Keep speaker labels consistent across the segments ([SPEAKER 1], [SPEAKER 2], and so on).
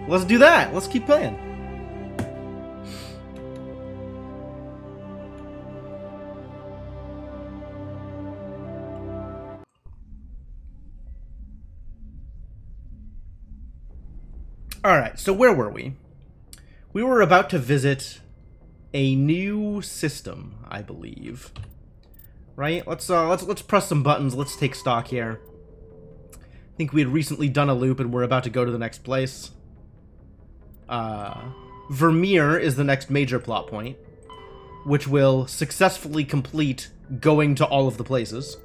[SPEAKER 1] Let's do that. Let's keep playing. Alright, so where were we? We were about to visit a new system, I believe. Right? Let's press some buttons. Let's take stock here. I think we had recently done a loop and we're about to go to the next place. Vermeer is the next major plot point, which will successfully complete going to all of the places.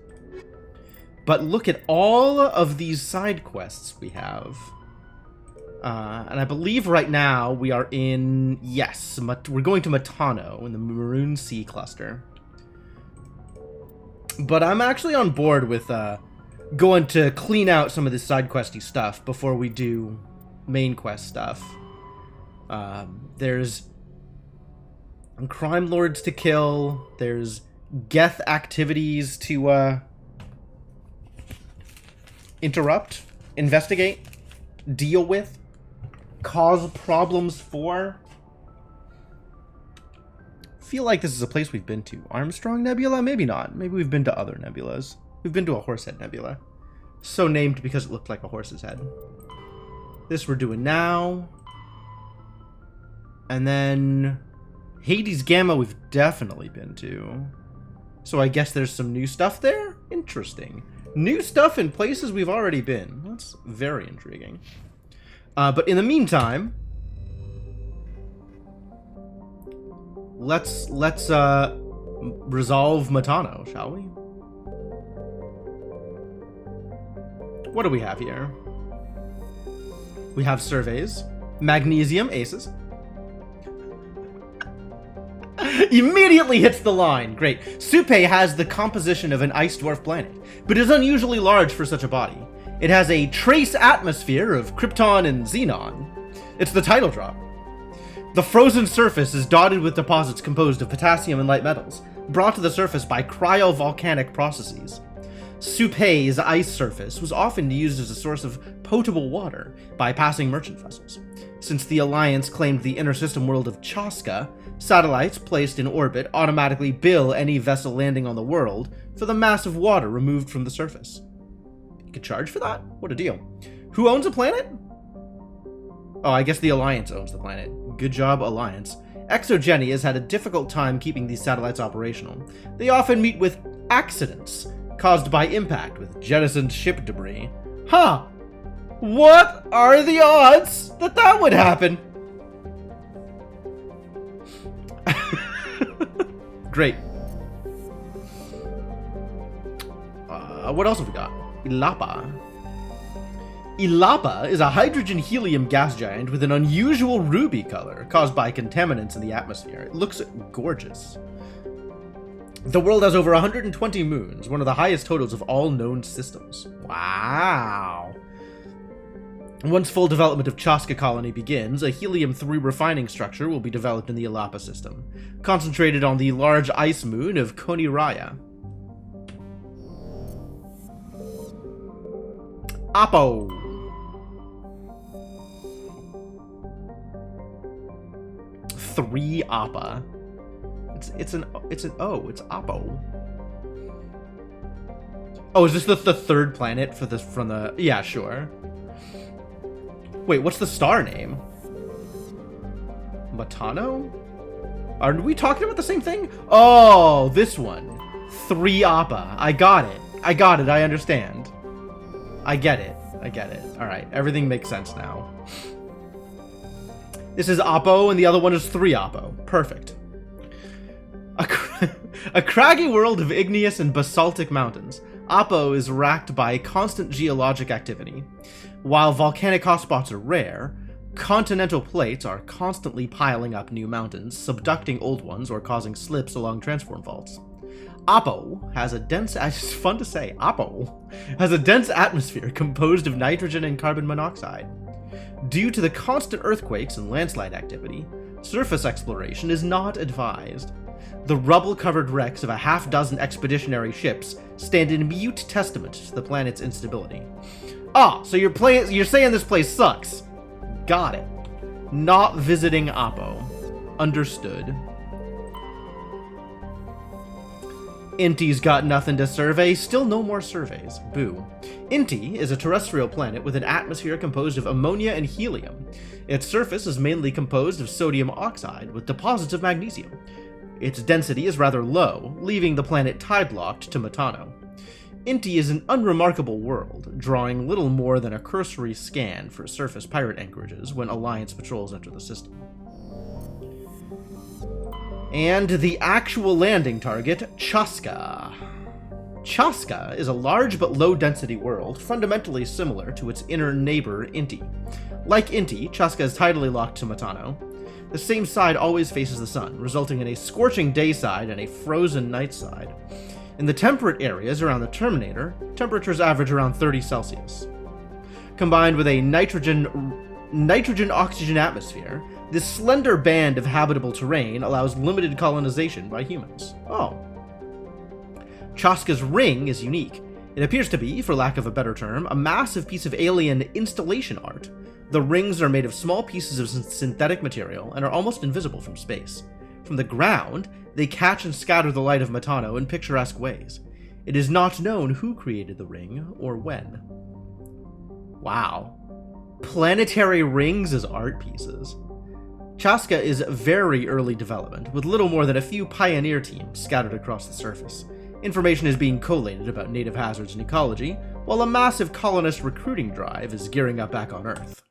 [SPEAKER 1] But look at all of these side quests we have. And I believe right now we are in, yes, we're going to Matano in the Maroon Sea cluster. But I'm actually on board with going to clean out some of this side questy stuff before we do main quest stuff. There's crime lords to kill, there's Geth activities to interrupt, investigate, deal with, cause problems for. Feel like this is a place we've been to. Armstrong Nebula? Maybe not. Maybe we've been to other nebulas. We've been to a Horsehead Nebula. So named because it looked like a horse's head. This we're doing now. And then Hades Gamma we've definitely been to. So I guess there's some new stuff there? Interesting. New stuff in places we've already been. That's very intriguing. But in the meantime, let's resolve Matano, shall we? What do we have here? We have surveys. Magnesium aces. Immediately hits the line. Great. Supe has the composition of an ice dwarf planet, but is unusually large for such a body. It has a trace atmosphere of krypton and xenon. It's the title drop. The frozen surface is dotted with deposits composed of potassium and light metals, brought to the surface by cryovolcanic processes. Supe's ice surface was often used as a source of potable water by passing merchant vessels. Since the Alliance claimed the inner system world of Chaska, satellites placed in orbit automatically bill any vessel landing on the world for the mass of water removed from the surface. You could charge for that? What a deal. Who owns a planet? Oh, I guess the Alliance owns the planet. Good job, Alliance. Exogeny has had a difficult time keeping these satellites operational. They often meet with accidents caused by impact with jettisoned ship debris. Huh! What are the odds that that would happen? Great. What else have we got? Ilapa. Ilapa is a hydrogen-helium gas giant with an unusual ruby color caused by contaminants in the atmosphere. It looks gorgeous. The world has over 120 moons, one of the highest totals of all known systems. Wow. Once full development of Chaska Colony begins, a helium-3 refining structure will be developed in the Ilapa system, concentrated on the large ice moon of Koniraya. Apo. Three Appa. It's Apo. Oh, is this the third planet for this from the? Yeah, sure. Wait, what's the star name? Matano? Are we talking about the same thing? Oh, this one. 3 Appa. I got it. I understand. I get it. Alright, everything makes sense now. This is Apo, and the other one is 3 Apo. Perfect. A craggy world of igneous and basaltic mountains, Apo is racked by constant geologic activity. While volcanic hotspots are rare, continental plates are constantly piling up new mountains, subducting old ones or causing slips along transform faults. Apo has a dense, it's fun to say, Apo has a dense atmosphere composed of nitrogen and carbon monoxide. Due to the constant earthquakes and landslide activity, surface exploration is not advised. The rubble-covered wrecks of a half-dozen expeditionary ships stand in mute testament to the planet's instability. Ah, so you're saying this place sucks. Got it. Not visiting Apo. Understood. Inti's got nothing to survey. Still no more surveys. Boo. Inti is a terrestrial planet with an atmosphere composed of ammonia and helium. Its surface is mainly composed of sodium oxide with deposits of magnesium. Its density is rather low, leaving the planet tide-locked to Metano. Inti is an unremarkable world, drawing little more than a cursory scan for surface pirate anchorages when Alliance patrols enter the system. And the actual landing target, Chaska. Chaska is a large but low-density world, fundamentally similar to its inner neighbor, Inti. Like Inti, Chaska is tidally locked to Metano. The same side always faces the sun, resulting in a scorching day side and a frozen night side. In the temperate areas around the Terminator, temperatures average around 30 Celsius. Combined with a nitrogen-oxygen atmosphere, this slender band of habitable terrain allows limited colonization by humans. Oh. Chaska's ring is unique. It appears to be, for lack of a better term, a massive piece of alien installation art. The rings are made of small pieces of synthetic material and are almost invisible from space. From the ground, they catch and scatter the light of Metano in picturesque ways. It is not known who created the ring or when. Wow. Planetary rings as art pieces. Chaska is very early development, with little more than a few pioneer teams scattered across the surface. Information is being collated about native hazards and ecology, while a massive colonist recruiting drive is gearing up back on Earth.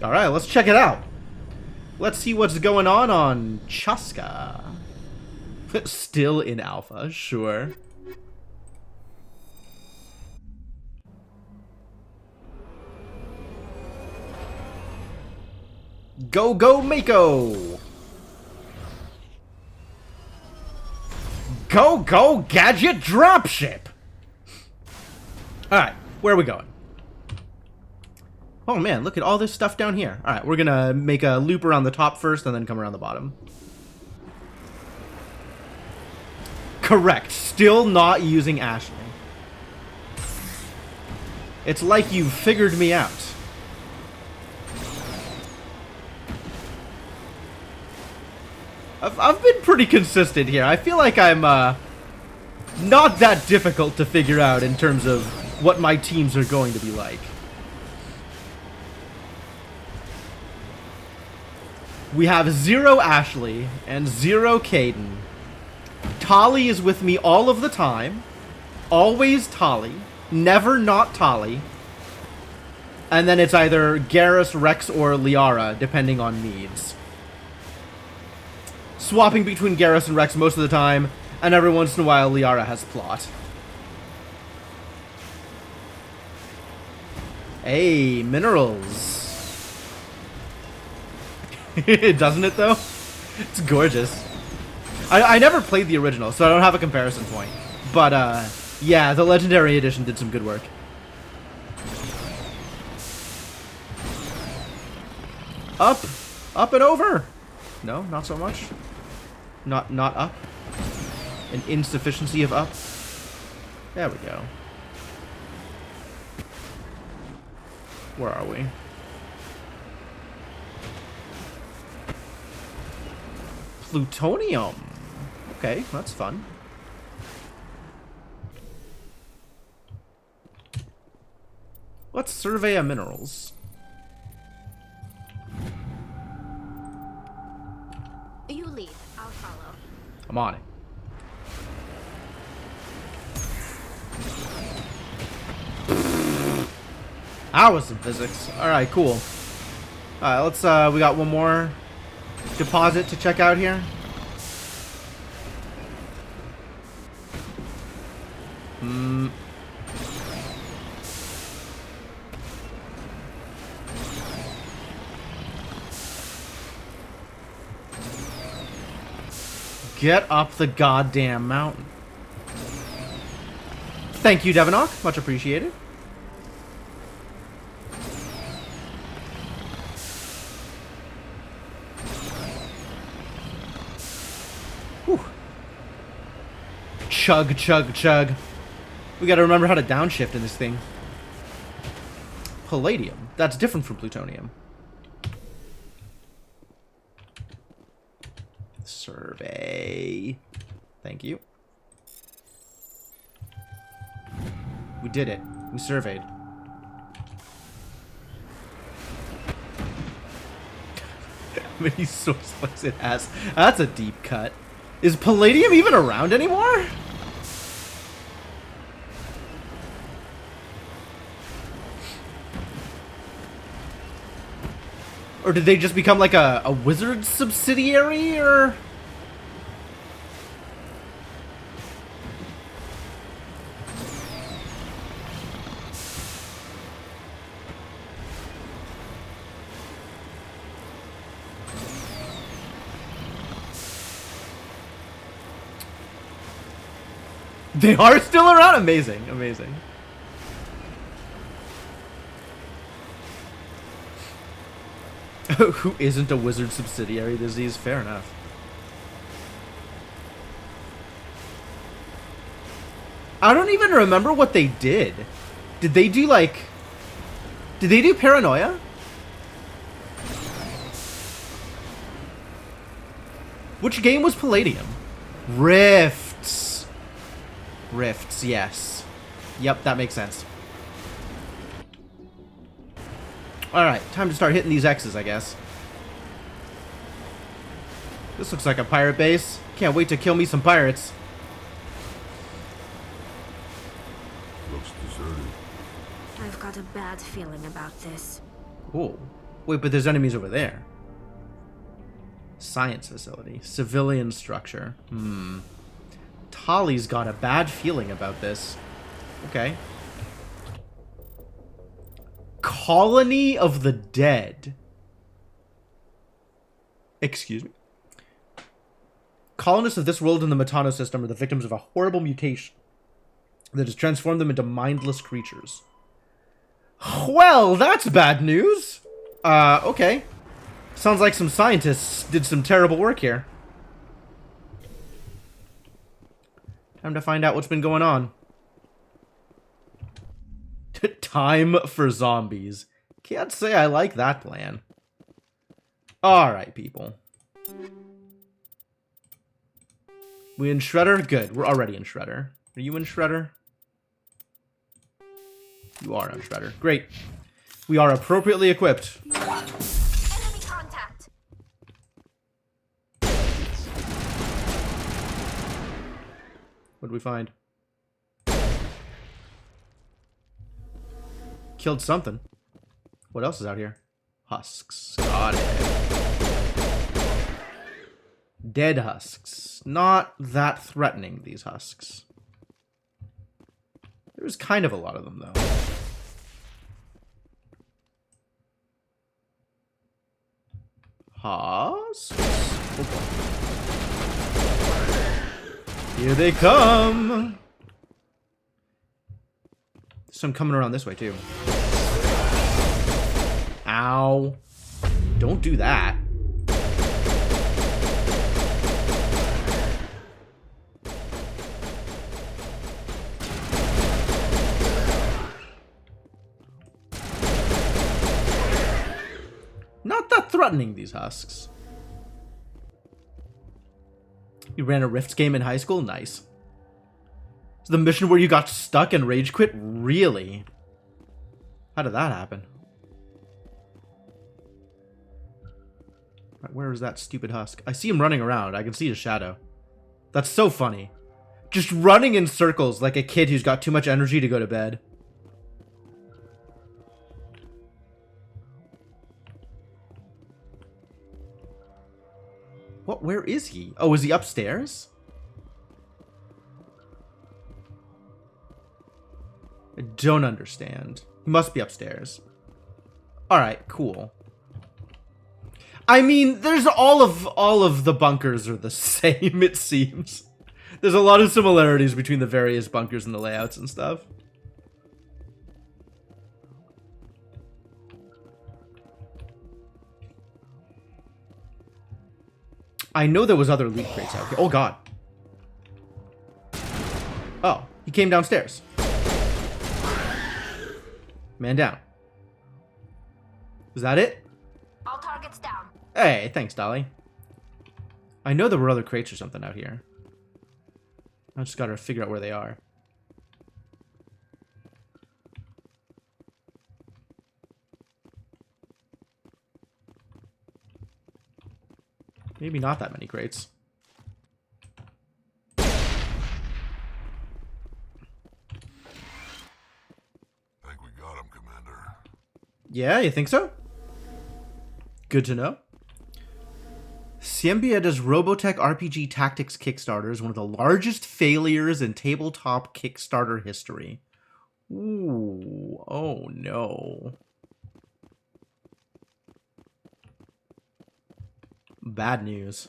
[SPEAKER 1] Alright, let's check it out. Let's see what's going on Chaska. Still in alpha, sure. Go, go, Mako! Go, go, gadget dropship! Alright, where are we going? Oh man, look at all this stuff down here. Alright, we're gonna make a loop around the top first and then come around the bottom. Correct, still not using Ashley. It's like you figured me out. I've been pretty consistent here. I feel like I'm not that difficult to figure out in terms of what my teams are going to be like. We have 0 Ashley and 0 Caden. Tali is with me all of the time. Always Tali. Never not Tali. And then it's either Garrus, Rex, or Liara, depending on needs. Swapping between Garrus and Rex most of the time, and every once in a while Liara has plot. Hey, minerals. Doesn't it though? It's gorgeous. I never played the original, so I don't have a comparison point. But yeah, the Legendary Edition did some good work. Up and over. No, not so much. Not up. An insufficiency of up. There we go. Where are we? Plutonium. Okay, that's fun. Let's survey our minerals.
[SPEAKER 2] You lead, I'll follow.
[SPEAKER 1] I'm on it. That was some physics. Alright, cool. Alright, let's we got one more deposit to check out here. Get up the goddamn mountain. Thank you, Devanok. Much appreciated. Whew. Chug, chug, chug. We gotta remember how to downshift in this thing. Palladium. That's different from plutonium. Survey. Thank you. We did it. We surveyed. How many source spikes it has? That's a deep cut. Is Palladium even around anymore? Or did they just become like a wizard subsidiary, or? They are still around? Amazing, amazing. Who isn't a wizard subsidiary disease? Fair enough. I don't even remember what they did. Did they do like... Did they do Paranoia? Which game was Palladium? Rifts. Rifts, yes. Yep, that makes sense. Alright, time to start hitting these X's, I guess. This looks like a pirate base. Can't wait to kill me some pirates.
[SPEAKER 3] Looks deserted.
[SPEAKER 2] I've got a bad feeling about this.
[SPEAKER 1] Oh. Wait, but there's enemies over there. Science facility. Civilian structure. Tali's got a bad feeling about this. Okay. Colony of the Dead. Excuse me. Colonists of this world in the Metano system are the victims of a horrible mutation that has transformed them into mindless creatures. Well, that's bad news. Okay. Sounds like some scientists did some terrible work here. Time to find out what's been going on. Time for zombies. Can't say I like that plan. Alright, people. We in Shredder? Good. We're already in Shredder. Are you in Shredder? You are in Shredder. Great. We are appropriately equipped.
[SPEAKER 2] Enemy contact!
[SPEAKER 1] What did we find? Killed something. What else is out here? Husks. Got it. Dead husks. Not that threatening, these husks. There's kind of a lot of them, though. Husks? Oh, boy. Here they come! There's some coming around this way, too. Ow. Don't do that. Not that threatening, these husks. You ran a Rifts game in high school? Nice. So the mission where you got stuck and rage quit? Really? How did that happen? Right, where is that stupid husk? I see him running around. I can see his shadow. That's so funny. Just running in circles like a kid who's got too much energy to go to bed. What? Where is he? Oh, is he upstairs? I don't understand. He must be upstairs. Alright, cool. I mean, there's all of the bunkers are the same, it seems. There's a lot of similarities between the various bunkers and the layouts and stuff. I know there was other loot crates out here. Oh, God. Oh, he came downstairs. Man down. Is that it?
[SPEAKER 2] All targets down.
[SPEAKER 1] Hey, thanks, Dolly. I know there were other crates or something out here. I just gotta figure out where they are. Maybe not that many crates.
[SPEAKER 3] Think we got him, Commander.
[SPEAKER 1] Yeah, you think so? Good to know. Siembieda's Robotech RPG Tactics Kickstarter is one of the largest failures in tabletop Kickstarter history. Ooh, oh no. Bad news.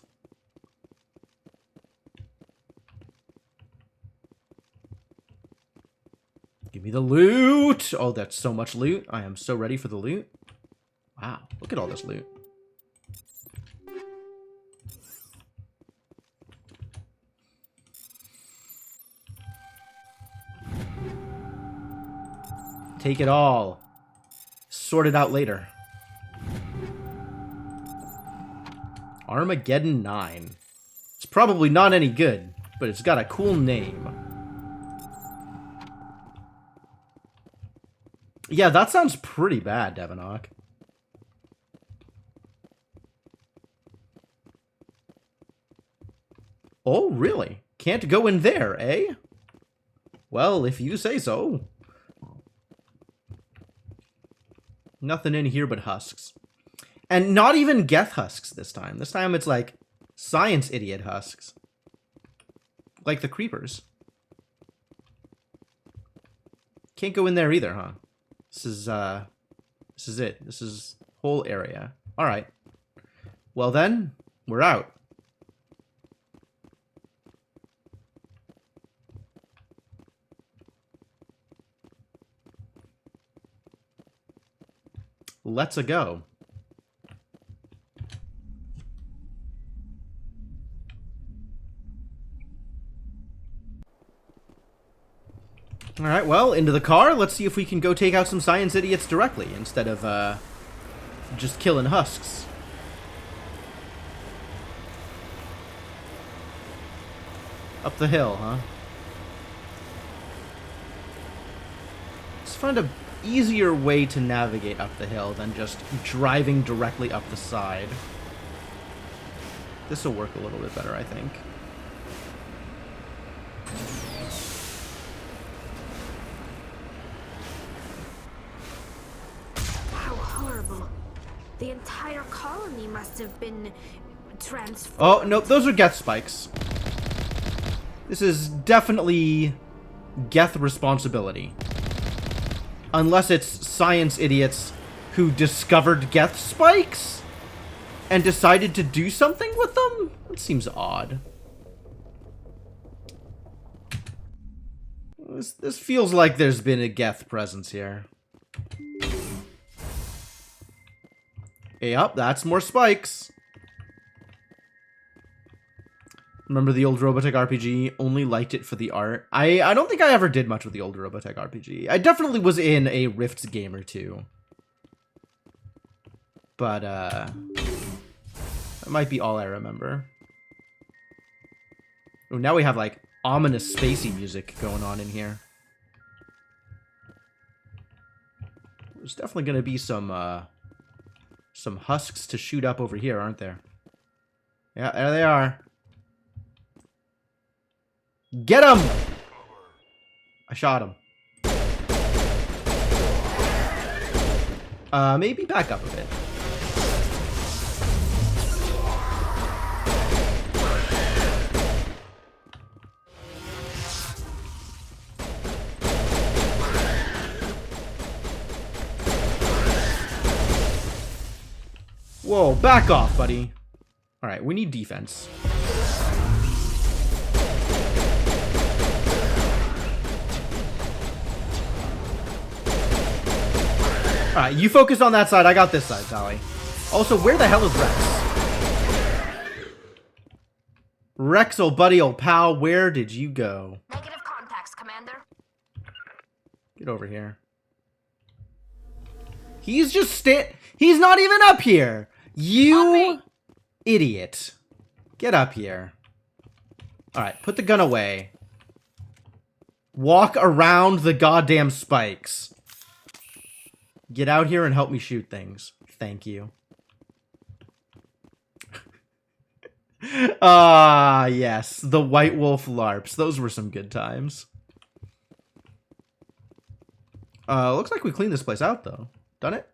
[SPEAKER 1] Give me the loot! Oh, that's so much loot. I am so ready for the loot. Wow, look at all this loot. Take it all. Sort it out later. Armageddon 9. It's probably not any good, but it's got a cool name. Yeah, that sounds pretty bad, Devanok. Oh, really? Can't go in there, eh? Well, if you say so. Nothing in here but husks. And not even Geth husks this time. This time it's like science idiot husks. Like the creepers. Can't go in there either, huh? This is it. This is whole area. Alright. Well then, we're out. Let's-a go. Alright, well, into the car. Let's see if we can go take out some science idiots directly, instead of, just killing husks. Up the hill, huh? Let's find a easier way to navigate up the hill than just driving directly up the side. This will work a little bit better, I think.
[SPEAKER 2] How horrible. The entire colony must have been transformed.
[SPEAKER 1] Oh, nope, those are Geth spikes. This is definitely Geth responsibility. Unless it's science idiots who discovered Geth spikes and decided to do something with them? That seems odd. This feels like there's been a Geth presence here. Yep, that's more spikes. Remember the old Robotech RPG? Only liked it for the art. I don't think I ever did much with the old Robotech RPG. I definitely was in a Rifts game or two. But, that might be all I remember. Oh, now we have, like, ominous spacey music going on in here. There's definitely gonna be some husks to shoot up over here, aren't there? Yeah, there they are. Get him! I shot him. Maybe back up a bit. Whoa, back off, buddy. Alright, we need defense. Alright, you focus on that side, I got this side, Sally. Also, where the hell is Rex? Rex, old buddy, old pal, where did you go?
[SPEAKER 2] Negative contacts, Commander.
[SPEAKER 1] Get over here. He's just he's not even up here! You idiot. Get up here. Alright, put the gun away. Walk around the goddamn spikes. Get out here and help me shoot things. Thank you. Ah, yes. The White Wolf LARPs. Those were some good times. Looks like we cleaned this place out, though. Done it?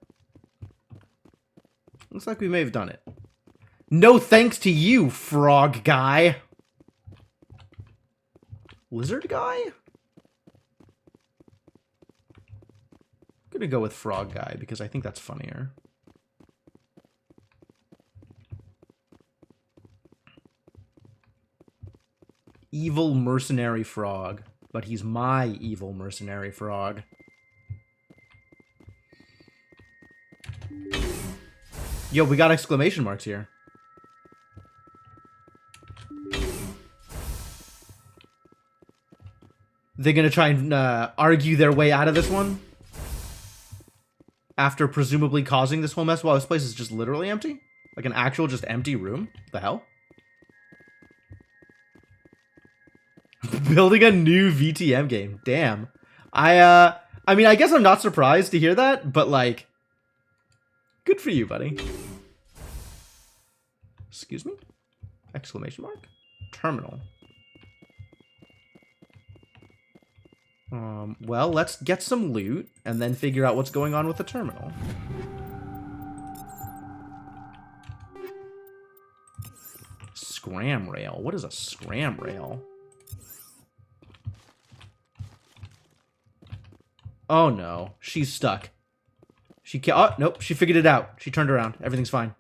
[SPEAKER 1] Looks like we may have done it. No thanks to you, frog guy. Lizard guy? I'm gonna go with frog guy because I think that's funnier. Evil mercenary frog. But he's my evil mercenary frog. Yo, we got exclamation marks here. They're gonna try and argue their way out of this one? After presumably causing this whole mess while this place is just literally empty? Like an actual just empty room? The hell? Building a new VTM game. Damn. I mean, I guess I'm not surprised to hear that, but like, good for you, buddy. Excuse me? Exclamation mark? Terminal. Well, let's get some loot and then figure out what's going on with the terminal. Scram rail. What is a scram rail? Oh no, she's stuck. She can't. Oh, nope, she figured it out. She turned around. Everything's fine.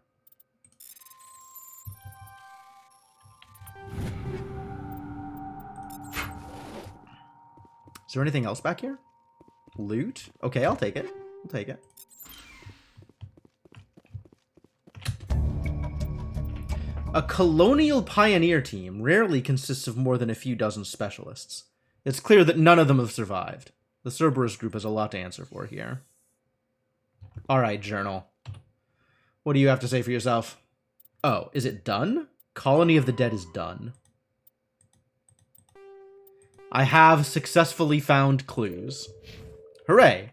[SPEAKER 1] Is there anything else back here? Loot? Okay, I'll take it. I'll take it. A colonial pioneer team rarely consists of more than a few dozen specialists. It's clear that none of them have survived. The Cerberus group has a lot to answer for here. Alright, journal. What do you have to say for yourself? Oh, is it done? Colony of the Dead is done. I have successfully found clues. Hooray!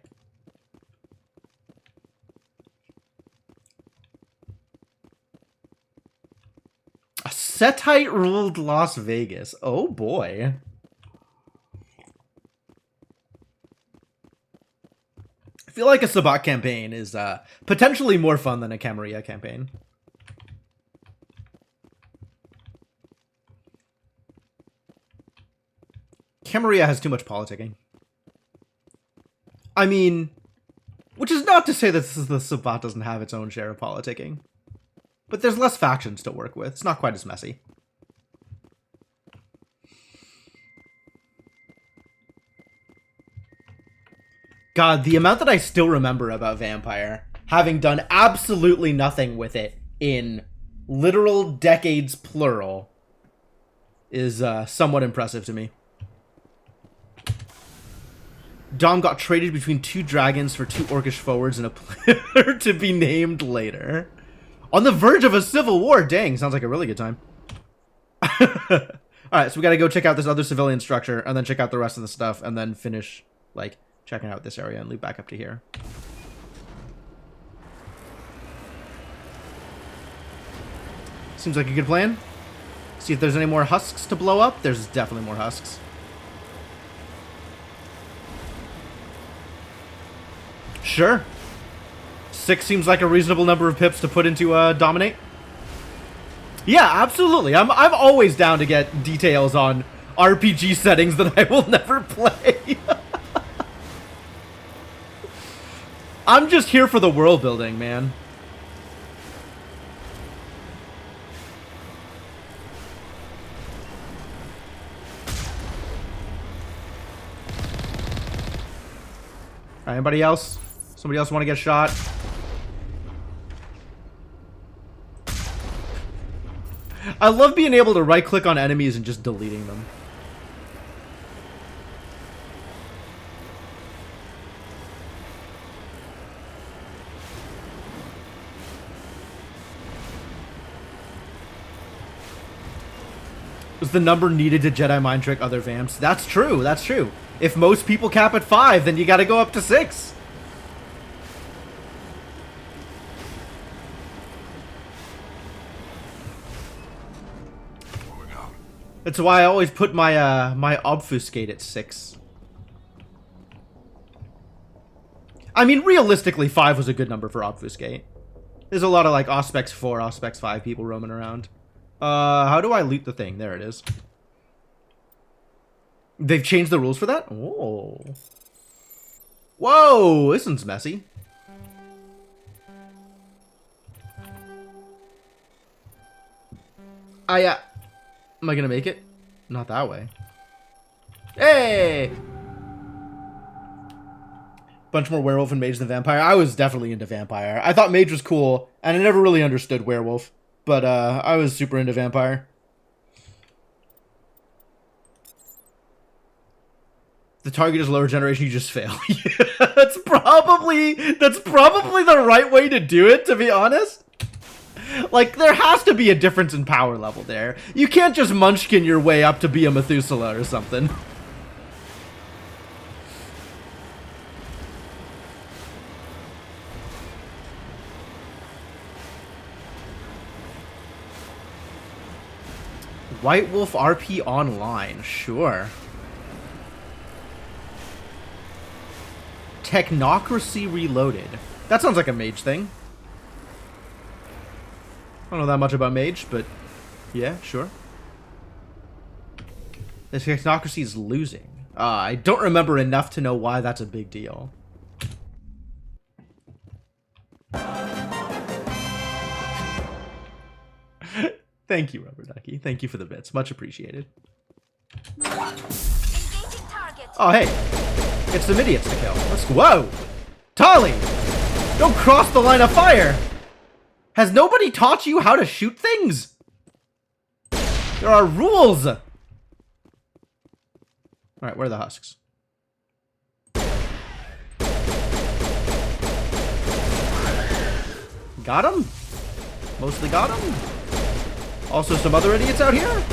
[SPEAKER 1] A Setite ruled Las Vegas. Oh boy. I feel like a Sabbat campaign is potentially more fun than a Camarilla campaign. Camarilla has too much politicking. I mean, which is not to say that the Sabbat doesn't have its own share of politicking. But there's less factions to work with. It's not quite as messy. God, the amount that I still remember about Vampire, having done absolutely nothing with it in literal decades plural, is somewhat impressive to me. Dom got traded between 2 dragons for 2 orcish forwards and a player to be named later. On the verge of a civil war. Dang, sounds like a really good time. Alright, so we gotta go check out this other civilian structure, and then check out the rest of the stuff, and then finish, like, checking out this area and loop back up to here. Seems like a good plan. See if there's any more husks to blow up. There's definitely more husks. Sure. 6 seems like a reasonable number of pips to put into Dominate. Yeah, absolutely. I'm always down to get details on RPG settings that I will never play. I'm just here for the world building, man. Alright, anybody else? Somebody else want to get shot? I love being able to right-click on enemies and just deleting them. Is the number needed to Jedi mind trick other vamps? That's true, that's true. If most people cap at 5, then you gotta go up to 6.
[SPEAKER 3] Moving out.
[SPEAKER 1] That's why I always put my my obfuscate at 6. I mean, realistically, 5 was a good number for obfuscate. There's a lot of like Auspex 4, Auspex 5 people roaming around. How do I loot the thing? There it is. They've changed the rules for that? Oh. Whoa, this one's messy. Am I gonna make it? Not that way. Hey! Bunch more werewolf and mage than vampire. I was definitely into vampire. I thought mage was cool, and I never really understood werewolf. But I was super into vampire. The target is lower generation, you just fail. Yeah, that's probably the right way to do it, to be honest. Like, there has to be a difference in power level there. You can't just munchkin your way up to be a Methuselah or something. White Wolf RP online, sure. Technocracy Reloaded. That sounds like a mage thing. I don't know that much about mage, but yeah, sure. The Technocracy is losing. I don't remember enough to know why that's a big deal. Thank you, Rubber Ducky. Thank you for the bits. Much appreciated. Oh, hey. It's the Midiots to kill. Let's go. Whoa! Tali! Don't cross the line of fire! Has nobody taught you how to shoot things? There are rules! Alright, where are the husks? Got him? Mostly got him? Also some other idiots out here?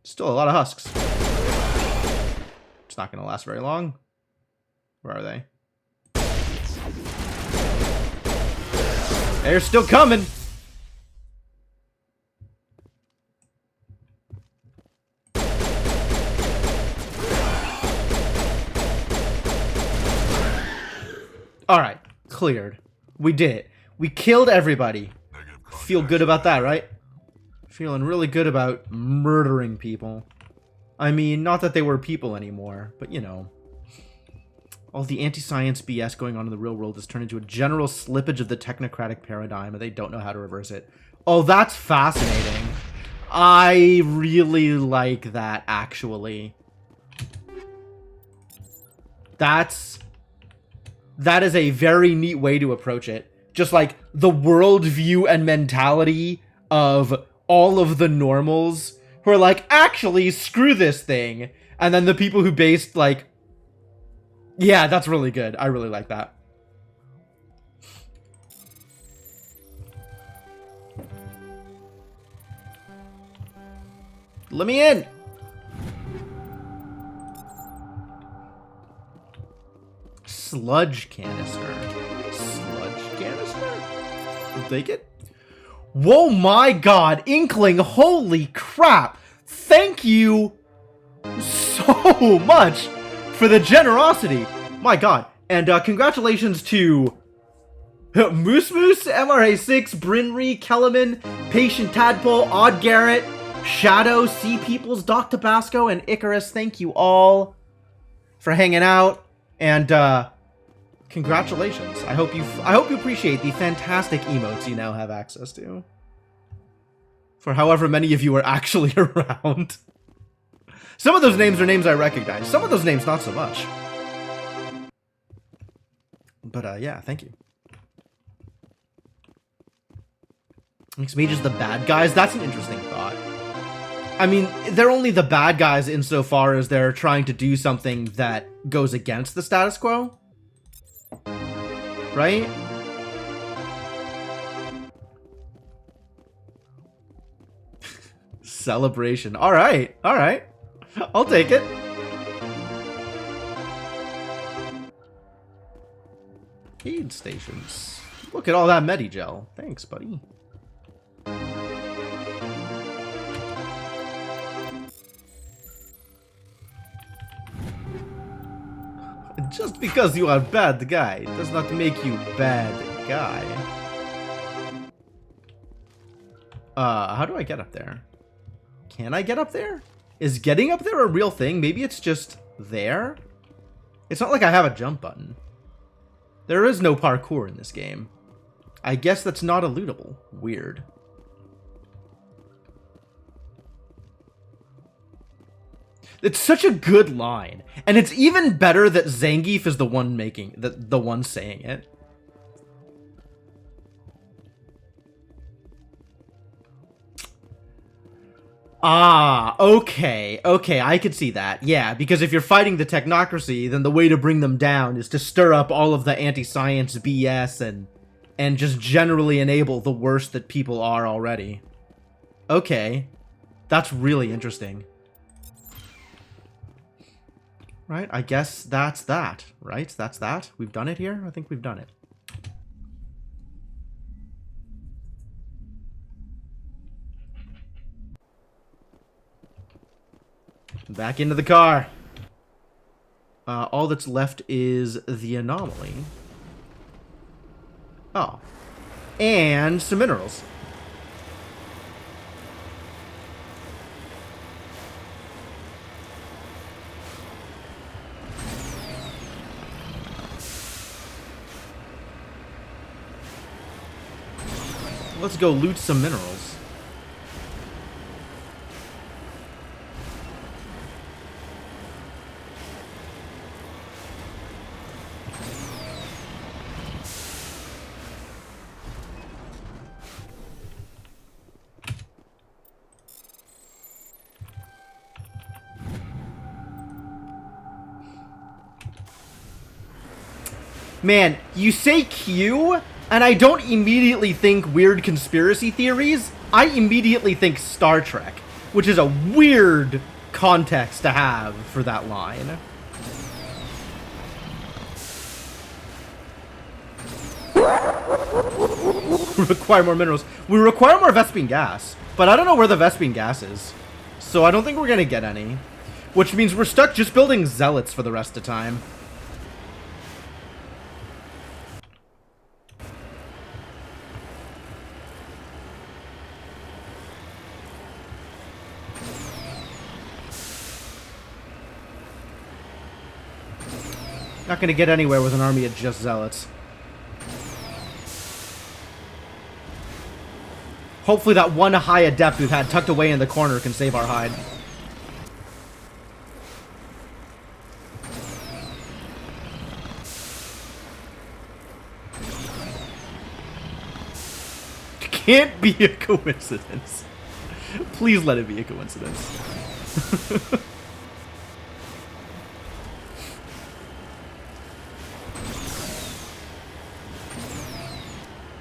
[SPEAKER 1] Still a lot of husks. It's not gonna last very long. Where are they? They're still coming! Alright, cleared. We did it. We killed everybody. Feel good about that, right? Feeling really good about murdering people. I mean, not that they were people anymore, but you know. All the anti-science BS going on in the real world has turned into a general slippage of the technocratic paradigm, and they don't know how to reverse it. Oh, that's fascinating. I really like that, actually. That is a very neat way to approach it. Just like the worldview and mentality of all of the normals who are like, actually, screw this thing. And then the people who based like, yeah, that's really good. I really like that. Let me in. Sludge canister. Sludge canister? We'll take it. Whoa, my god. Inkling, holy crap. Thank you so much for the generosity. My god. And congratulations to Moose Moose, MRA6, Brynry, Kellerman, Patient Tadpole, Odd Garrett, Shadow, Sea Peoples, Doc Tabasco, and Icarus. Thank you all for hanging out. And congratulations. I hope you appreciate the fantastic emotes you now have access to. For however many of you are actually around. Some of those names are names I recognize. Some of those names not so much. But yeah, thank you. Makes mages the bad guys? That's an interesting thought. I mean, they're only the bad guys insofar as they're trying to do something that goes against the status quo. Right? Celebration. Alright, alright. I'll take it. Aid stations. Look at all that Medigel. Thanks, buddy. Just because you are bad guy does not make you bad guy. How do I get up there? Can I get up there? Is getting up there a real thing? Maybe it's just there? It's not like I have a jump button. There is no parkour in this game. I guess that's not a lootable. Weird. It's such a good line. And it's even better that Zangief is the one making, the one saying it. Ah, okay, I could see that. Yeah, because if you're fighting the technocracy, then the way to bring them down is to stir up all of the anti-science BS and just generally enable the worst that people are already. Okay, that's really interesting. Right, I guess that's that, right? That's that? We've done it here? I think we've done it. Back into the car. All that's left is the anomaly. Oh. And some minerals. Let's go loot some minerals. Man, you say Q, and I don't immediately think weird conspiracy theories. I immediately think Star Trek, which is a weird context to have for that line. We require more minerals. We require more Vespene gas, but I don't know where the Vespene gas is. So I don't think we're gonna get any. Which means we're stuck just building zealots for the rest of the time. Not gonna get anywhere with an army of just zealots. Hopefully that one high adept we've had tucked away in the corner can save our hide. Can't be a coincidence. Please let it be a coincidence.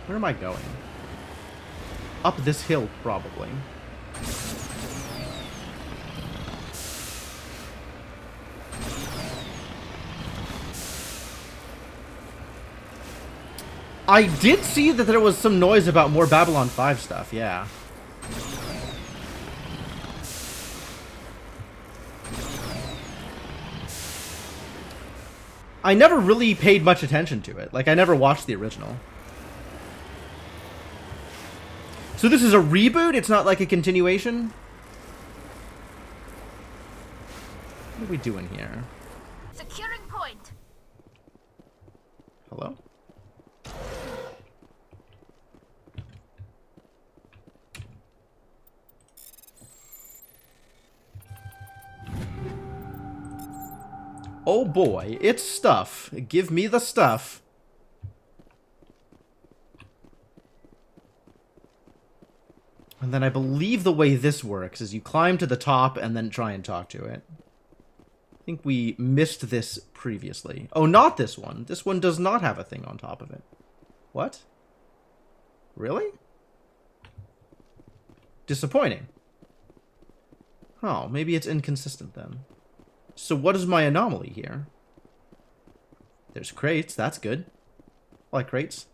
[SPEAKER 1] Where am I going? Up this hill, probably. I did see that there was some noise about more Babylon 5 stuff, yeah. I never really paid much attention to it. Like, I never watched the original. So this is a reboot? It's not like a continuation? What are we doing here?
[SPEAKER 2] Securing point.
[SPEAKER 1] Hello? Oh boy, it's stuff. Give me the stuff. And then I believe the way this works is you climb to the top and then try and talk to it. I think we missed this previously. Oh, not this one. This one does not have a thing on top of it. What? Really? Disappointing. Oh, maybe it's inconsistent then. So what is my anomaly here? There's crates, that's good. I like crates.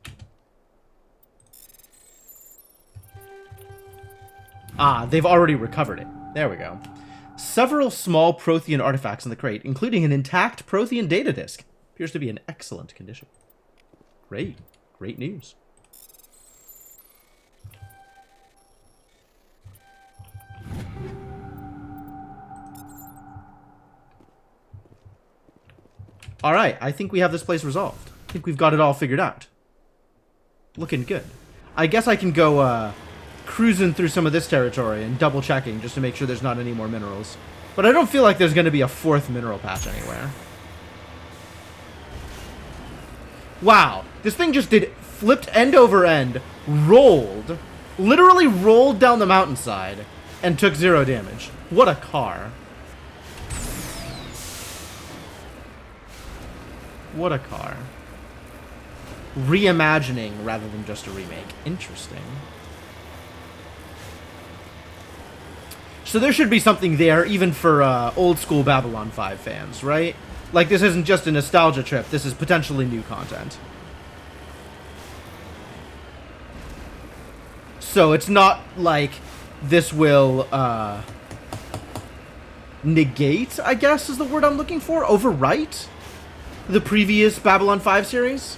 [SPEAKER 1] Ah, they've already recovered it. There we go. Several small Prothean artifacts in the crate, including an intact Prothean data disk. Appears to be in excellent condition. Great. Great news. Alright, I think we have this place resolved. I think we've got it all figured out. Looking good. I guess I can go, cruising through some of this territory and double checking just to make sure there's not any more minerals. But I don't feel like there's going to be a fourth mineral patch anywhere. Wow, this thing just did flipped end over end, rolled, literally rolled down the mountainside, and took 0 damage. What a car. What a car. Reimagining rather than just a remake. Interesting. So there should be something there, even for old school Babylon 5 fans, right? Like, this isn't just a nostalgia trip. This is potentially new content. So it's not like this will negate, I guess is the word I'm looking for, overwrite the previous Babylon 5 series.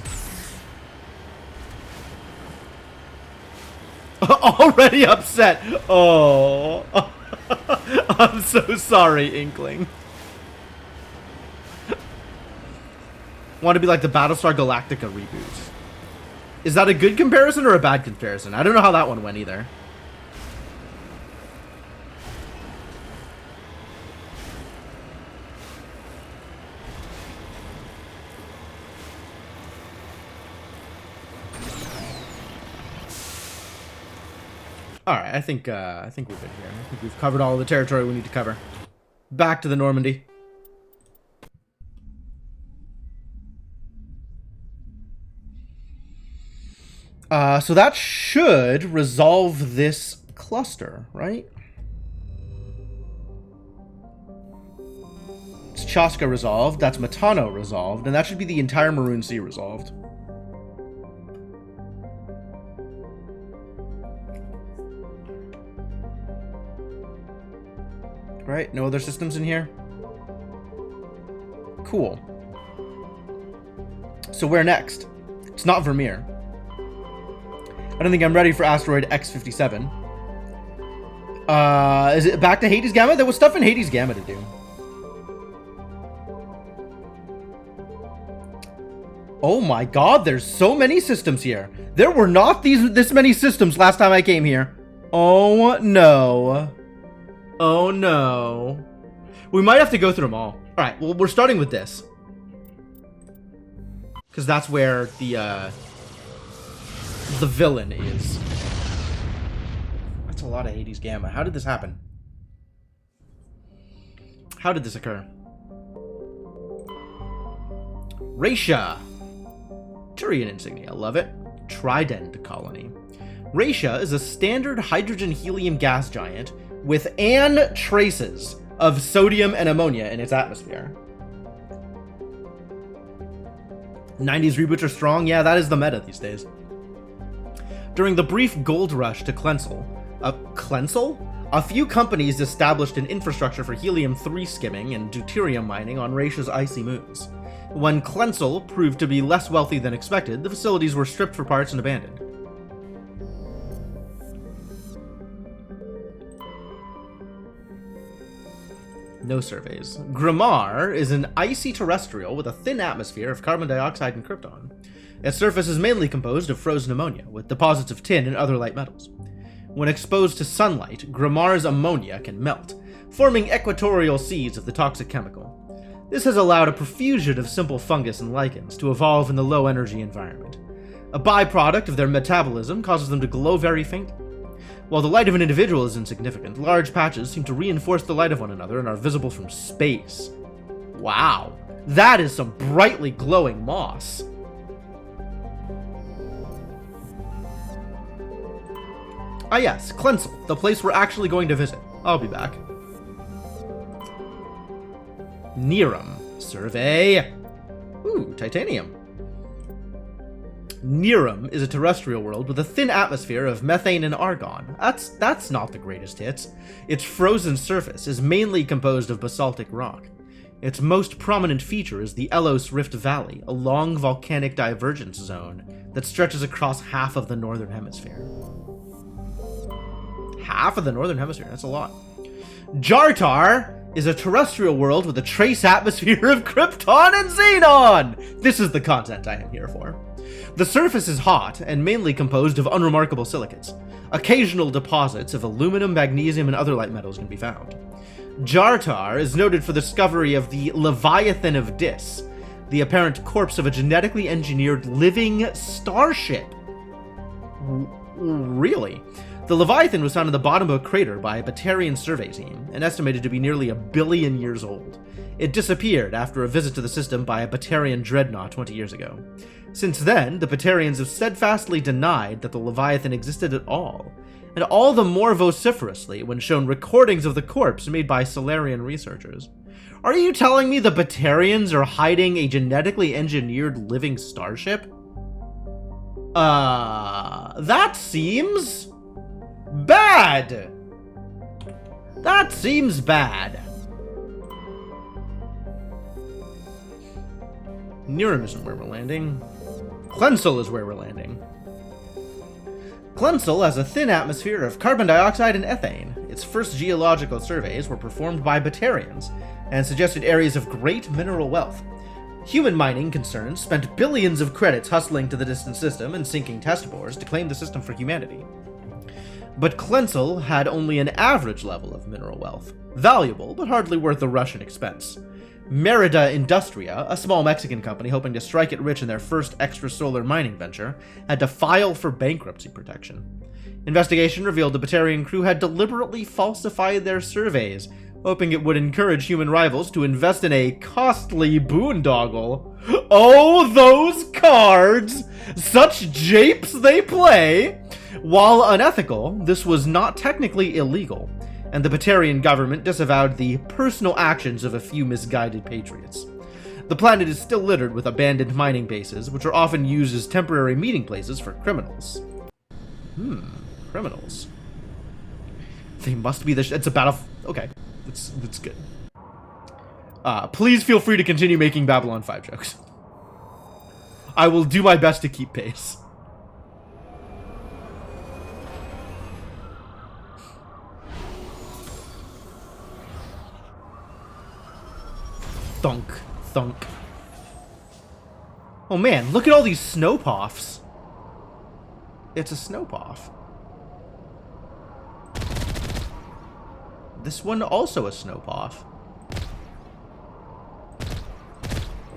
[SPEAKER 1] Already upset. Oh. I'm so sorry, Inkling. Want to be like the Battlestar Galactica reboot. Is that a good comparison or a bad comparison? I don't know how that one went either. Alright, I think we're good here. I think we've covered all the territory we need to cover. Back to the Normandy. So that should resolve this cluster, right? It's Chaska resolved, that's Matano resolved, and that should be the entire Maroon Sea resolved. Right? No other systems in here? Cool. So where next? It's not Vermeer. I don't think I'm ready for asteroid X57. Is it back to Hades Gamma? There was stuff in Hades Gamma to do. Oh my god, there's so many systems here. There were not this many systems last time I came here. Oh no. Oh no. We might have to go through them all. Alright, well, we're starting with this. Because that's where the villain is. That's a lot of Hades Gamma. How did this happen? How did this occur? Raisha. Turian insignia. Love it. Trident colony. Raisha is a standard hydrogen-helium gas giant with traces of sodium and ammonia in its atmosphere. 90s reboots are strong. Yeah, that is the meta these days. During the brief gold rush to Klenzel, a few companies established an infrastructure for helium-3 skimming and deuterium mining on Raisha's icy moons. When Klenzel proved to be less wealthy than expected, the facilities were stripped for parts and abandoned. No surveys. Grimar is an icy terrestrial with a thin atmosphere of carbon dioxide and krypton. Its surface is mainly composed of frozen ammonia, with deposits of tin and other light metals. When exposed to sunlight, Grimar's ammonia can melt, forming equatorial seeds of the toxic chemical. This has allowed a profusion of simple fungus and lichens to evolve in the low-energy environment. A byproduct of their metabolism causes them to glow very faintly. While the light of an individual is insignificant, large patches seem to reinforce the light of one another and are visible from space. Wow, that is some brightly glowing moss. Ah yes, Klenzel, the place we're actually going to visit. I'll be back. Niram. Survey. Ooh, titanium. Niram is a terrestrial world with a thin atmosphere of methane and argon. That's not the greatest hits. Its frozen surface is mainly composed of basaltic rock. Its most prominent feature is the Elos Rift Valley, a long volcanic divergence zone that stretches across half of the northern hemisphere. Half of the northern hemisphere, that's a lot. Jartar is a terrestrial world with a trace atmosphere of Krypton and Xenon! This is the content I am here for. The surface is hot and mainly composed of unremarkable silicates. Occasional deposits of aluminum, magnesium, and other light metals can be found. Jartar is noted for the discovery of the Leviathan of Dis, the apparent corpse of a genetically engineered living starship. Really? The Leviathan was found in the bottom of a crater by a Batarian survey team, and estimated to be nearly 1 billion years old. It disappeared after a visit to the system by a Batarian dreadnought 20 years ago. Since then, the Batarians have steadfastly denied that the Leviathan existed at all, and all the more vociferously when shown recordings of the corpse made by Solarian researchers. Are you telling me the Batarians are hiding a genetically engineered living starship? That seems bad. That seems bad. Niram isn't where we're landing. Klensel is where we're landing. Klensel has a thin atmosphere of carbon dioxide and ethane. Its first geological surveys were performed by Batarians and suggested areas of great mineral wealth. Human mining concerns spent billions of credits hustling to the distant system and sinking test bores to claim the system for humanity. But Klensel had only an average level of mineral wealth, valuable but hardly worth the rush and expense. Merida Industria, a small Mexican company hoping to strike it rich in their first extrasolar mining venture, had to file for bankruptcy protection. Investigation revealed the Batarian crew had deliberately falsified their surveys, hoping it would encourage human rivals to invest in a costly boondoggle. Oh, those cards! Such japes they play! While unethical, this was not technically illegal, and the Batarian government disavowed the personal actions of a few misguided patriots. The planet is still littered with abandoned mining bases, which are often used as temporary meeting places for criminals. Criminals. They must be it's a battle. Okay, that's good. Please feel free to continue making Babylon 5 jokes. I will do my best to keep pace. Thunk, thunk. Oh man, look at all these snowpoffs. It's a snowpoff. This one also a snowpoff.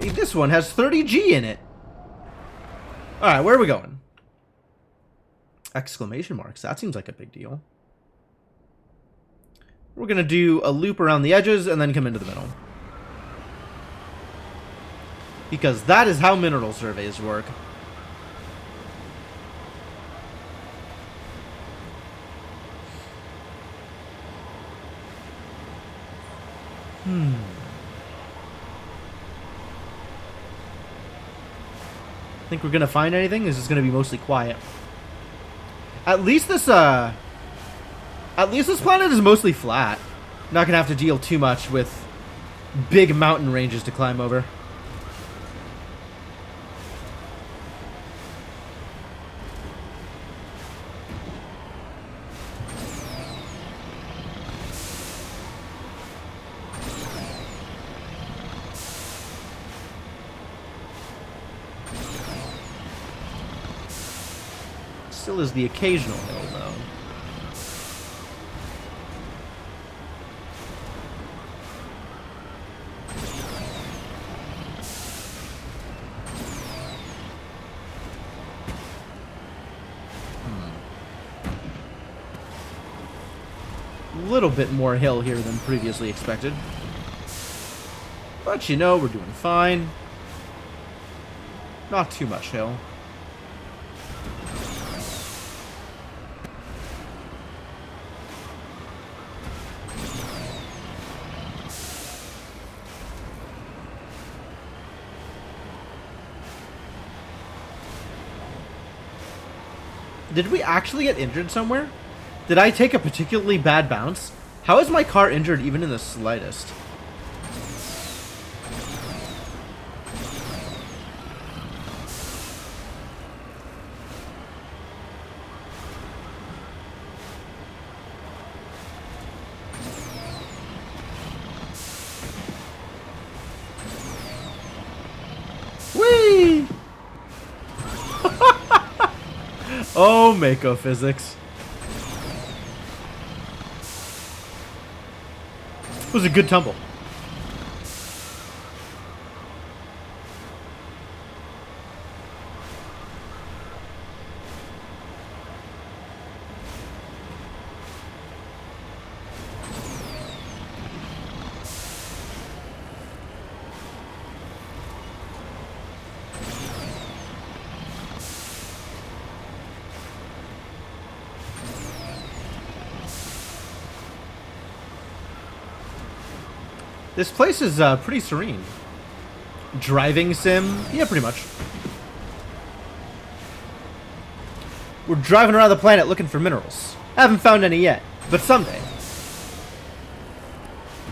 [SPEAKER 1] Hey, this one has 30G in it. Alright, where are we going? Exclamation marks. That seems like a big deal. We're gonna do a loop around the edges and then come into the middle. Because that is how mineral surveys work. Think we're gonna find anything? Is this gonna be mostly quiet? At least this planet is mostly flat. Not gonna have to deal too much with big mountain ranges to climb over. Still is the occasional hill, though. A little bit more hill here than previously expected. But you know, we're doing fine. Not too much hill. Did we actually get injured somewhere? Did I take a particularly bad bounce? How is my car injured even in the slightest? Whee! Oh, Mako physics. It was a good tumble. This place is pretty serene. Driving sim? Yeah, pretty much. We're driving around the planet looking for minerals. Haven't found any yet, but someday.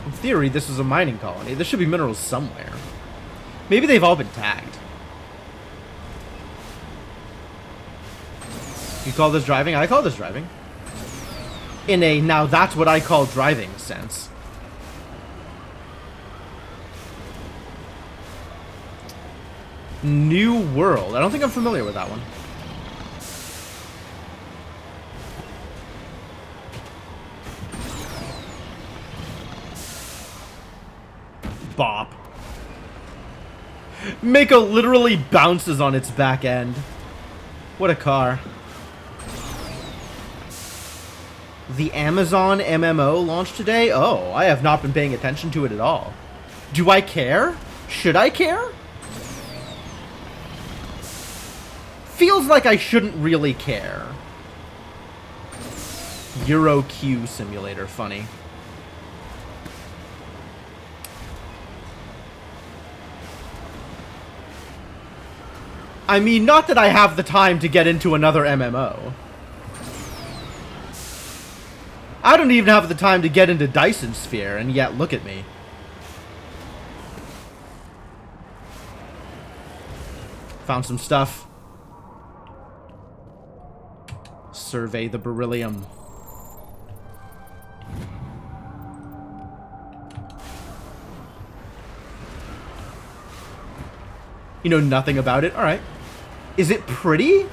[SPEAKER 1] In theory, this is a mining colony. There should be minerals somewhere. Maybe they've all been tagged. You call this driving? I call this driving. In a now that's what I call driving sense. New World. I don't think I'm familiar with that one. Bop. Mako literally bounces on its back end. What a car. The Amazon MMO launched today? Oh, I have not been paying attention to it at all. Do I care? Should I care? Feels like I shouldn't really care. Euro Q Simulator, funny. I mean, not that I have the time to get into another MMO. I don't even have the time to get into Dyson Sphere, and yet look at me. Found some stuff. Survey the beryllium. You know nothing about it? Alright. Is it pretty?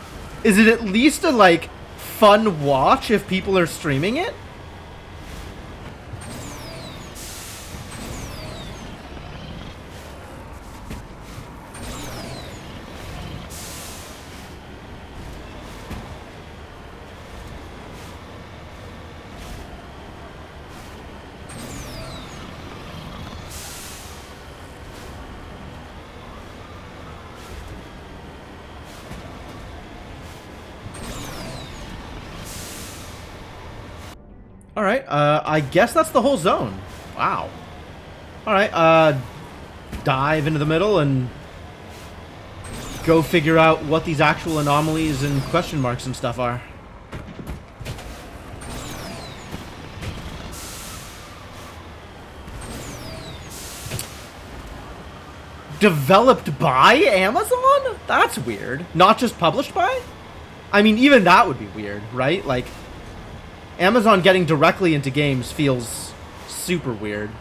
[SPEAKER 1] Is it at least a, like, fun watch if people are streaming it? Alright, I guess that's the whole zone. Wow. Alright, dive into the middle and go figure out what these actual anomalies and question marks and stuff are. Developed by Amazon? That's weird. Not just published by? I mean, even that would be weird, right? Like, Amazon getting directly into games feels super weird.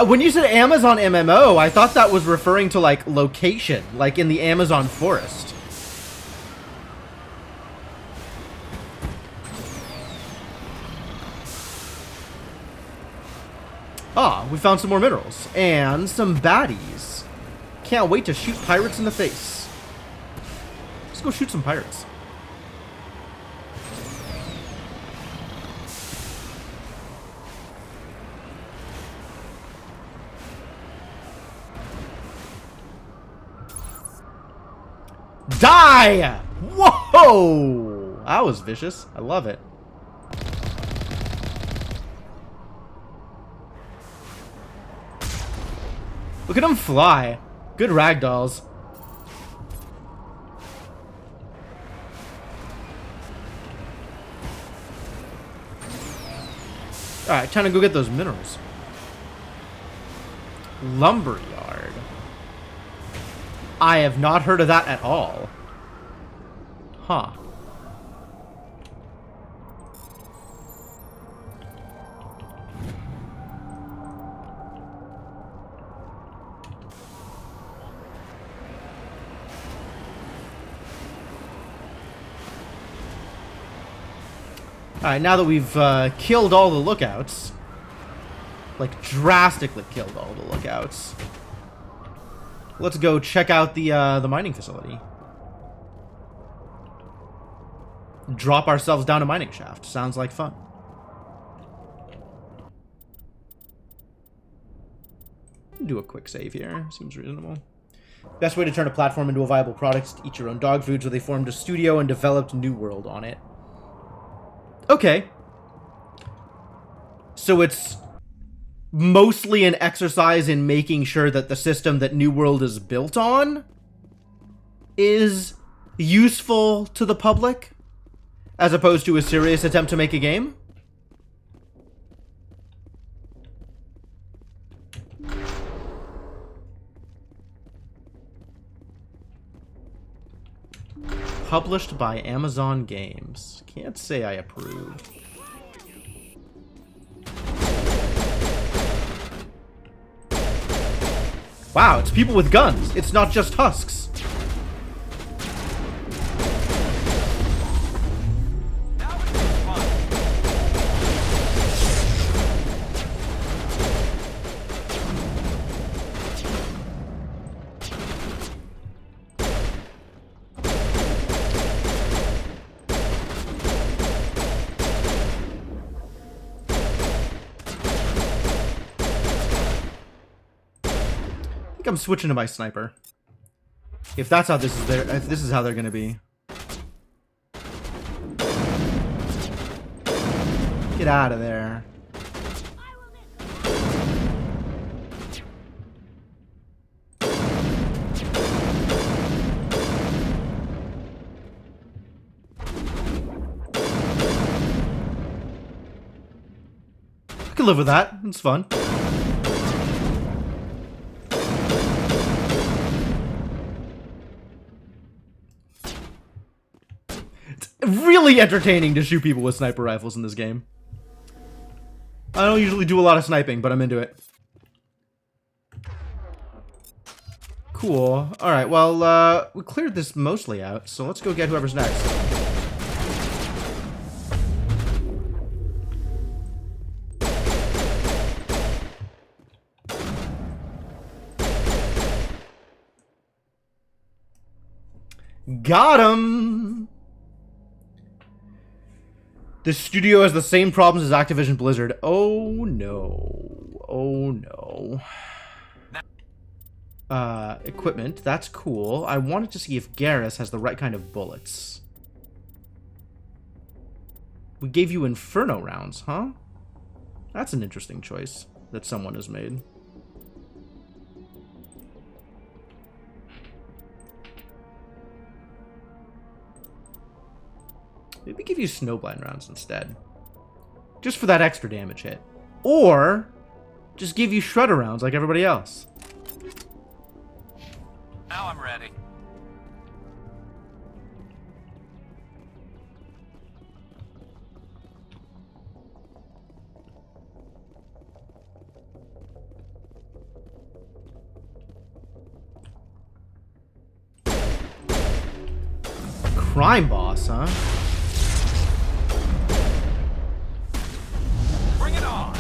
[SPEAKER 1] When you said Amazon MMO, I thought that was referring to, like, location, like in the Amazon forest. Ah, we found some more minerals. And some baddies. Can't wait to shoot pirates in the face. Let's go shoot some pirates. Die! Whoa! That was vicious. I love it. Look at him fly. Good ragdolls. Alright, time to go get those minerals. Lumberyard. I have not heard of that at all. Huh. Alright, now that we've killed all the lookouts, like drastically killed all the lookouts, let's go check out the mining facility. Drop ourselves down a mining shaft. Sounds like fun. Do a quick save here. Seems reasonable. Best way to turn a platform into a viable product is to eat your own dog food, so they formed a studio and developed New World on it. Okay. So it's mostly an exercise in making sure that the system that New World is built on is useful to the public, as opposed to a serious attempt to make a game? Published by Amazon Games. Can't say I approve. Wow, it's people with guns. It's not just husks. I think I'm switching to my sniper. If that's how this is if this is how they're gonna be. Get out of there. I can live with that. It's fun. Really entertaining to shoot people with sniper rifles in this game. I don't usually do a lot of sniping, but I'm into it. Cool. Alright, well, we cleared this mostly out, so let's go get whoever's next. Got him! This studio has the same problems as Activision Blizzard. Oh no. Oh no. Equipment. That's cool. I wanted to see if Garrus has the right kind of bullets. We gave you Inferno rounds, huh? That's an interesting choice that someone has made. Maybe give you Snowblind rounds instead. Just for that extra damage hit. Or, just give you Shredder rounds like everybody else.
[SPEAKER 4] Now I'm ready.
[SPEAKER 1] Crime boss, huh?
[SPEAKER 4] Bring it on!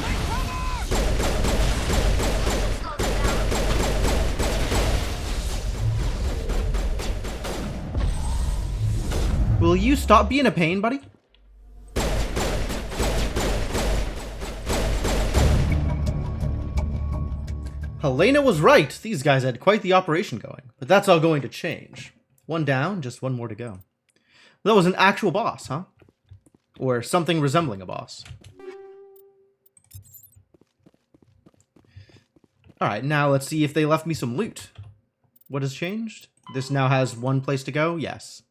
[SPEAKER 1] Will you stop being a pain, buddy? Helena was right. These guys had quite the operation going. But that's all going to change. One down, just one more to go. That was an actual boss, huh? Or something resembling a boss. Alright, now let's see if they left me some loot. What has changed? This now has one place to go? Yes.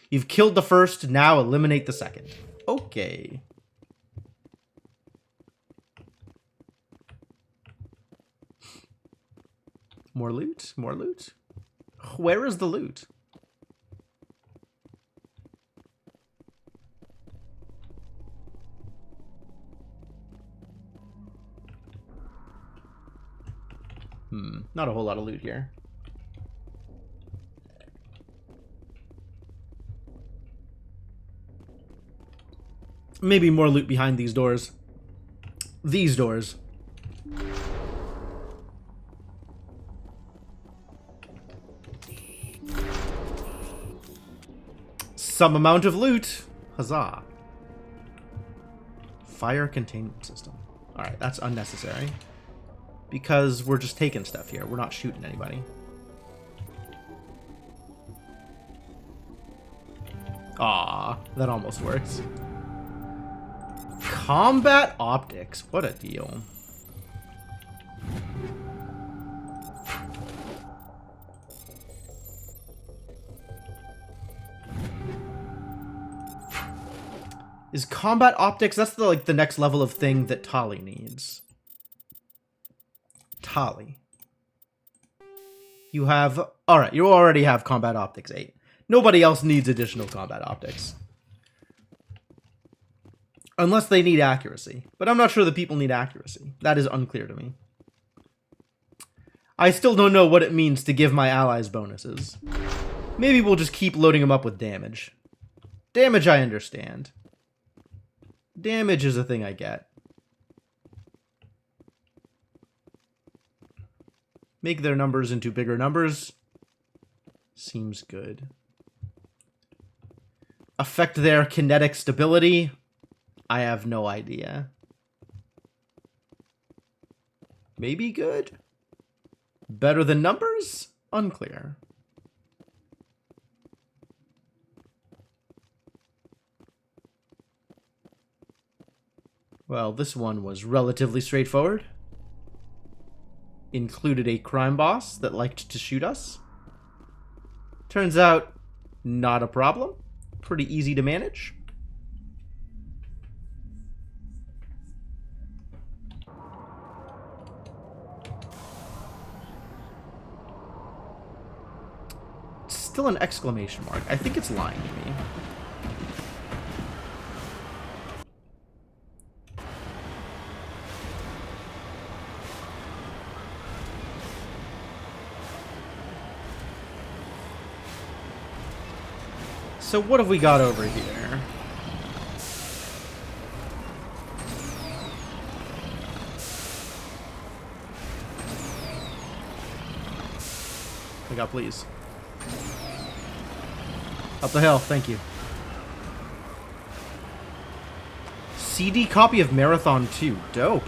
[SPEAKER 1] You've killed the first, now eliminate the second. Okay. More loot? More loot? Where is the loot? Not a whole lot of loot here. Maybe more loot behind these doors. These doors. Some amount of loot. Huzzah. Fire containment system. Alright, that's unnecessary. Because we're just taking stuff here. We're not shooting anybody. Aw, that almost works. Combat optics. What a deal. Is combat optics, that's the next level of thing that Tali needs. Tali. You have... Alright, you already have combat optics 8. Nobody else needs additional combat optics. Unless they need accuracy. But I'm not sure the people need accuracy. That is unclear to me. I still don't know what it means to give my allies bonuses. Maybe we'll just keep loading them up with damage. Damage I understand. Damage is a thing I get. Make their numbers into bigger numbers. Seems good. Affect their kinetic stability. I have no idea. Maybe good? Better than numbers? Unclear. Well, this one was relatively straightforward. Included a crime boss that liked to shoot us. Turns out, not a problem. Pretty easy to manage. Still an exclamation mark. I think it's lying to me. So what have we got over here? We got, please. Up the hill, thank you. CD copy of Marathon 2. Dope.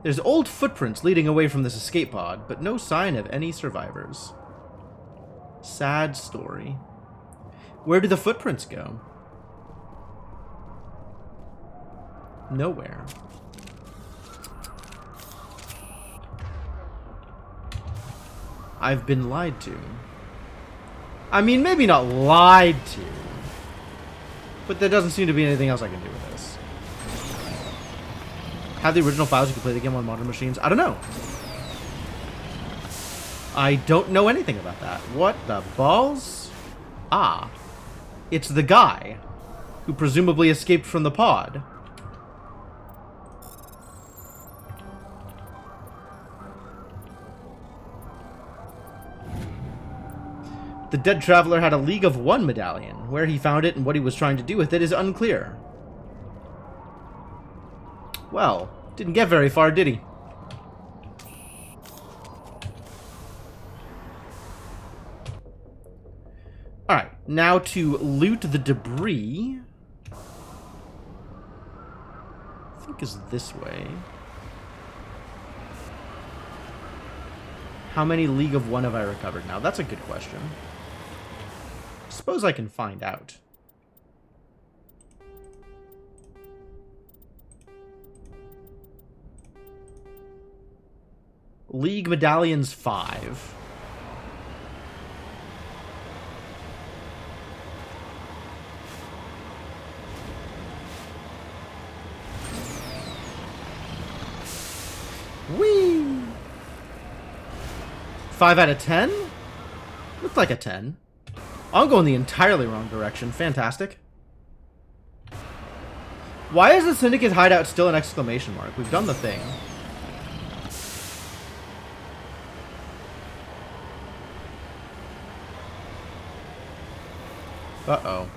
[SPEAKER 1] There's old footprints leading away from this escape pod, but no sign of any survivors. Sad story. Where do the footprints go? Nowhere. I've been lied to. I mean, maybe not lied to, but there doesn't seem to be anything else I can do with this. Have the original files, you can play the game on modern machines? I don't know. I don't know anything about that. What the balls? Ah. It's the guy who presumably escaped from the pod. The dead traveler had a League of One medallion. Where he found it and what he was trying to do with it is unclear. Well, didn't get very far, did he? Alright, now to loot the debris. I think is this way. How many League of One have I recovered now? That's a good question. Suppose I can find out. League medallions 5. 5 out of 10? Looks like a 10. I'm going the entirely wrong direction. Fantastic. Why is the Syndicate hideout still an exclamation mark? We've done the thing. Uh-oh.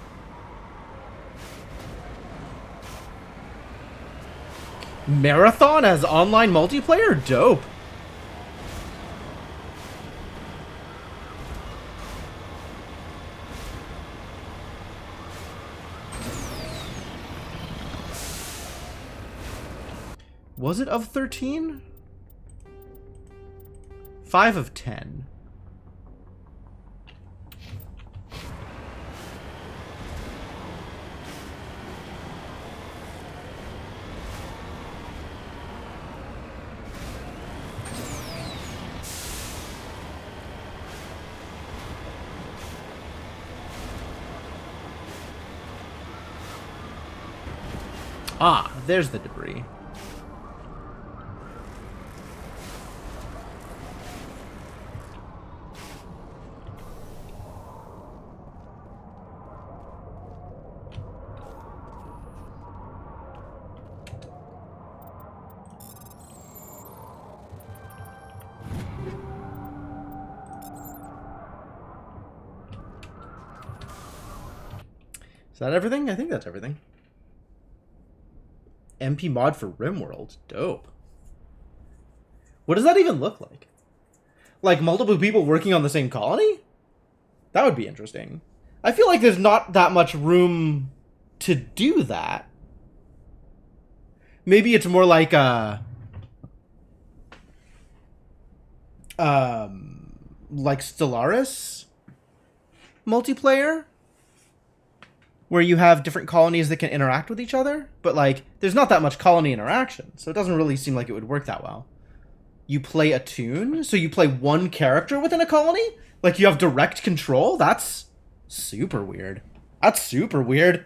[SPEAKER 1] Marathon as online multiplayer? Dope. Was it of 13? 5 of 10. Ah, there's the debris. Is that everything? I think that's everything. MP mod for RimWorld. Dope. What does that even look like? Like multiple people working on the same colony? That would be interesting. I feel like there's not that much room to do that. Maybe it's more like like Stellaris multiplayer, where you have different colonies that can interact with each other, but like there's not that much colony interaction, so it doesn't really seem like it would work that well. You play a tune, so you play one character within a colony? Like you have direct control? That's super weird. That's super weird.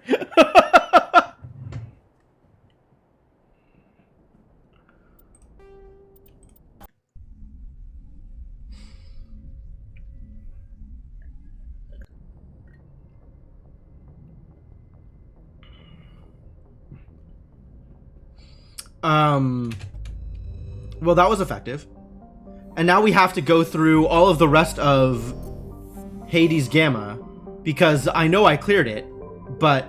[SPEAKER 1] Well, that was effective. And now we have to go through all of the rest of Hades Gamma, because I know I cleared it, but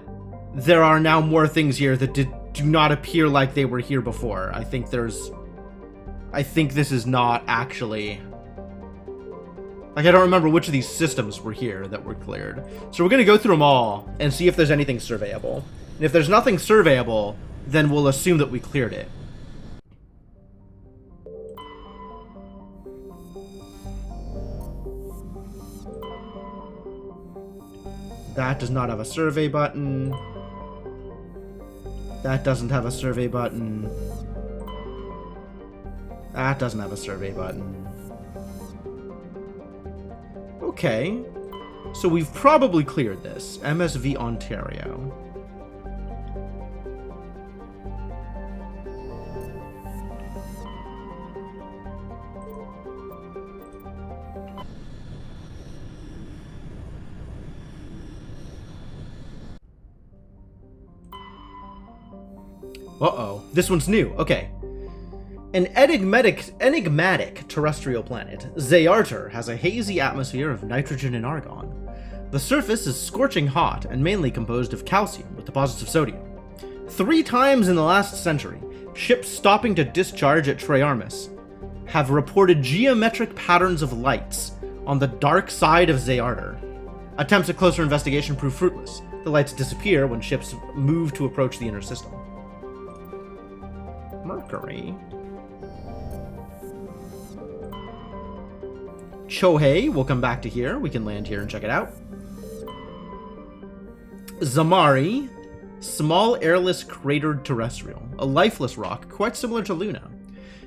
[SPEAKER 1] there are now more things here that do not appear like they were here before. I think this is not actually... Like, I don't remember which of these systems were here that were cleared. So we're going to go through them all and see if there's anything surveyable. And if there's nothing surveyable, then we'll assume that we cleared it. That does not have a survey button. That doesn't have a survey button. That doesn't have a survey button. Okay. So we've probably cleared this. MSV Ontario. Uh-oh. This one's new. Okay. An enigmatic terrestrial planet, Zayarter, has a hazy atmosphere of nitrogen and argon. The surface is scorching hot and mainly composed of calcium with deposits of sodium. 3 times in the last century, ships stopping to discharge at Treyarmus have reported geometric patterns of lights on the dark side of Zayarter. Attempts at closer investigation prove fruitless. The lights disappear when ships move to approach the inner system. Mercury. Chohei, we'll come back to here. We can land here and check it out. Zamari, small airless cratered terrestrial, a lifeless rock quite similar to Luna.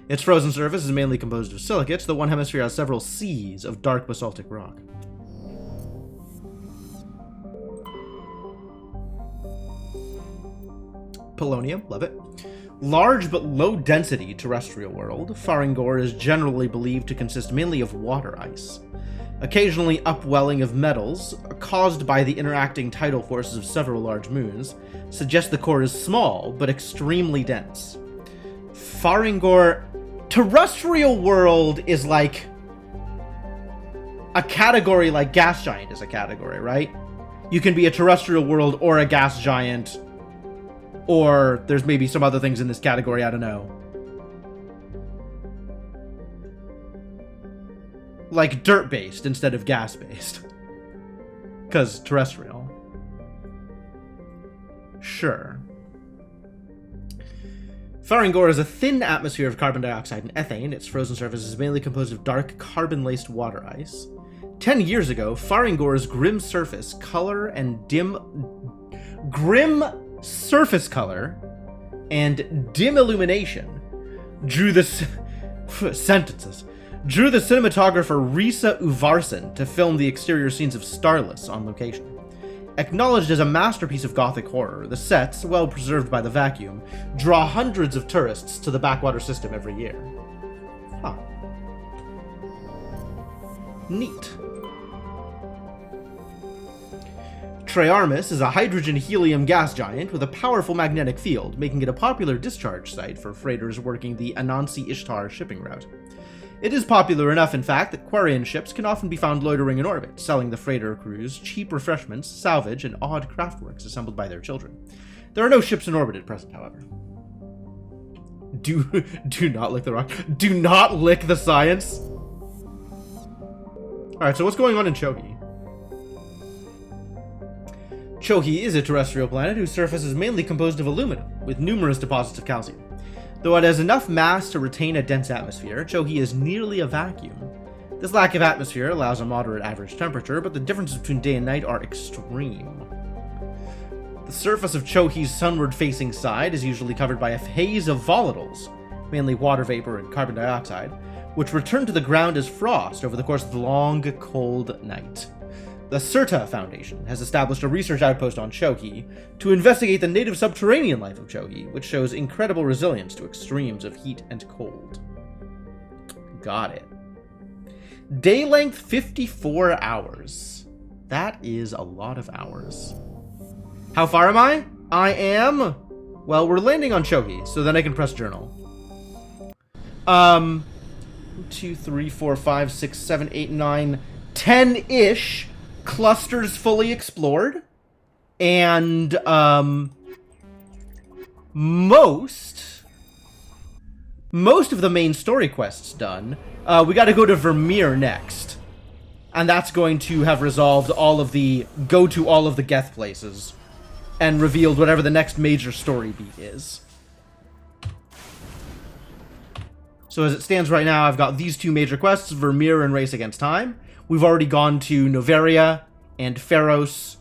[SPEAKER 1] Its frozen surface is mainly composed of silicates, though one hemisphere has several seas of dark basaltic rock. Polonium, love it. Large but low-density terrestrial world, Faringor is generally believed to consist mainly of water ice. Occasionally upwelling of metals, caused by the interacting tidal forces of several large moons, suggest the core is small but extremely dense. Faringor... Terrestrial world is like a category like gas giant is a category, right? You can be a terrestrial world or a gas giant, or there's maybe some other things in this category, I don't know. Like dirt-based instead of gas-based. Because terrestrial. Sure. Faringor is a thin atmosphere of carbon dioxide and ethane. Its frozen surface is mainly composed of dark, carbon-laced water ice. 10 years ago, Faringor's grim surface color and grim surface color and dim illumination drew the drew the cinematographer Risa Uvarson to film the exterior scenes of Starless on location. Acknowledged as a masterpiece of gothic horror, the sets, well preserved by the vacuum, draw hundreds of tourists to the backwater system every year. Huh. Neat. Treyarmus is a hydrogen-helium gas giant with a powerful magnetic field, making it a popular discharge site for freighters working the Anansi-Ishtar shipping route. It is popular enough, in fact, that Quarian ships can often be found loitering in orbit, selling the freighter crews cheap refreshments, salvage, and odd craftworks assembled by their children. There are no ships in orbit at present, however. Do not lick the rock. Do not lick the science! Alright, so what's going on in Chohi? Chohi is a terrestrial planet whose surface is mainly composed of aluminum, with numerous deposits of calcium. Though it has enough mass to retain a dense atmosphere, Chohi is nearly a vacuum. This lack of atmosphere allows a moderate average temperature, but the differences between day and night are extreme. The surface of Chohi's sunward-facing side is usually covered by a haze of volatiles, mainly water vapor and carbon dioxide, which return to the ground as frost over the course of the long, cold night. The Sirta Foundation has established a research outpost on Chohi to investigate the native subterranean life of Chohi, which shows incredible resilience to extremes of heat and cold. Got it. Day length 54 hours. That is a lot of hours. How far am I? I am... Well, we're landing on Chohi, so then I can press journal. 2, 3, 4, 5, 6, 7, 8, 9, 10-ish clusters fully explored. And, most of the main story quests done. We gotta go to Vermeer next. And that's going to have resolved all of the... Go to all of the Geth places. And revealed whatever the next major story beat is. So as it stands right now, I've got these two major quests, Vermeer and Race Against Time. We've already gone to Noveria and Pharos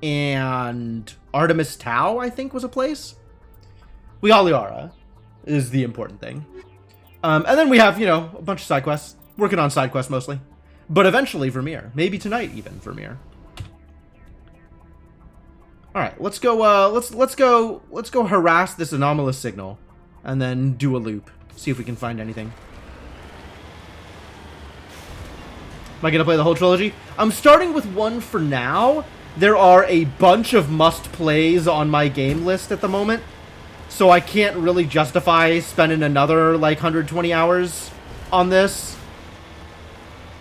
[SPEAKER 1] and Artemis Tau, I think was a place. We got Liara, is the important thing. And then we have, you know, a bunch of side quests. Working on side quests mostly. But eventually Vermeer. Maybe tonight even Vermeer. Alright, let's go harass this anomalous signal. And then do a loop. See if we can find anything. Am I gonna play the whole trilogy? I'm starting with one for now. There are a bunch of must-plays on my game list at the moment. So I can't really justify spending another, like, 120 hours on this.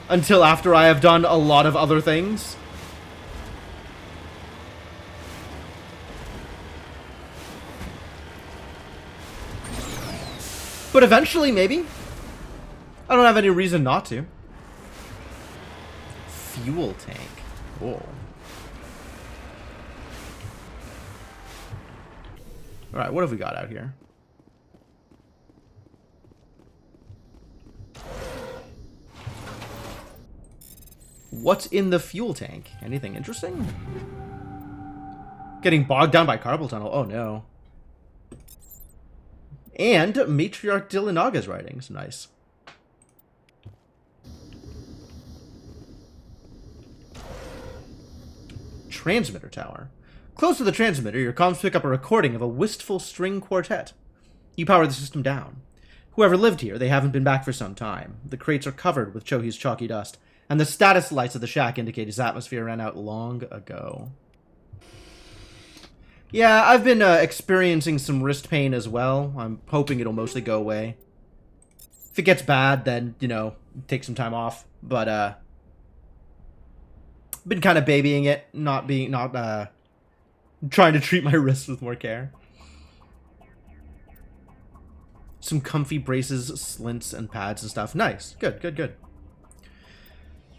[SPEAKER 1] Until after I have done a lot of other things. But eventually, maybe. I don't have any reason not to. Fuel tank. Cool. Alright, what have we got out here? What's in the fuel tank? Anything interesting? Getting bogged down by carpal tunnel. Oh no. And Matriarch Dillinaga's writings. Nice. Transmitter tower. Close to the transmitter, your comms pick up a recording of a wistful string quartet. You power the system down. Whoever lived here, they haven't been back for some time. The crates are covered with Chohi's chalky dust, and the status lights of the shack indicate his atmosphere ran out long ago. Yeah, I've been experiencing some wrist pain as well. I'm hoping it'll mostly go away. If it gets bad, then, you know, take some time off. But, been kind of babying it, not trying to treat my wrists with more care. Some comfy braces, slints, and pads and stuff. Nice. Good, good, good.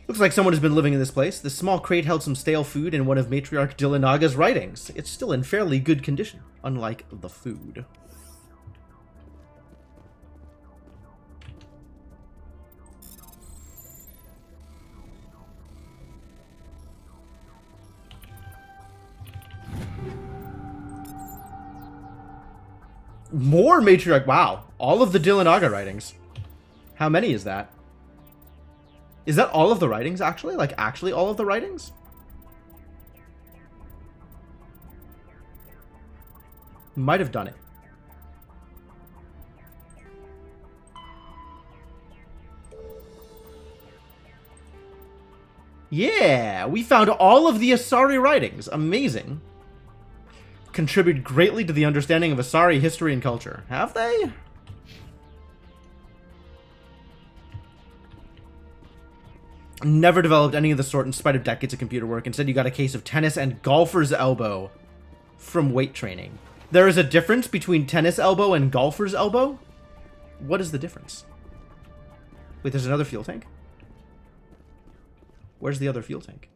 [SPEAKER 1] Looks like someone has been living in this place. This small crate held some stale food and one of Matriarch Dillinaga's writings. It's still in fairly good condition, unlike the food. More Matriarch. Wow. All of the Dillinaga writings. How many is that? Is that all of the writings, actually? Like, actually all of the writings? Might have done it. Yeah! We found all of the Asari writings. Amazing. Contribute greatly to the understanding of Asari history and culture. Have they? Never developed any of the sort in spite of decades of computer work. Instead, you got a case of tennis and golfer's elbow from weight training. There is a difference between tennis elbow and golfer's elbow? What is the difference? Wait, there's another fuel tank? Where's the other fuel tank?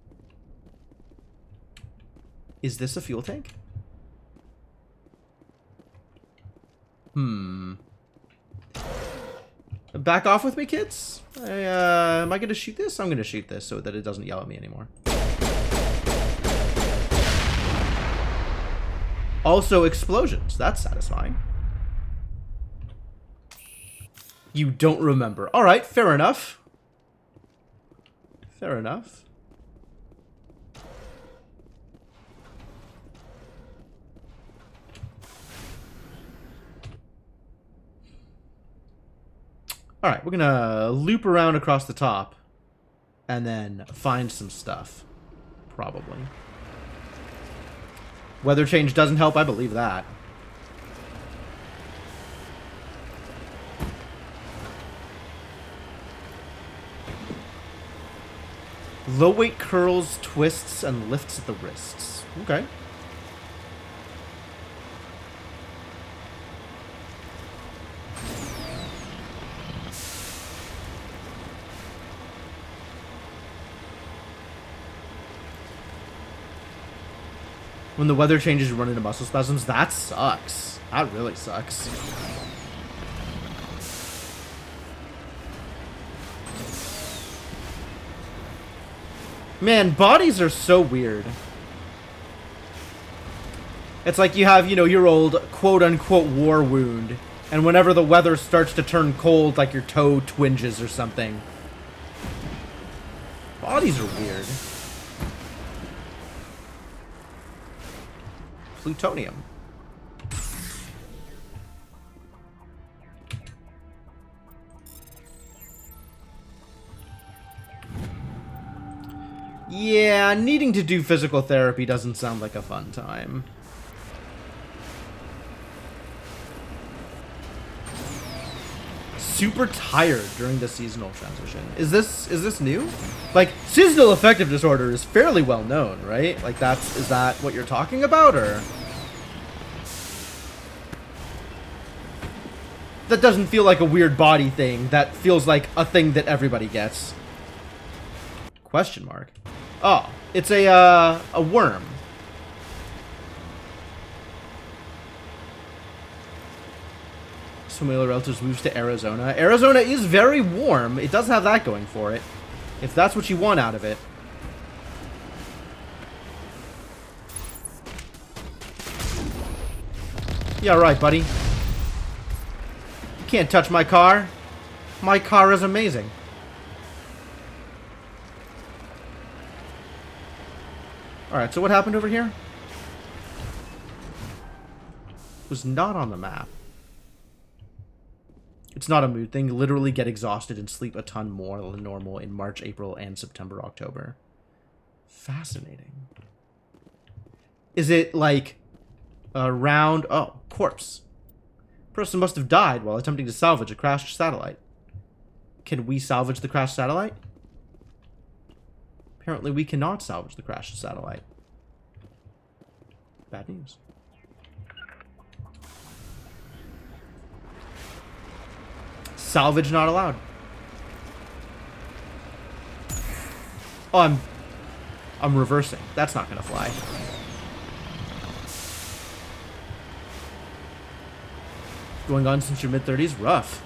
[SPEAKER 1] Is this a fuel tank? Back off with me, kids. Am I going to shoot this? I'm going to shoot this so that it doesn't yell at me anymore. Also, explosions. That's satisfying. You don't remember. All right, fair enough. Fair enough. Alright, we're gonna loop around across the top and then find some stuff. Probably. Weather change doesn't help, I believe that. Low weight curls, twists, and lifts at the wrists. Okay. When the weather changes, you run into muscle spasms. That sucks. That really sucks. Man, bodies are so weird. It's like you have, you know, your old quote-unquote war wound, and whenever the weather starts to turn cold, like your toe twinges or something. Bodies are weird. Plutonium. Yeah, needing to do physical therapy doesn't sound like a fun time. Super tired during the seasonal transition. Is this new? Like, seasonal affective disorder is fairly well known, right? Like, is that what you're talking about, or? That doesn't feel like a weird body thing. That feels like a thing that everybody gets. Question mark. Oh, it's a worm. Familiar relatives moves to Arizona. Arizona is very warm. It does have that going for it. If that's what you want out of it. Yeah, right, buddy. You can't touch my car. My car is amazing. Alright, so what happened over here? was not on the map. It's not a mood thing. Literally get exhausted and sleep a ton more than normal in March, April, and September, October. Fascinating. Is it like around... Oh, corpse. Person must have died while attempting to salvage a crashed satellite. Can we salvage the crashed satellite? Apparently we cannot salvage the crashed satellite. Bad news. Salvage not allowed. Oh, I'm reversing. That's not gonna fly. Going on since your mid-30s? Rough.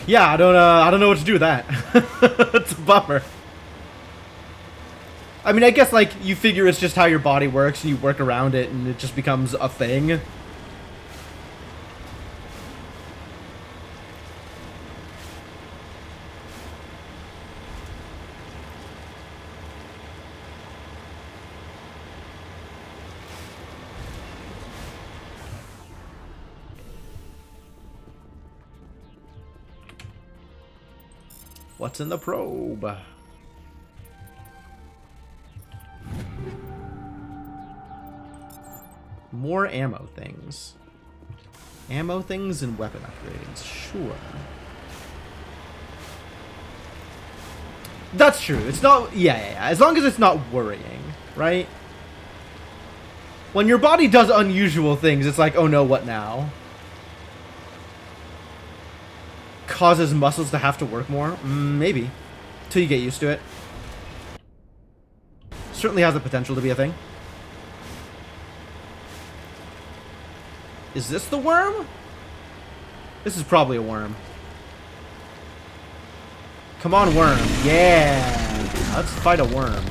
[SPEAKER 1] Yeah, I don't know what to do with that. It's a bummer. I mean, I guess, like, you figure it's just how your body works, and you work around it, and it just becomes a thing. What's in the probe? More ammo things. Ammo things and weapon upgrades. Sure. That's true. It's not... Yeah. As long as it's not worrying, right? When your body does unusual things, it's like, oh no, what now? Causes muscles to have to work more? Maybe. Till you get used to it. Certainly has the potential to be a thing. Is this the worm? This is probably a worm. Come on, worm. Yeah. Let's fight a worm.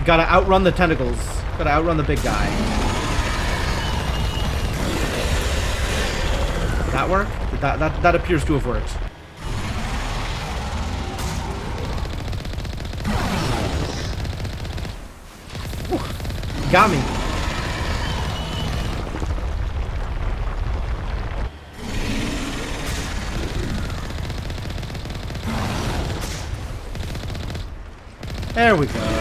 [SPEAKER 1] Gotta outrun the tentacles. Gotta outrun the big guy. Did that work? That appears to have worked. Whew. Got me. There we go.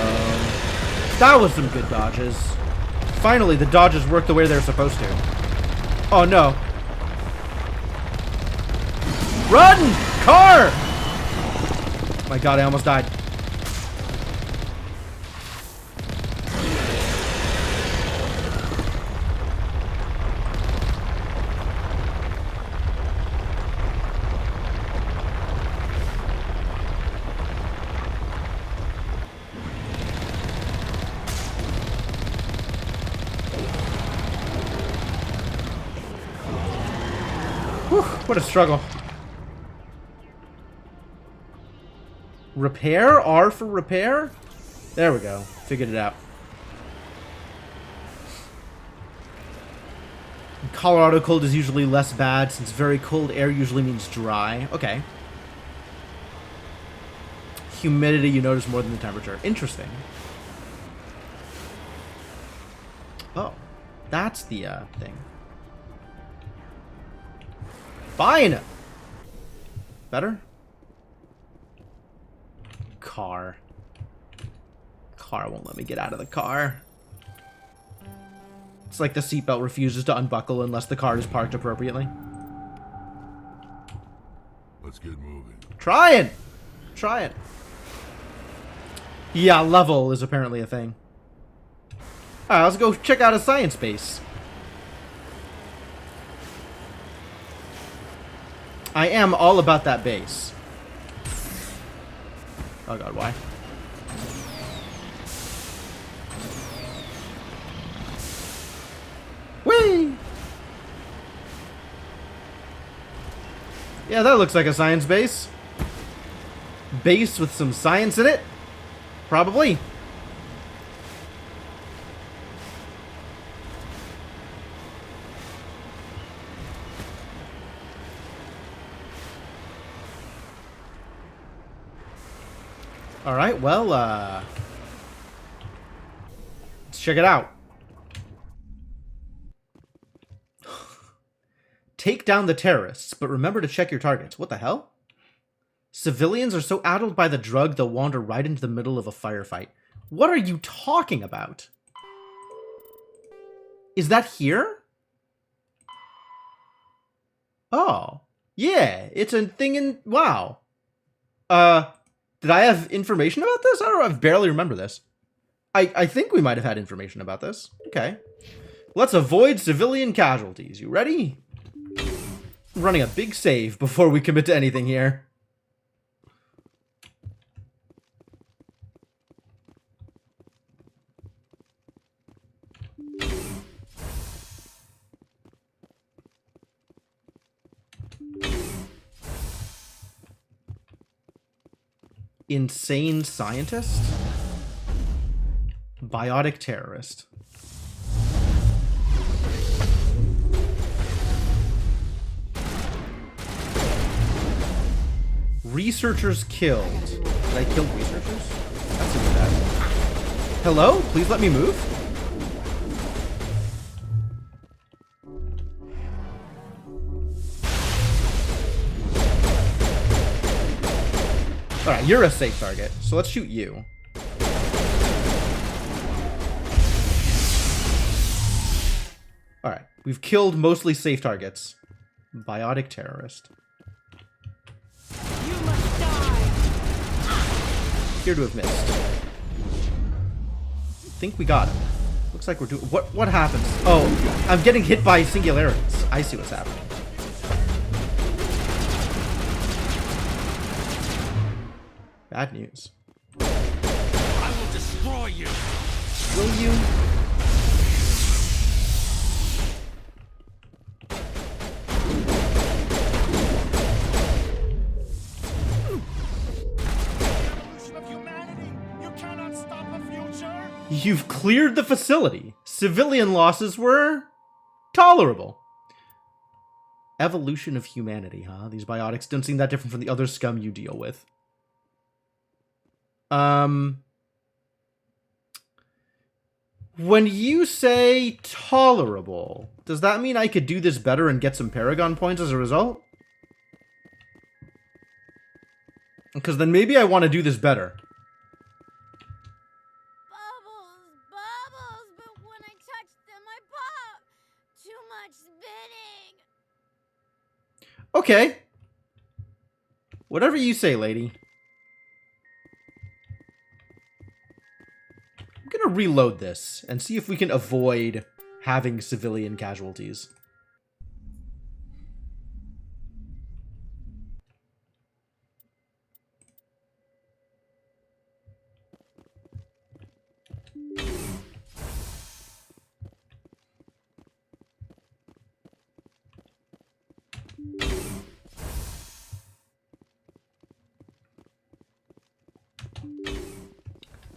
[SPEAKER 1] That was some good dodges. Finally, the dodges work the way they're supposed to. Oh, no. Run! Car! My god, I almost died. What a struggle. Repair? R for repair? There we go. Figured it out. Colorado cold is usually less bad since very cold air usually means dry. Okay. Humidity you notice more than the temperature. Interesting. Oh. That's the thing. Fine! Better? Car. Car won't let me get out of the car. It's like the seatbelt refuses to unbuckle unless the car is parked appropriately.
[SPEAKER 3] Let's get moving.
[SPEAKER 1] Trying! Trying. Yeah, level is apparently a thing. Alright, let's go check out a science base. I am all about that base. Oh god, why? Yeah, that looks like a science base. Base with some science in it? Probably. Alright, well, let's check it out. Take down the terrorists, but remember to check your targets. What the hell? Civilians are so addled by the drug they'll wander right into the middle of a firefight. What are you talking about? Is that here? Oh. Yeah, it's a thing in... Wow. Did I have information about this? I don't know, I barely remember this. I think we might have had information about this. Okay. Let's avoid civilian casualties. You ready? I'm running a big save before we commit to anything here. Insane scientist? Biotic terrorist. Researchers killed. Did I kill researchers? That seems bad. Hello? Please let me move? Alright, you're a safe target, so let's shoot you. Alright, we've killed mostly safe targets. Biotic terrorist.
[SPEAKER 4] You must die.
[SPEAKER 1] Appear to have missed. Think we got him. Looks like we're doing... What happens? Oh, I'm getting hit by singularities. I see what's happening. Bad news.
[SPEAKER 5] I will destroy you.
[SPEAKER 1] Will you?
[SPEAKER 5] Evolution of humanity. You cannot stop the future.
[SPEAKER 1] You've cleared the facility. Civilian losses were tolerable. Evolution of humanity, huh? These biotics don't seem that different from the other scum you deal with. When you say tolerable, does that mean I could do this better and get some Paragon points as a result? Because then maybe I want to do this better.
[SPEAKER 4] Bubbles, bubbles, but when I touch them, I pop. Too much spitting.
[SPEAKER 1] Okay. Whatever you say, lady. I'm gonna reload this and see if we can avoid having civilian casualties.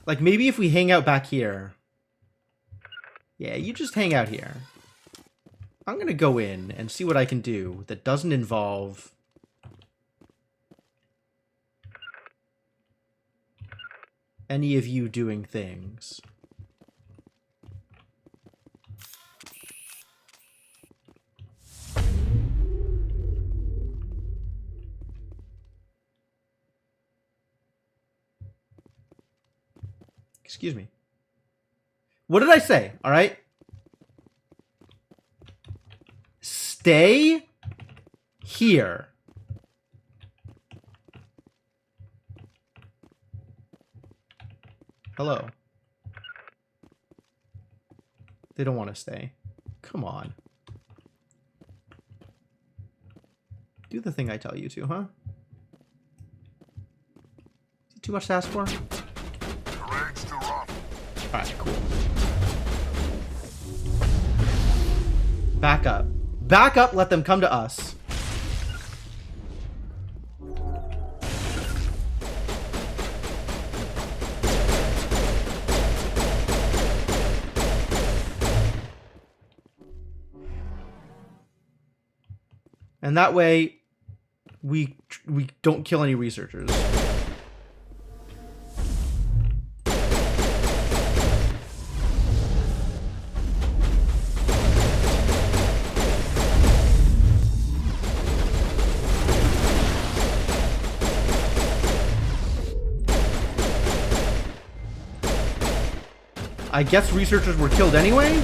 [SPEAKER 1] Like, maybe if we hang out back here. Yeah, you just hang out here. I'm gonna go in and see what I can do that doesn't involve... any of you doing things. Excuse me. What did I say? All right. Stay here. Hello. They don't want to stay. Come on. Do the thing I tell you to, huh? Is it too much to ask for?
[SPEAKER 3] Terrain's too rough.
[SPEAKER 1] Alright, cool. Back up. Back up, let them come to us. And that way, we don't kill any researchers. I guess researchers were killed anyway?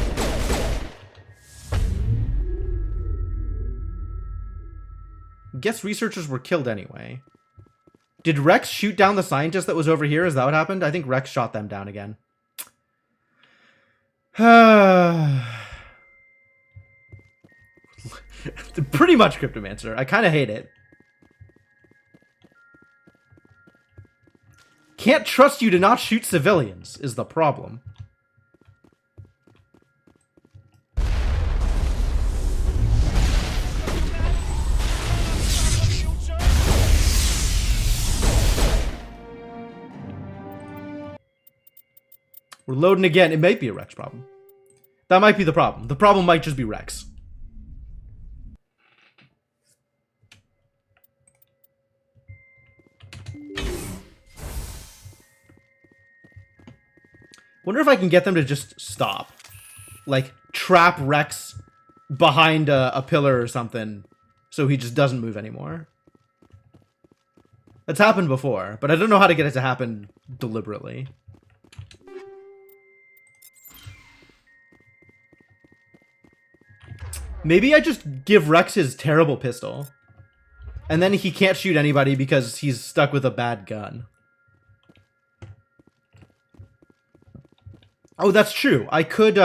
[SPEAKER 1] Guess researchers were killed anyway. Did Rex shoot down the scientist that was over here? Is that what happened? I think Rex shot them down again. Pretty much Cryptomancer. I kind of hate it. Can't trust you to not shoot civilians is the problem. We're loading again. It might be a Rex problem. That might be the problem. The problem might just be Rex. Wonder if I can get them to just stop. Like, trap Rex behind a pillar or something so he just doesn't move anymore. That's happened before, but I don't know how to get it to happen deliberately. Maybe I just give Rex his terrible pistol. And then he can't shoot anybody because he's stuck with a bad gun. Oh, that's true. I could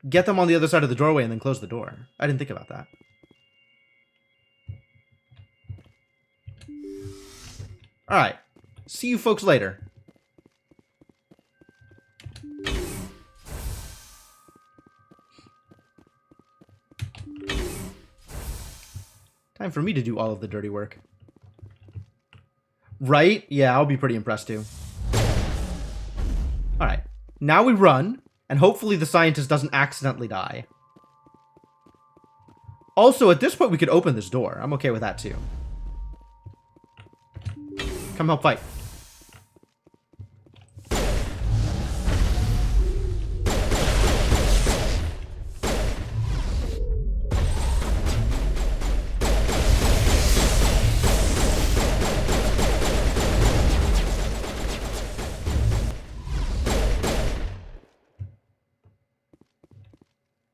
[SPEAKER 1] get them on the other side of the doorway and then close the door. I didn't think about that. Alright. See you folks later. Time for me to do all of the dirty work. Right? Yeah, I'll be pretty impressed too. Alright. Now we run, and hopefully the scientist doesn't accidentally die. Also, at this point, we could open this door. I'm okay with that too. Come help fight.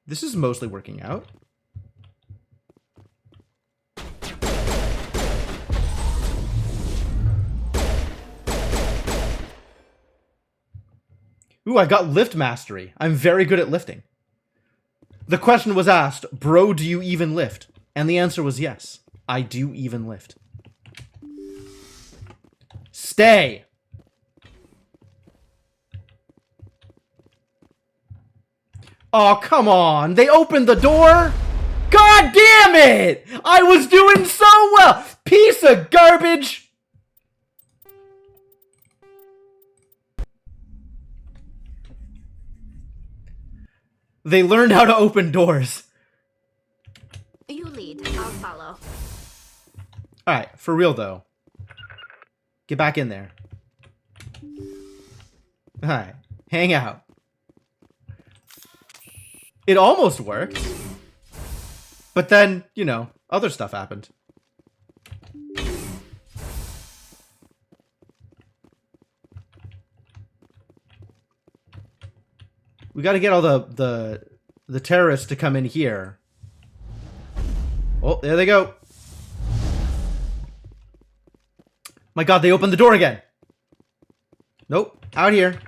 [SPEAKER 1] This is mostly working out. Ooh, I got lift mastery. I'm very good at lifting. The question was asked, bro, do you even lift? And the answer was yes. I do even lift. Stay! Oh, come on. They opened the door? God damn it! I was doing so well! Piece of garbage! They learned how to open doors.
[SPEAKER 2] You lead. I'll follow.
[SPEAKER 1] Alright, for real though. Get back in there. Alright, hang out. It almost worked. But then, you know, other stuff happened. We gotta get all the terrorists to come in here. Oh, there they go. My god, they opened the door again. Nope, out here.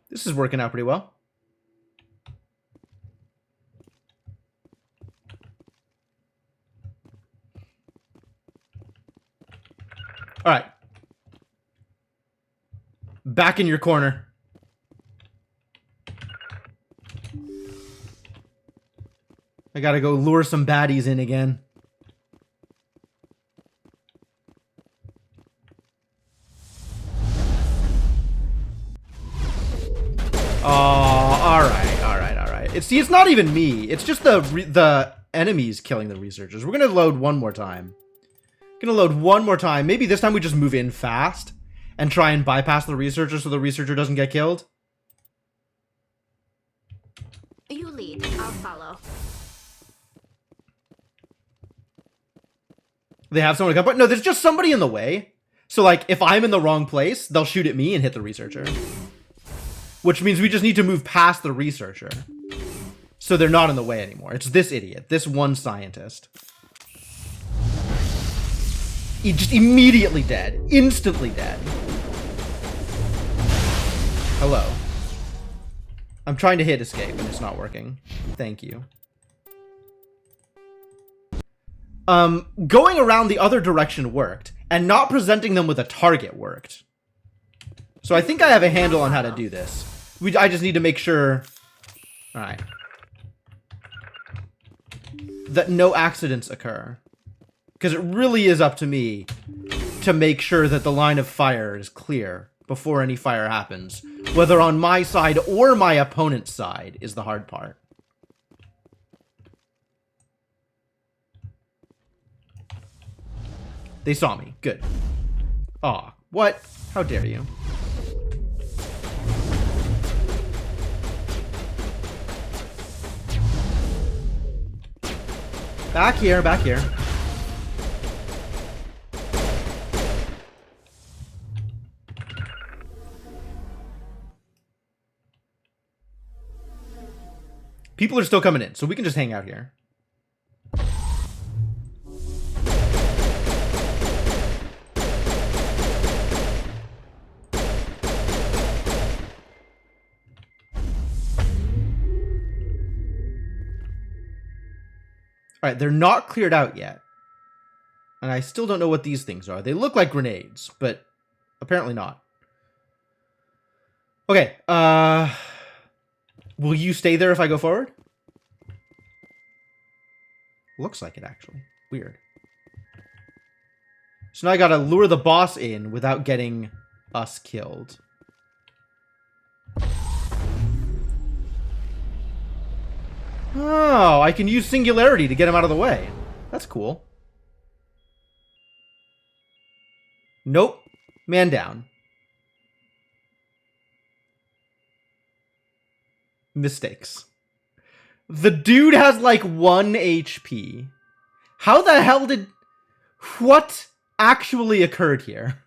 [SPEAKER 1] This is working out pretty well. Alright. Back in your corner. I gotta go lure some baddies in again. Alright. See, it's not even me. It's just the enemies killing the researchers. We're gonna load one more time. Maybe this time we just move in fast and try and bypass the researcher so the researcher doesn't get killed.
[SPEAKER 2] You lead. I'll follow.
[SPEAKER 1] They have someone to come, but no, there's just somebody in the way. So, like, if I'm in the wrong place, they'll shoot at me and hit the researcher. Which means we just need to move past the researcher. So they're not in the way anymore. It's this idiot, this one scientist. He's just immediately dead. Instantly dead. Hello. I'm trying to hit escape and it's not working. Thank you. Going around the other direction worked, and not presenting them with a target worked. So I think I have a handle on how to do this. I just need to make sure... Alright. That no accidents occur. Because it really is up to me to make sure that the line of fire is clear before any fire happens. Whether on my side or my opponent's side is the hard part. They saw me. Good. Aw, what? How dare you? Back here, back here. People are still coming in, so we can just hang out here. Alright, they're not cleared out yet. And I still don't know what these things are. They look like grenades, but apparently not. Okay, will you stay there if I go forward? Looks like it, actually. Weird. So now I gotta lure the boss in without getting us killed. Oh, I can use Singularity to get him out of the way. That's cool. Nope. Man down. Mistakes. The dude has like 1 HP. How the hell did... What actually occurred here?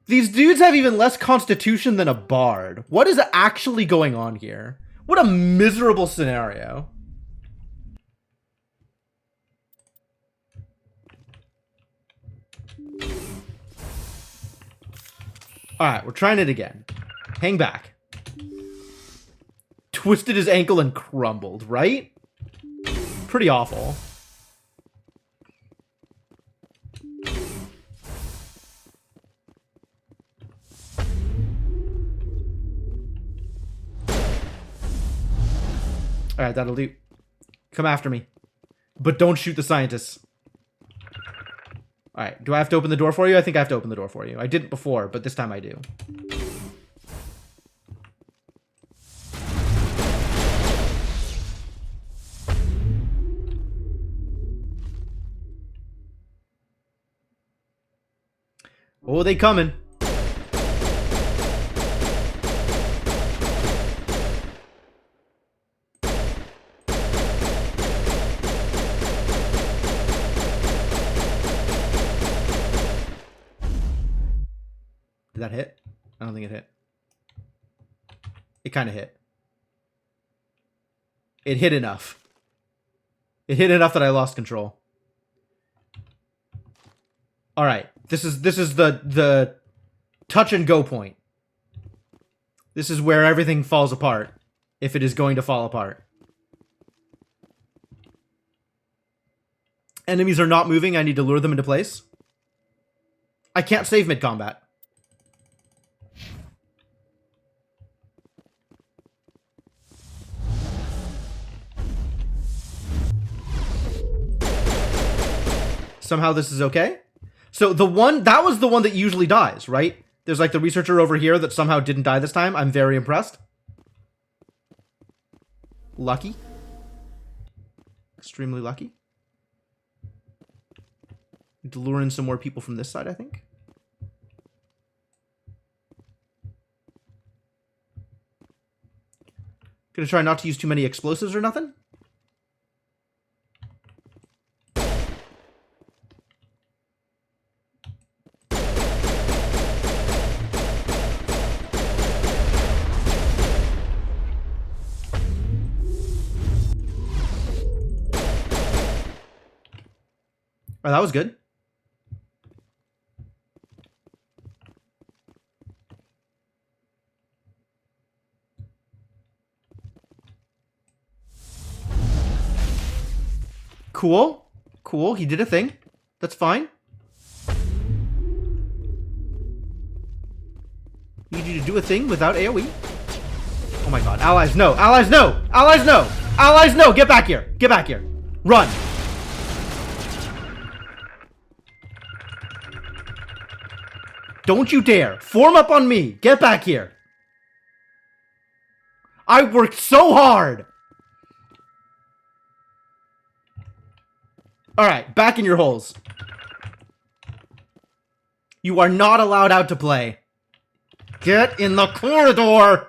[SPEAKER 1] These dudes have even less constitution than a bard. What is actually going on here? What a miserable scenario. Alright, we're trying it again. Hang back. Twisted his ankle and crumbled, right? Pretty awful. Alright, that'll do. Come after me. But don't shoot the scientists. Alright, do I have to open the door for you? I think I have to open the door for you. I didn't before, but this time I do. Oh, they coming. Did that hit? I don't think it hit. It kind of hit. It hit enough. It hit enough that I lost control. All right. This is the touch and go point. This is where everything falls apart, if it is going to fall apart. Enemies are not moving. I need to lure them into place. I can't save mid-combat. Somehow this is okay. So that was the one that usually dies, right? There's like the researcher over here that somehow didn't die this time. I'm very impressed. Lucky. Extremely lucky. Need to lure in some more people from this side, I think. Gonna try not to use too many explosives or nothing. Oh, that was good. Cool. Cool. He did a thing. That's fine. Need you to do a thing without AoE. Oh my god. Allies, no. Allies, no. Allies, no. Allies, no. Get back here. Get back here. Run. Don't you dare. Form up on me. Get back here. I worked so hard. Alright, back in your holes. You are not allowed out to play. Get in the corridor!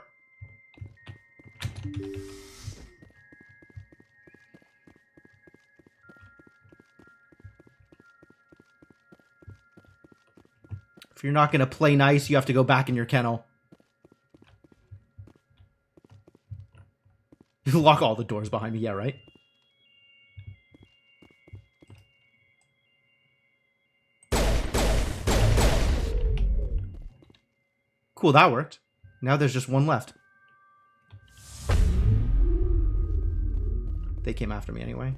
[SPEAKER 1] If you're not gonna play nice, you have to go back in your kennel. You lock all the doors behind me, yeah, right? Cool, that worked. Now there's just one left. They came after me anyway.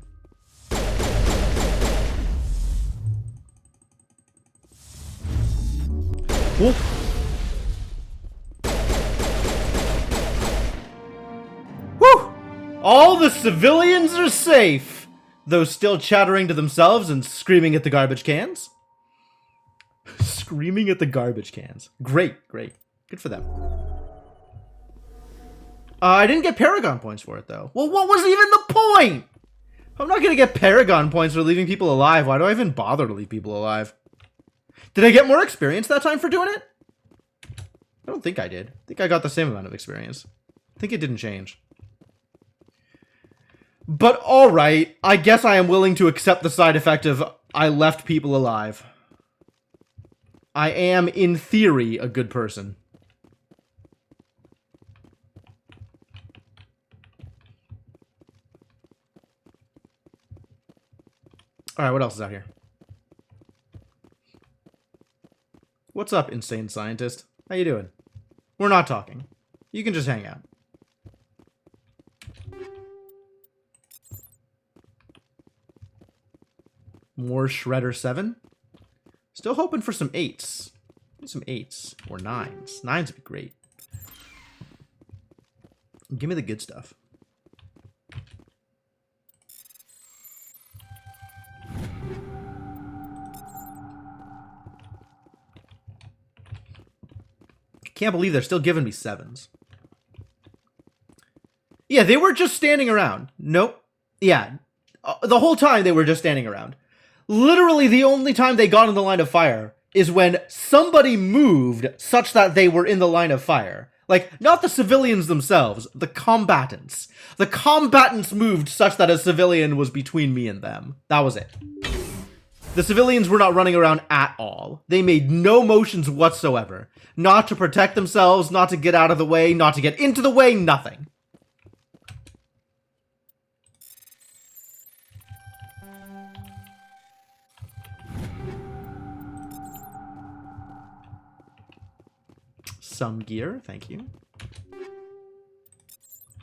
[SPEAKER 1] Cool. Woo! All the civilians are safe, though still chattering to themselves and screaming at the garbage cans. Screaming at the garbage cans. Great, great. Good for them. I didn't get Paragon points for it, though. Well, what was even the point? I'm not going to get Paragon points for leaving people alive. Why do I even bother to leave people alive? Did I get more experience that time for doing it? I don't think I did. I think I got the same amount of experience. I think it didn't change. But alright, I guess I am willing to accept the side effect of I left people alive. I am, in theory, a good person. Alright, what else is out here? What's up, insane scientist? How you doing? We're not talking. You can just hang out. More Shredder 7? Still hoping for some 8s. Some 8s. Or 9s. 9s would be great. Give me the good stuff. Can't believe they're still giving me 7s. Yeah, they were just standing around. Nope. Yeah. The whole time they were just standing around. Literally the only time they got in the line of fire is when somebody moved such that they were in the line of fire. Like, not the civilians themselves, the combatants. The combatants moved such that a civilian was between me and them. That was it. The civilians were not running around at all. They made no motions whatsoever. Not to protect themselves, not to get out of the way, not to get into the way, nothing. Some gear, thank you.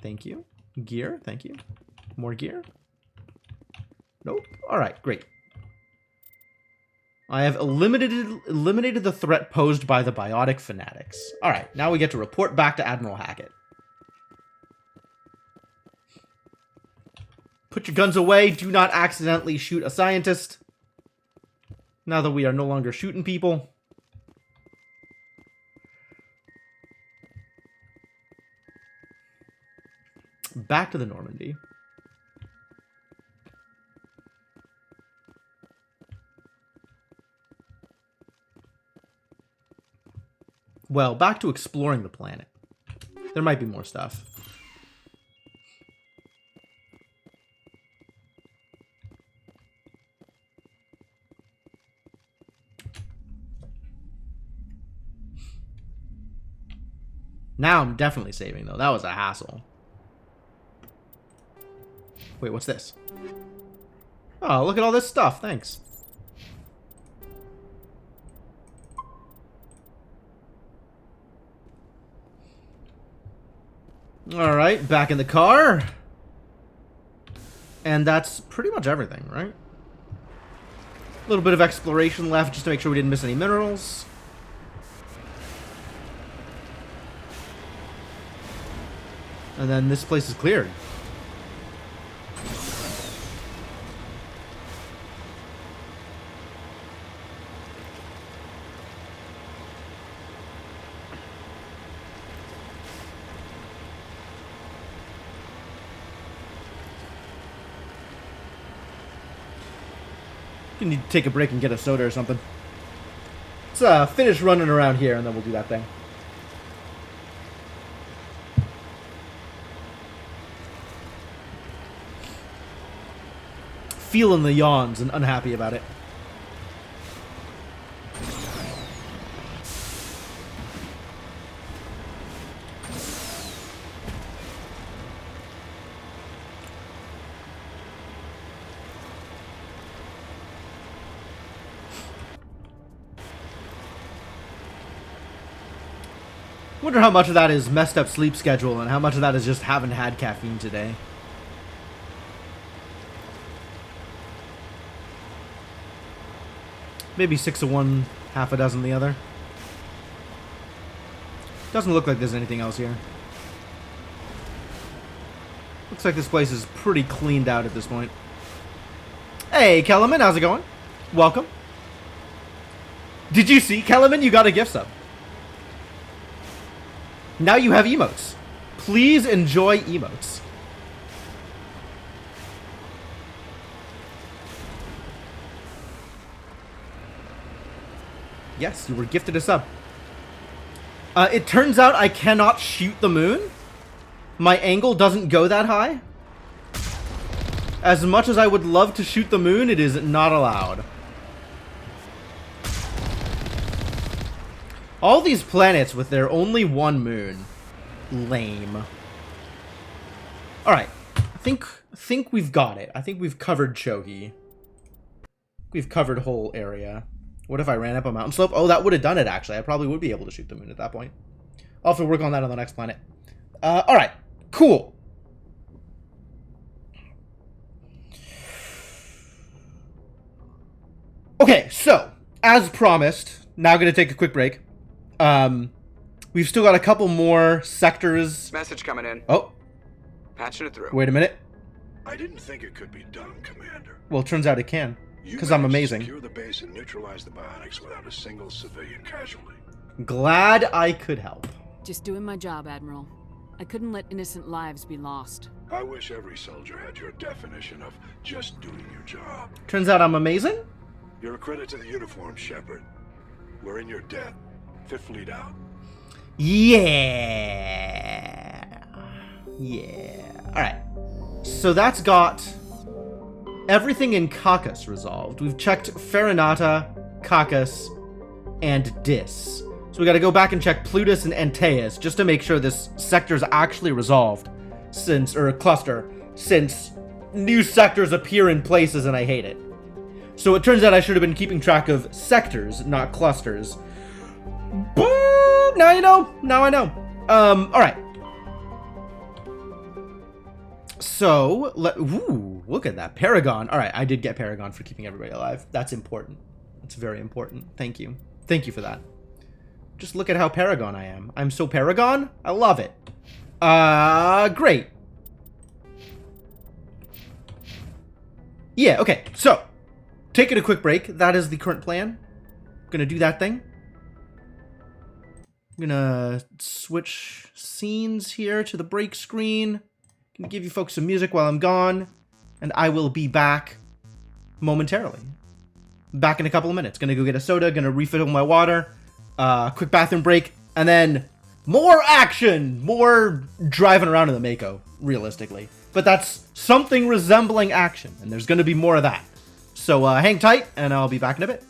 [SPEAKER 1] Thank you. Gear, thank you. More gear? Nope. Alright, great. I have eliminated the threat posed by the biotic fanatics. Alright, now we get to report back to Admiral Hackett. Put your guns away. Do not accidentally shoot a scientist. Now that we are no longer shooting people. Back to the Normandy. Well, back to exploring the planet. There might be more stuff. Now I'm definitely saving, though. That was a hassle. Wait, what's this? Oh, look at all this stuff. Thanks. Alright, back in the car. And that's pretty much everything, right? A little bit of exploration left just to make sure we didn't miss any minerals. And then this place is cleared. You need to take a break and get a soda or something. Let's finish running around here and then we'll do that thing. Feeling the yawns and unhappy about it. Wonder how much of that is messed up sleep schedule and how much of that is just haven't had caffeine today. Maybe 6 of one, half a dozen the other. Doesn't look like there's anything else here. Looks like this place is pretty cleaned out at this point. Hey, Kellerman, how's it going? Welcome. Did you see, Kellerman? You got a gift sub. Now you have emotes. Please enjoy emotes. Yes, you were gifted a sub. It turns out I cannot shoot the moon. My angle doesn't go that high. As much as I would love to shoot the moon, it is not allowed. All these planets with their only one moon. Lame. Alright. I think we've got it. I think we've covered Chogi. We've covered whole area. What if I ran up a mountain slope? Oh, that would have done it, actually. I probably would be able to shoot the moon at that point. I'll have to work on that on the next planet. Alright. Cool. Okay, so, as promised, now going to take a quick break. We've still got a couple more sectors.
[SPEAKER 6] Message coming in.
[SPEAKER 1] Oh.
[SPEAKER 6] Patching it through.
[SPEAKER 1] Wait a minute.
[SPEAKER 3] I didn't think it could be done, Commander.
[SPEAKER 1] Well, it turns out it can.
[SPEAKER 3] You
[SPEAKER 1] Because I'm
[SPEAKER 3] managed to
[SPEAKER 1] amazing.
[SPEAKER 3] secure the base and neutralize the biotics without a single civilian casualty.
[SPEAKER 1] Glad I could help.
[SPEAKER 7] Just doing my job, Admiral. I couldn't let innocent lives be lost.
[SPEAKER 3] I wish every soldier had your definition of just doing your job.
[SPEAKER 1] Turns out I'm amazing?
[SPEAKER 3] You're a credit to the uniform, Shepard. We're in your debt. Fifth Fleet out.
[SPEAKER 1] Yeah. Yeah. Alright. So that's got everything in Caucasus resolved. We've checked Farinata, Caucasus, and Dis. So we gotta go back and check Plutus and Antaeus just to make sure this sector's actually resolved. Or cluster. Since new sectors appear in places and I hate it. So it turns out I should have been keeping track of sectors, not clusters. Boom! Now you know. Now I know. Alright. So, ooh, look at that. Paragon. Alright, I did get Paragon for keeping everybody alive. That's important. It's very important. Thank you. Thank you for that. Just look at how Paragon I am. I'm so Paragon. I love it. Great. Yeah, okay. So, taking a quick break. That is the current plan. Gonna do that thing. I'm gonna switch scenes here to the break screen. Gonna give you folks some music while I'm gone. And I will be back momentarily. Back in a couple of minutes. Gonna go get a soda, gonna refill my water. Quick bathroom break, and then more action! More driving around in the Mako, realistically. But that's something resembling action, and there's gonna be more of that. So hang tight, and I'll be back in a bit.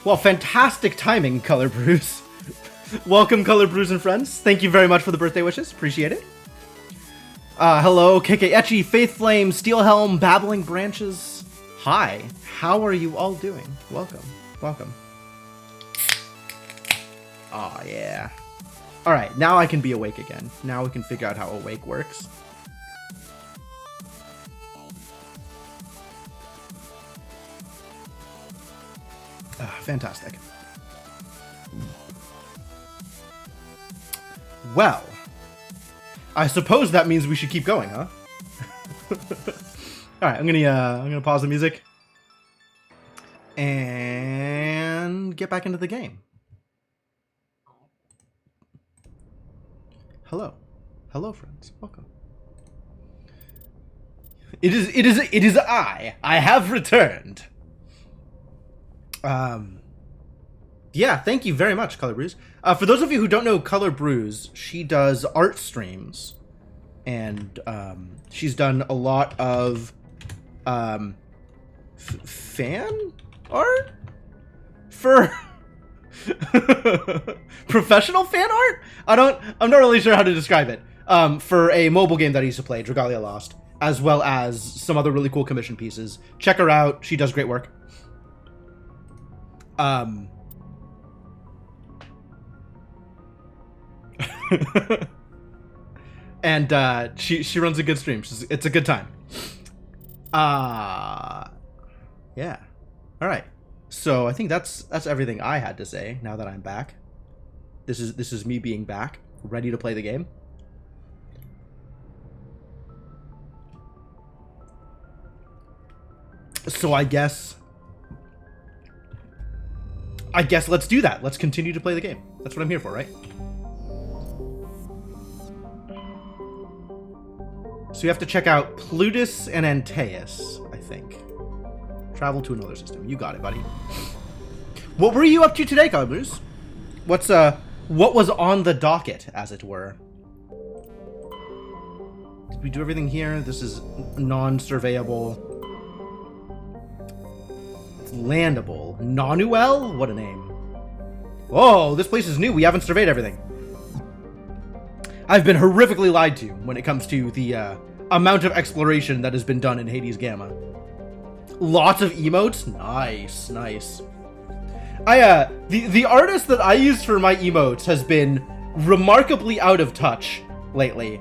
[SPEAKER 1] Well, fantastic timing, Color Brews. Welcome, Color Brews and friends. Thank you very much for the birthday wishes. Appreciate it. Hello, Kekeechi, Faith Flame, Steel Helm, Babbling Branches. Hi, how are you all doing? Welcome, welcome. Aw, yeah. Alright, now I can be awake again. Now we can figure out how awake works. Fantastic. Well, I suppose that means we should keep going, huh? All right, I'm gonna pause the music and get back into the game. Hello, friends. Welcome. It is I. I have returned. Yeah, thank you very much, Color Brews. For those of you who don't know Color Brews, she does art streams, and she's done a lot of fan art for professional fan art. I'm not really sure how to describe it. For a mobile game that I used to play, Dragalia Lost, as well as some other really cool commission pieces. Check her out; she does great work. And she runs a good stream. It's a good time. Yeah. All right. So I think that's everything I had to say. Now that I'm back, this is me being back, ready to play the game. So I guess let's do that. Let's continue to play the game. That's what I'm here for, right? So you have to check out Plutus and Antaeus, I think. Travel to another system. You got it, buddy. What were you up to today, Color Blues? What was on the docket, as it were? Did we do everything here? This is non-surveyable. It's landable. Nanuel? What a name. Oh, this place is new. We haven't surveyed everything. I've been horrifically lied to when it comes to the amount of exploration that has been done in Hades Gamma. Lots of emotes? Nice, nice. The artist that I use for my emotes has been remarkably out of touch lately.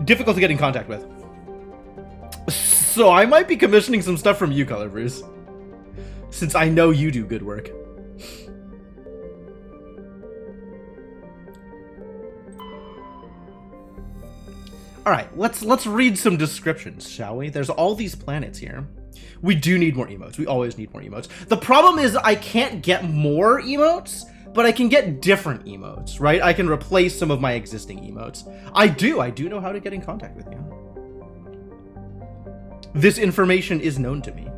[SPEAKER 1] Difficult to get in contact with. So I might be commissioning some stuff from you, Color Brews, since I know you do good work. All right, let's read some descriptions, shall we? There's all these planets here. We do need more emotes. We always need more emotes. The problem is I can't get more emotes, but I can get different emotes, right? I can replace some of my existing emotes. I do know how to get in contact with you. This information is known to me.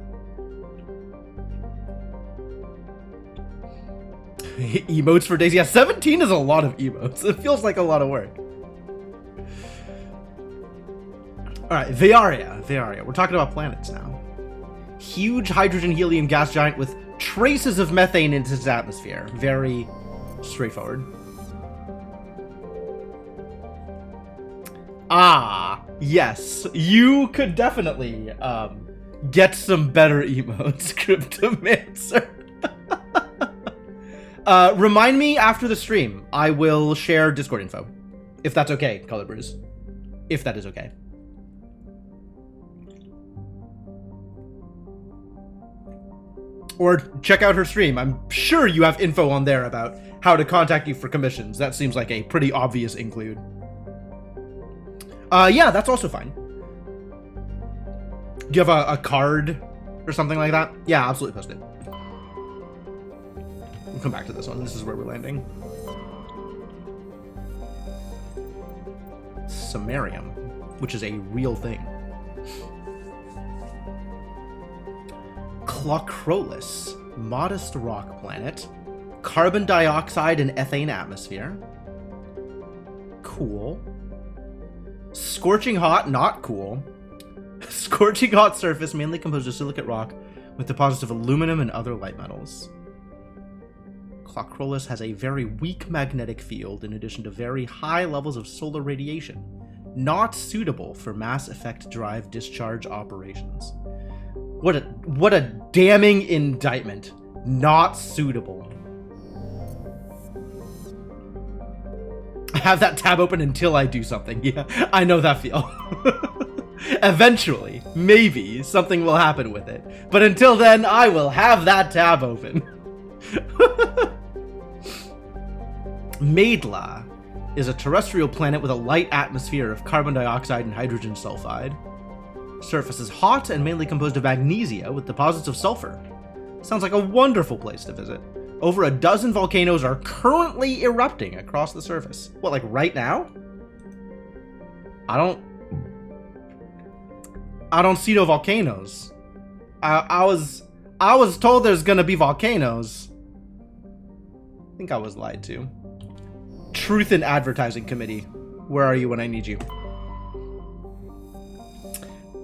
[SPEAKER 1] Emotes for days. Yeah, 17 is a lot of emotes. It feels like a lot of work. Alright, Varia. We're talking about planets now. Huge hydrogen-helium gas giant with traces of methane in its atmosphere. Very straightforward. Ah, yes. You could definitely get some better emotes, Cryptomancer. Remind me after the stream. I will share Discord info. If that's okay, Color Brews. If that is okay. Or check out her stream. I'm sure you have info on there about how to contact you for commissions. That seems like a pretty obvious include. Yeah, that's also fine. Do you have a card or something like that? Yeah, absolutely post it. We'll come back to this one. This is where we're landing. Samarium, which is a real thing. Clocrolus, modest rock planet, carbon dioxide and ethane atmosphere. Cool. Scorching hot, not cool. Scorching hot surface, mainly composed of silicate rock, with deposits of aluminum and other light metals. Clocrolus has a very weak magnetic field in addition to very high levels of solar radiation, not suitable for Mass Effect drive discharge operations. What a damning indictment. Not suitable. I have that tab open until I do something. Yeah, I know that feel. Eventually, maybe, something will happen with it. But until then, I will have that tab open. Maidla is a terrestrial planet with a light atmosphere of carbon dioxide and hydrogen sulfide. Surface is hot and mainly composed of magnesia with deposits of sulfur. Sounds like a wonderful place to visit. Over a dozen volcanoes are currently erupting across the surface. What, like right now? I don't see no volcanoes. I was told there's gonna be volcanoes. I think I was lied to. Truth in Advertising Committee. Where are you when I need you?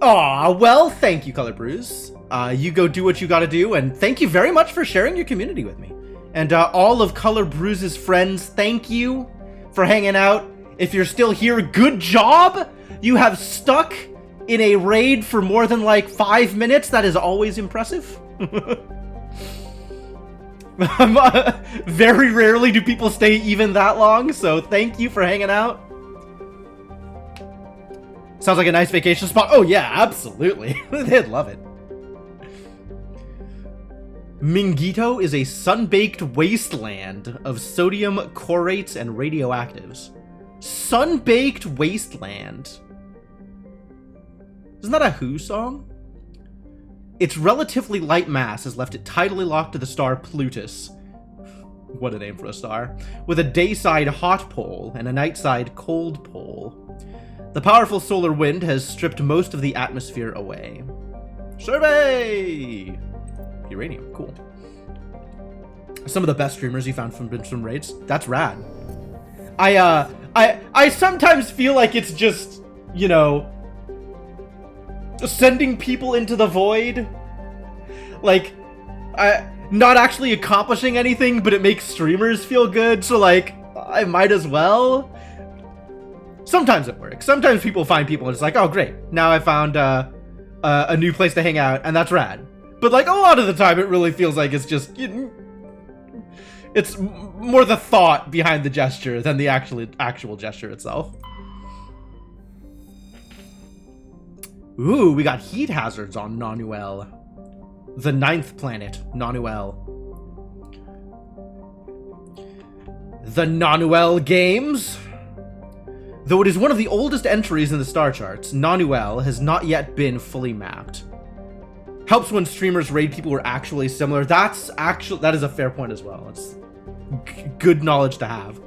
[SPEAKER 1] Aw, well, thank you, Color Brews. You go do what you gotta do, and thank you very much for sharing your community with me. And all of Color Brews' friends, thank you for hanging out. If you're still here, good job! You have stuck in a raid for more than like 5 minutes. That is always impressive. Very rarely do people stay even that long, so thank you for hanging out. Sounds like a nice vacation spot. Oh yeah, absolutely. They'd love it. Mingito is a sun-baked wasteland of sodium chlorates and radioactives. Sun-baked wasteland. Isn't that a Who song? Its relatively light mass has left it tidally locked to the star Plutus. What a name for a star. With a dayside hot pole and a nightside cold pole. The powerful solar wind has stripped most of the atmosphere away. Survey! Uranium, cool. Some of the best streamers you found from raids. That's rad. I sometimes feel like it's just, you know, sending people into the void. Like, not actually accomplishing anything, but it makes streamers feel good, so like, I might as well. Sometimes it works. Sometimes people find people and it's like, oh great, now I found a new place to hang out, and that's rad. But like, a lot of the time it really feels like it's just, it's more the thought behind the gesture than the actual gesture itself. Ooh, we got heat hazards on Nanuel. The 9th planet, Nanuel. The Nanuel Games. Though it is one of the oldest entries in the star charts, Nanuel has not yet been fully mapped. Helps when streamers raid people who are actually similar. That is a fair point as well. It's good knowledge to have.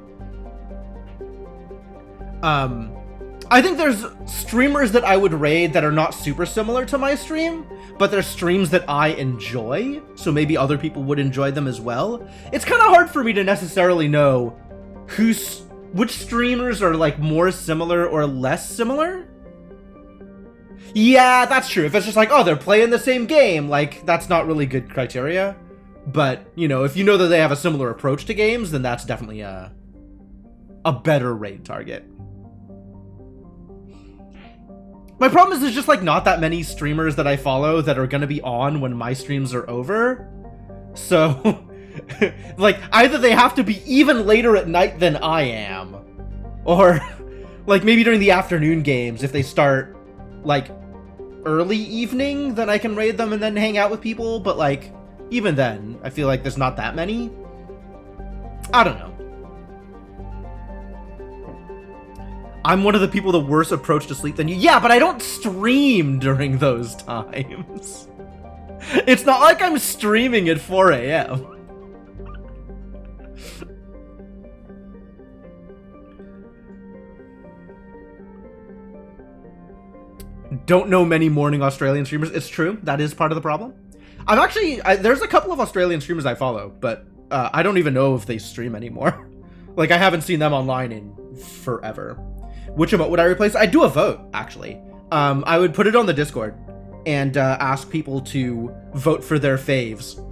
[SPEAKER 1] I think there's streamers that I would raid that are not super similar to my stream, but they're streams that I enjoy, so maybe other people would enjoy them as well. It's kind of hard for me to necessarily know which streamers are like more similar or less similar. Yeah, that's true. If it's just like, oh, they're playing the same game, like, that's not really good criteria. But, you know, if you know that they have a similar approach to games, then that's definitely a better raid target. My problem is there's just like not that many streamers that I follow that are gonna be on when my streams are over. So, like, either they have to be even later at night than I am, or like maybe during the afternoon games, if they start like early evening, then I can raid them and then hang out with people. But like, even then, I feel like there's not that many. I don't know. I'm one of the people with the worst approach to sleep than you. Yeah, but I don't stream during those times. It's not like I'm streaming at 4 a.m. Don't know many morning Australian streamers. It's true. That is part of the problem. I've actually... there's a couple of Australian streamers I follow, but I don't even know if they stream anymore. Like, I haven't seen them online in forever. Which emote would I replace? I'd do a vote, actually. I would put it on the Discord and ask people to vote for their faves.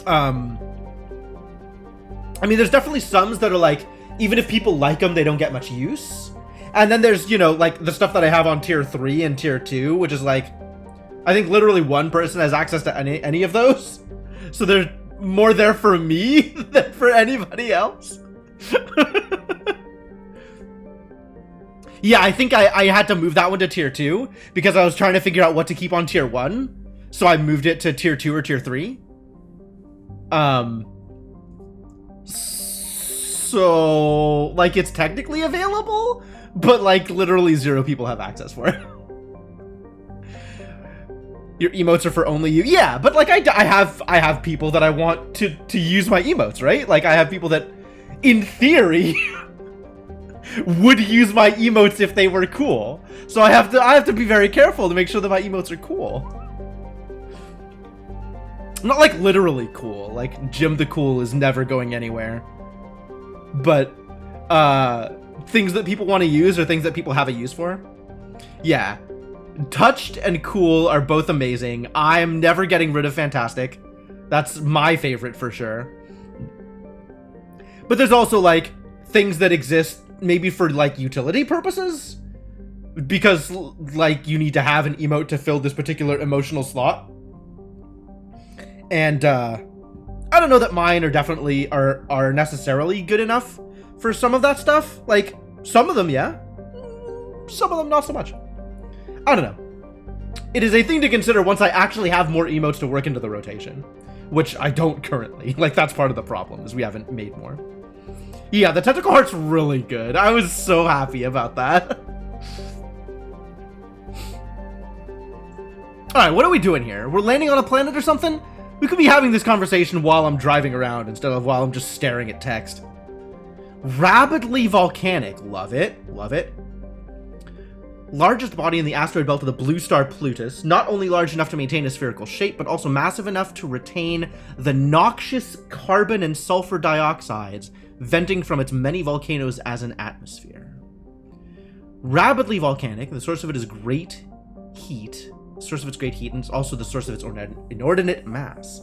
[SPEAKER 1] I mean, there's definitely some that are like, even if people like them, they don't get much use. And then there's, you know, like the stuff that I have on tier 3 and tier 2, which is like, I think literally one person has access to any of those. So there's more there for me than for anybody else. Yeah, I think I had to move that one to tier 2 because I was trying to figure out what to keep on tier 1. So I moved it to tier 2 or tier 3. So, like, it's technically available, but, like, literally 0 people have access for it. Your emotes are for only you. Yeah, but, like, I have people that I want to use my emotes, right? Like, I have people that, in theory, would use my emotes if they were cool. So I have to be very careful to make sure that my emotes are cool. Not like literally cool, like Jim the Cool is never going anywhere. But things that people want to use or things that people have a use for. Yeah. Touched and Cool are both amazing. I'm never getting rid of Fantastic. That's my favorite for sure. But there's also like things that exist maybe for like utility purposes. Because like you need to have an emote to fill this particular emotional slot. And I don't know that mine are definitely are necessarily good enough for some of that stuff. Like some of them, yeah. Some of them not so much. I don't know. It is a thing to consider once I actually have more emotes to work into the rotation, which I don't currently. Like that's part of the problem is we haven't made more. Yeah, the Tentacle Heart's really good. I was so happy about that. Alright, what are we doing here? We're landing on a planet or something? We could be having this conversation while I'm driving around instead of while I'm just staring at text. Rapidly volcanic. Love it. Love it. Largest body in the asteroid belt of the blue star Plutus. Not only large enough to maintain a spherical shape, but also massive enough to retain the noxious carbon and sulfur dioxides venting from its many volcanoes as an atmosphere. Rapidly volcanic. The source of it is great heat. Source of its great heat, and it's also the source of its inordinate mass.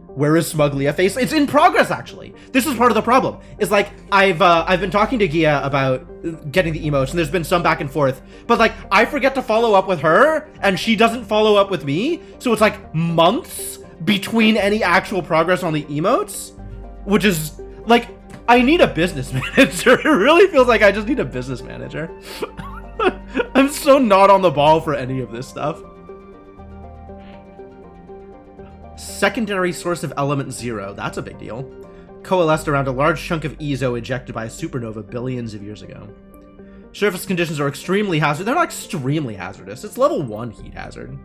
[SPEAKER 1] Where is Smuglia Face? It's in progress, actually. This is part of the problem. Is like I've been talking to Gia about getting the emotes, and there's been some back and forth. But like I forget to follow up with her, and she doesn't follow up with me. So it's like months between any actual progress on the emotes, which is like I need a business manager. It really feels like I just need a business manager. I'm so not on the ball for any of this stuff. Secondary source of element 0. That's a big deal. Coalesced around a large chunk of Ezo ejected by a supernova billions of years ago. Surface conditions are extremely hazardous. They're not extremely hazardous. It's level 1 heat hazard.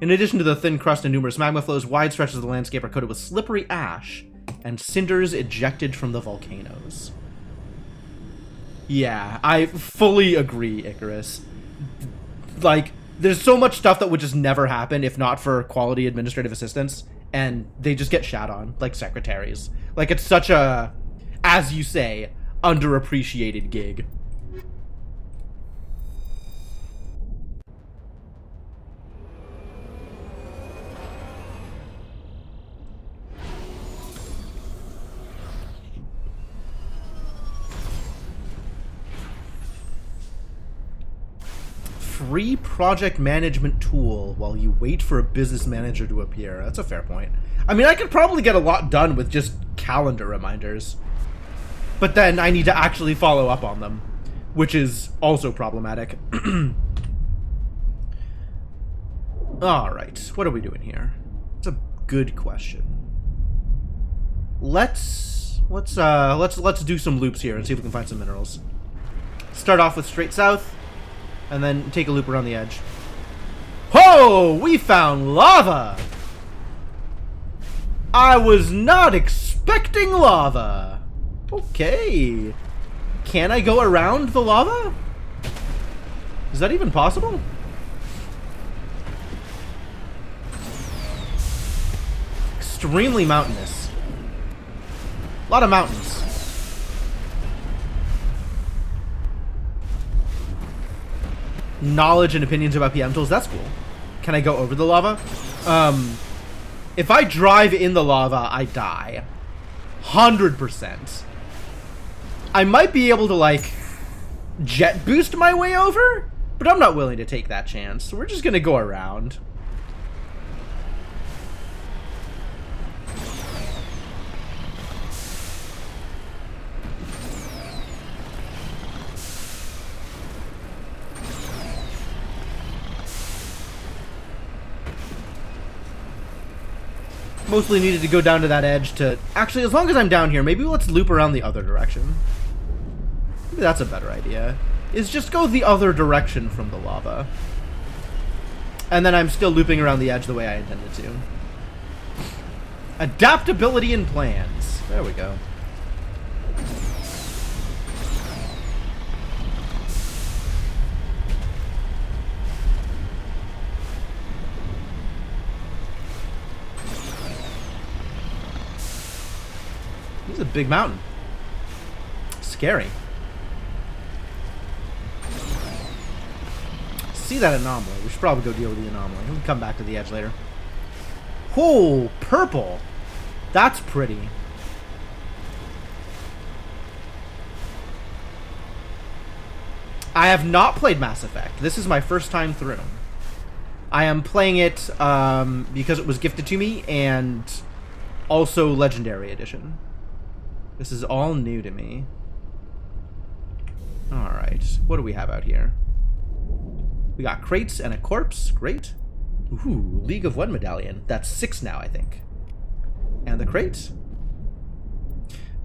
[SPEAKER 1] In addition to the thin crust and numerous magma flows, wide stretches of the landscape are coated with slippery ash and cinders ejected from the volcanoes. Yeah, I fully agree, Icarus. Like, there's so much stuff that would just never happen if not for quality administrative assistants, and they just get shat on, like secretaries. Like, it's such a, as you say, underappreciated gig. Free project management tool while you wait for a business manager to appear. That's a fair point. I mean, I could probably get a lot done with just calendar reminders. But then I need to actually follow up on them, which is also problematic. Alright, what are we doing here? It's a good question. Let's do some loops here and see if we can find some minerals. Start off with straight south. And then take a loop around the edge. Whoa! We found lava! I was not expecting lava! Okay. Can I go around the lava? Is that even possible? Extremely mountainous. A lot of mountains. Knowledge and opinions about PM tools. That's cool. Can I go over the lava? If I drive in the lava, I die. 100%. I might be able to, like, jet boost my way over, but I'm not willing to take that chance. So we're just gonna go around. Mostly needed to go down to that edge to... Actually, as long as I'm down here, maybe let's loop around the other direction. Maybe that's a better idea. Is just go the other direction from the lava. And then I'm still looping around the edge the way I intended to. Adaptability in plans. There we go. This is a big mountain. Scary. See that anomaly. We should probably go deal with the anomaly. We can come back to the edge later. Oh, purple. That's pretty. I have not played Mass Effect. This is my first time through. I am playing it because it was gifted to me, and also Legendary Edition. This is all new to me. Alright, what do we have out here? We got crates and a corpse. Great. Ooh, League of One medallion. That's 6 now, I think. And the crate.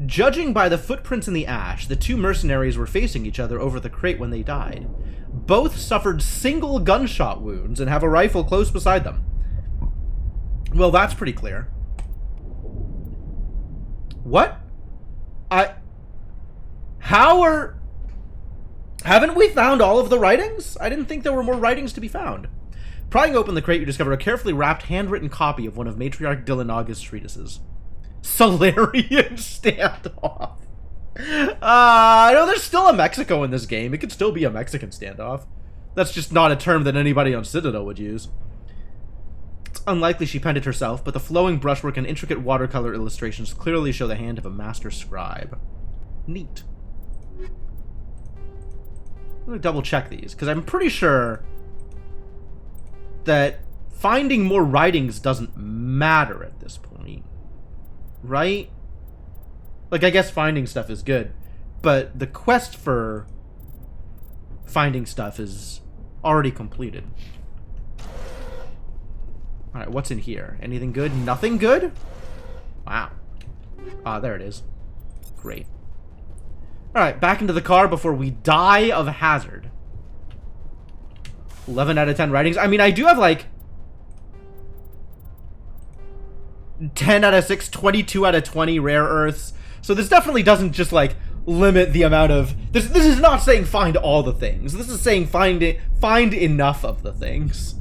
[SPEAKER 1] Judging by the footprints in the ash, the two mercenaries were facing each other over the crate when they died. Both suffered single gunshot wounds and have a rifle close beside them. Well, that's pretty clear. What? Haven't we found all of the writings? I didn't think there were more writings to be found. Prying open the crate, you discover a carefully wrapped, handwritten copy of one of Matriarch Dillinaga's treatises. Solarian standoff. No, there's still a Mexico in this game. It could still be a Mexican standoff. That's just not a term that anybody on Citadel would use. It's unlikely she penned it herself, but the flowing brushwork and intricate watercolor illustrations clearly show the hand of a master scribe. Neat. I'm gonna double check these, because I'm pretty sure that finding more writings doesn't matter at this point. Right? Like, I guess finding stuff is good, but the quest for finding stuff is already completed. Alright, what's in here? Anything good? Nothing good? Wow. Ah, there it is. Great. Alright, back into the car before we die of hazard. 11 out of 10 writings. I mean, I do have, like, 10 out of 6, 22 out of 20 rare earths. So this definitely doesn't just, like, limit the amount of... This is not saying find all the things. This is saying find enough of the things.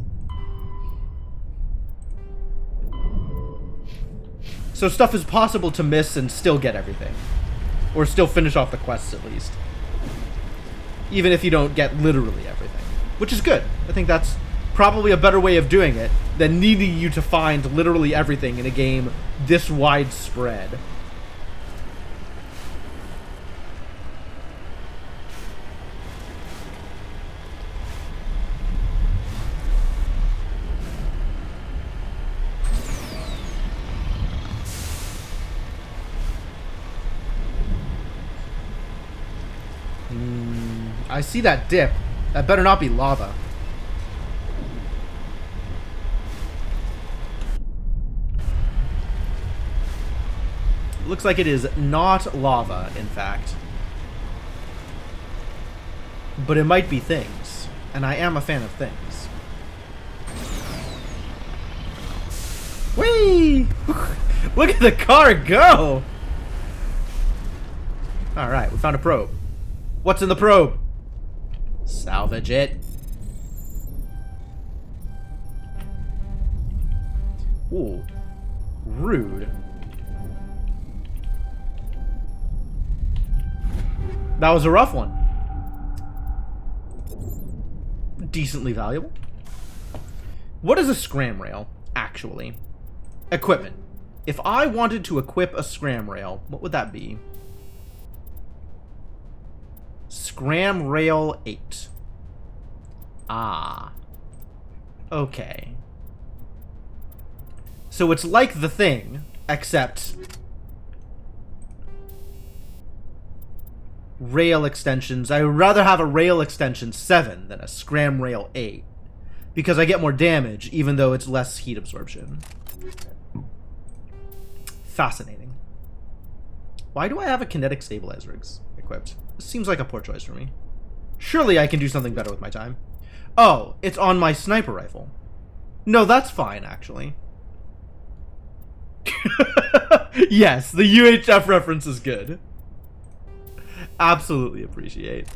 [SPEAKER 1] So stuff is possible to miss and still get everything. Or still finish off the quests, at least. Even if you don't get literally everything. Which is good. I think that's probably a better way of doing it than needing you to find literally everything in a game this widespread. I see that dip. That better not be lava. Looks like it is not lava, in fact. But it might be things. And I am a fan of things. Whee! Look at the car go! Alright, we found a probe. What's in the probe? Salvage it. Ooh. Rude. That was a rough one. Decently valuable. What is a scram rail, actually? Equipment. If I wanted to equip a scram rail, what would that be? Scram rail 8. Ah. Okay. So it's like the thing, except rail extensions. I would rather have a rail extension 7 than a scram rail 8. Because I get more damage, even though it's less heat absorption. Fascinating. Why do I have a kinetic stabilizer equipped? This seems like a poor choice for me. Surely I can do something better with my time. Oh, it's on my sniper rifle. No, that's fine, actually. Yes, the UHF reference is good. Absolutely appreciate.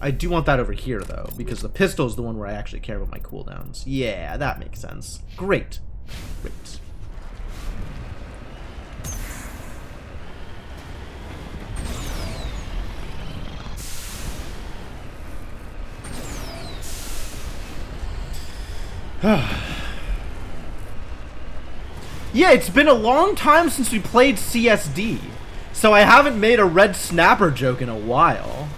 [SPEAKER 1] I do want that over here, though, because the pistol is the one where I actually care about my cooldowns. Yeah, that makes sense. Great. Great. Yeah, it's been a long time since we played CSD, so I haven't made a red snapper joke in a while.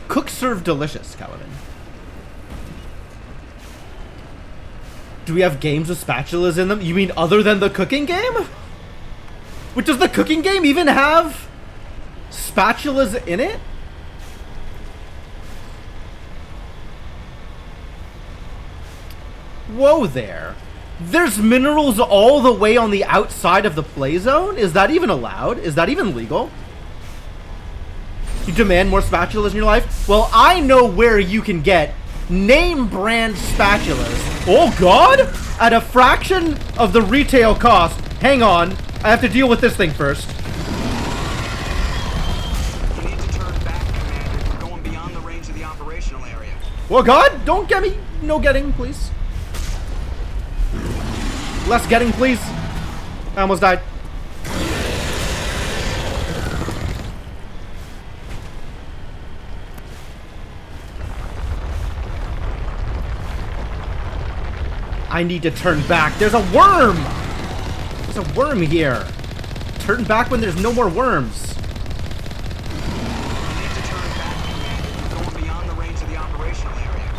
[SPEAKER 1] Cook serve delicious, Caliban. Do we have games with spatulas in them? You mean other than the cooking game? Which, does the cooking game even have spatulas in it? Whoa there. There's minerals all the way on the outside of the play zone? Is that even allowed? Is that even legal? You demand more spatulas in your life? Well, I know where you can get name brand spatulas. Oh god! At a fraction of the retail cost. Hang on. I have to deal with this thing first.
[SPEAKER 6] You need to turn back, Commander. You're going beyond the range of the operational area.
[SPEAKER 1] Oh god! Don't get me. No getting, please. Less getting, please. I almost died. I need to turn back. There's a worm! There's a worm here. Turn back when there's no more worms.
[SPEAKER 6] You need to turn back, Commander. You're going beyond the range of the operational area.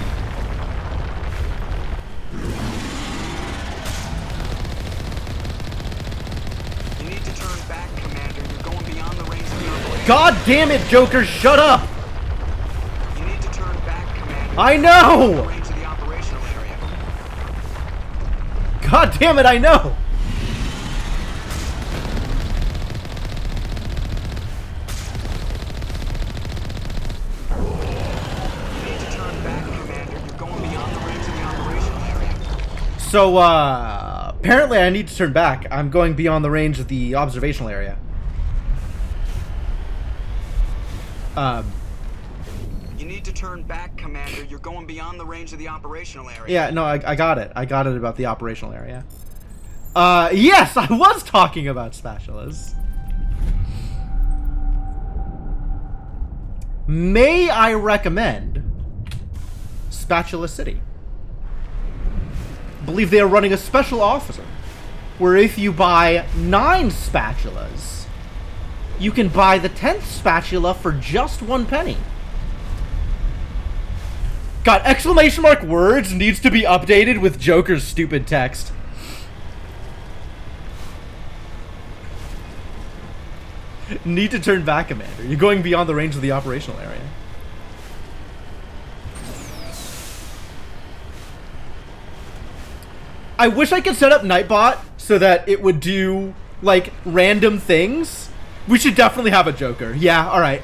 [SPEAKER 6] You need to turn back, Commander. You're going beyond the range of the operational.
[SPEAKER 1] God damn it, Joker, shut up!
[SPEAKER 6] You need to turn back, Commander.
[SPEAKER 1] I
[SPEAKER 6] The
[SPEAKER 1] know!
[SPEAKER 6] range of the operational area.
[SPEAKER 1] God damn it, I know!
[SPEAKER 6] You need to turn back, Commander. You're going beyond the range of the operational area.
[SPEAKER 1] So, apparently I need to turn back. I'm going beyond the range of the observational area.
[SPEAKER 6] You need to turn back, Commander. You're going beyond the range of the operational area.
[SPEAKER 1] Yeah, no, I got it. I got it about the operational area. Yes, I was talking about spatulas. May I recommend Spatula City? I believe they are running a special offer where if you buy 9 spatulas, you can buy the 10th spatula for just 1 penny. God, exclamation mark words needs to be updated with Joker's stupid text. Need to turn back, Commander. You're going beyond the range of the operational area. I wish I could set up Nightbot so that it would do, like, random things. We should definitely have a Joker. Yeah, alright.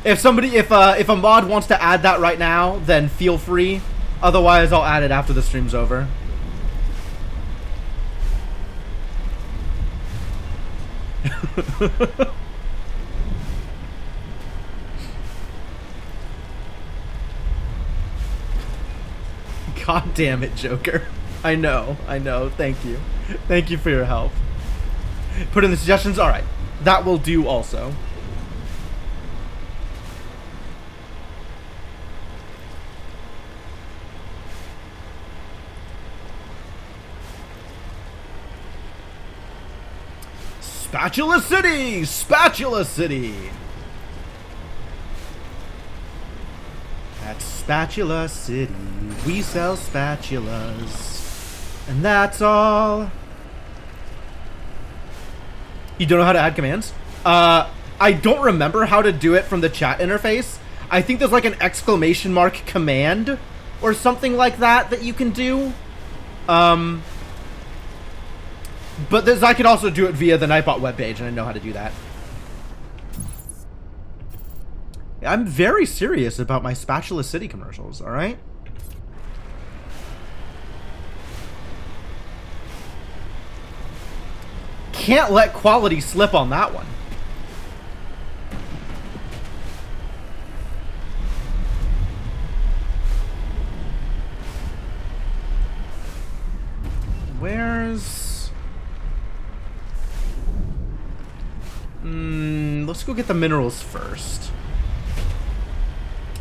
[SPEAKER 1] If somebody, if a mod wants to add that right now, then feel free. Otherwise, I'll add it after the stream's over. God damn it, Joker. I know. Thank you. Thank you for your help. Put in the suggestions? Alright. That will do also. Spatula City! Spatula City! At Spatula City, we sell spatulas. And that's all. You don't know how to add commands? I don't remember how to do it from the chat interface. I think there's like an exclamation mark command or something like that that you can do. But I could also do it via the Nightbot webpage, and I know how to do that. I'm very serious about my Spatula City commercials, alright? Can't let quality slip on that one. Where's... let's go get the minerals first.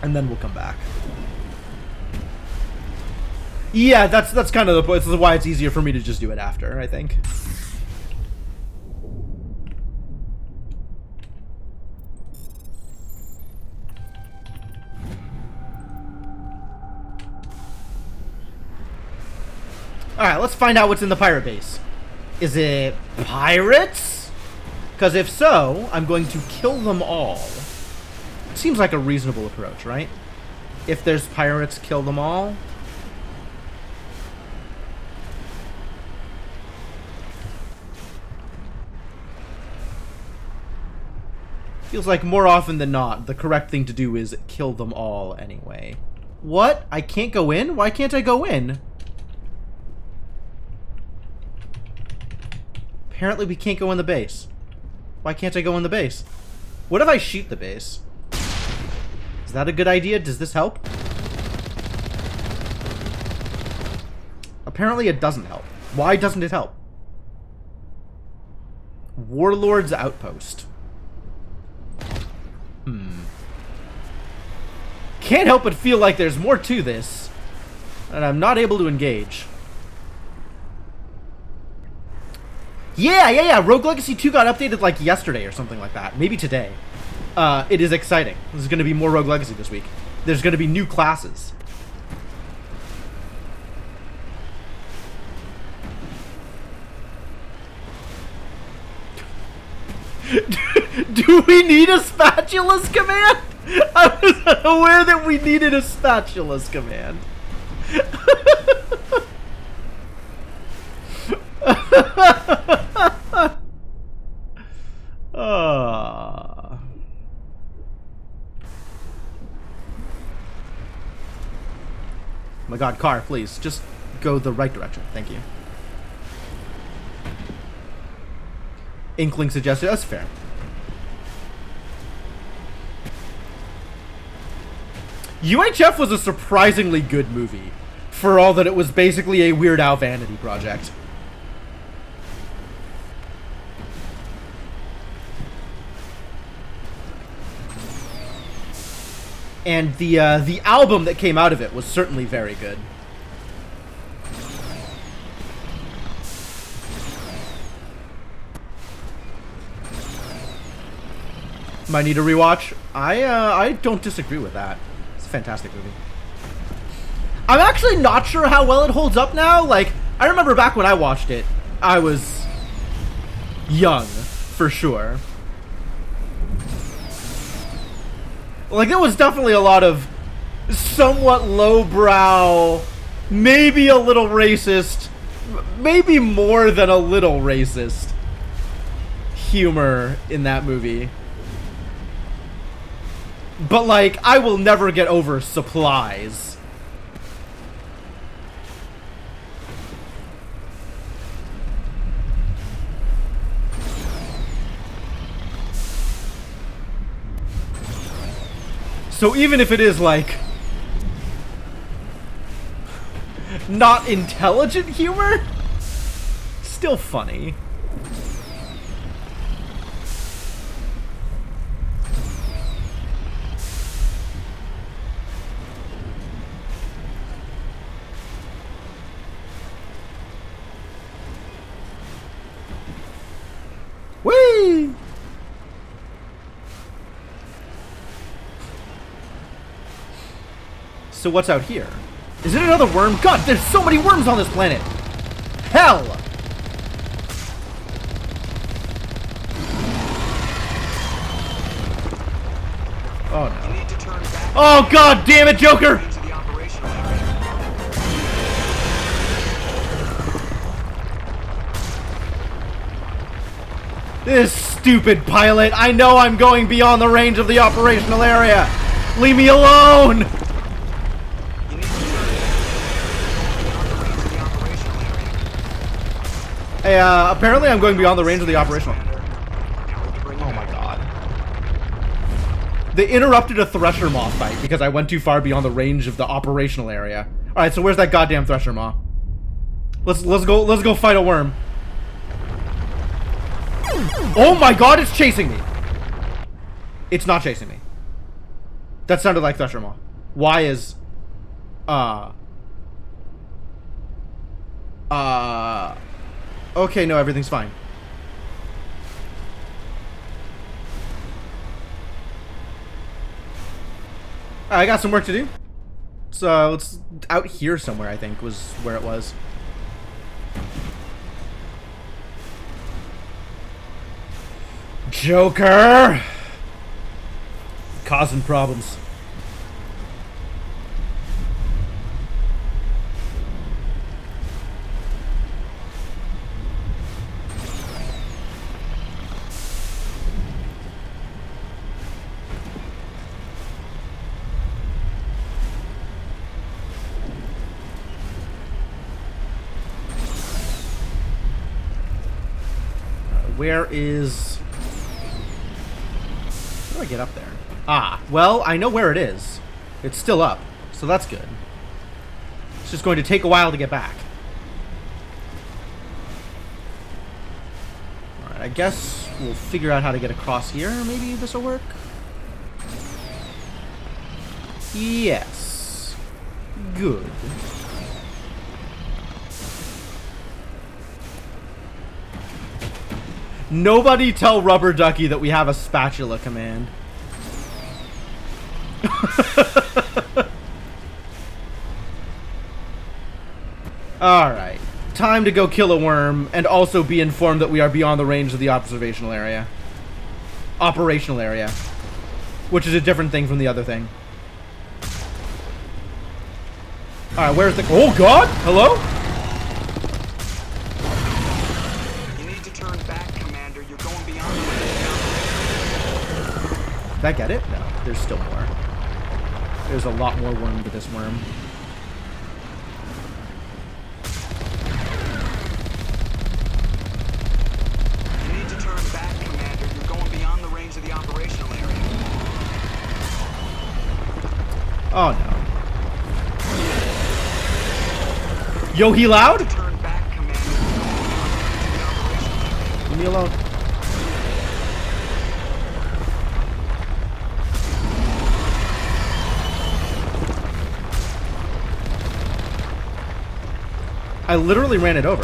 [SPEAKER 1] And then we'll come back. Yeah, that's kind of the point. This is why it's easier for me to just do it after, I think. Alright, let's find out what's in the pirate base. Is it pirates? Because if so, I'm going to kill them all. Seems like a reasonable approach, right? If there's pirates, kill them all. Feels like more often than not, the correct thing to do is kill them all anyway. What? I can't go in? Why can't I go in? Apparently we can't go in the base. Why can't I go in the base? What if I shoot the base? Is that a good idea? Does this help? Apparently it doesn't help. Why doesn't it help? Warlord's Outpost. Can't help but feel like there's more to this, and I'm not able to engage. Yeah. Rogue Legacy 2 got updated like yesterday or something like that. Maybe today. It is exciting. There's going to be more Rogue Legacy this week. There's going to be new classes. Do we need a spatulas command? I was unaware that we needed a spatulas command. My god, car, please. Just go the right direction. Thank you. Inkling suggested. That's fair. UHF was a surprisingly good movie, for all that it was basically a Weird Al vanity project. And the album that came out of it was certainly very good. Might need a rewatch. I don't disagree with that. It's a fantastic movie. I'm actually not sure how well it holds up now. Like, I remember back when I watched it, I was young, for sure. Like, there was definitely a lot of somewhat lowbrow, maybe a little racist, maybe more than a little racist humor in that movie. But, like, I will never get over supplies. So even if it is, like, not intelligent humor? Still funny. Whee! So what's out here? Is it another worm? God, there's so many worms on this planet! Hell! Oh no.
[SPEAKER 6] You need to turn back
[SPEAKER 1] Oh god damn it, Joker!
[SPEAKER 6] into the operational area.
[SPEAKER 1] This stupid pilot! I know I'm going beyond the range of the operational area! Leave me alone!
[SPEAKER 6] You need to turn beyond the range of the operational area.
[SPEAKER 1] Hey, apparently I'm going beyond the range of the operational.
[SPEAKER 6] Commander. Now we can bring you
[SPEAKER 1] Oh my
[SPEAKER 6] back.
[SPEAKER 1] god. They interrupted a Thresher Maw fight because I went too far beyond the range of the operational area. Alright, so where's that goddamn Thresher Maw? Let's go fight a worm. Oh my god, it's chasing me! It's not chasing me. That sounded like Thresher Maw. Why is... Okay, no, everything's fine. I got some work to do. So let's out here somewhere, I think, was where it was. Joker! Causing problems. Where is... How do I get up there? Ah, well, I know where it is. It's still up, so that's good. It's just going to take a while to get back. Alright, I guess we'll figure out how to get across here. Maybe this will work? Yes. Good. Nobody tell Rubber Ducky that we have a spatula command. Alright. Time to go kill a worm and also be informed that we are beyond the range of the observational area. Operational area. Which is a different thing from the other thing. Alright, where's the... Oh god! Hello? Did I get it? No, there's still more. There's a lot more worm to this worm.
[SPEAKER 6] You need to turn back, Commander. You're going beyond the range of the operational area.
[SPEAKER 1] Oh no. Yo, he loud?
[SPEAKER 6] Turn back, Commander. You're going beyond the range of the operational area.
[SPEAKER 1] Leave me alone. I literally ran it over.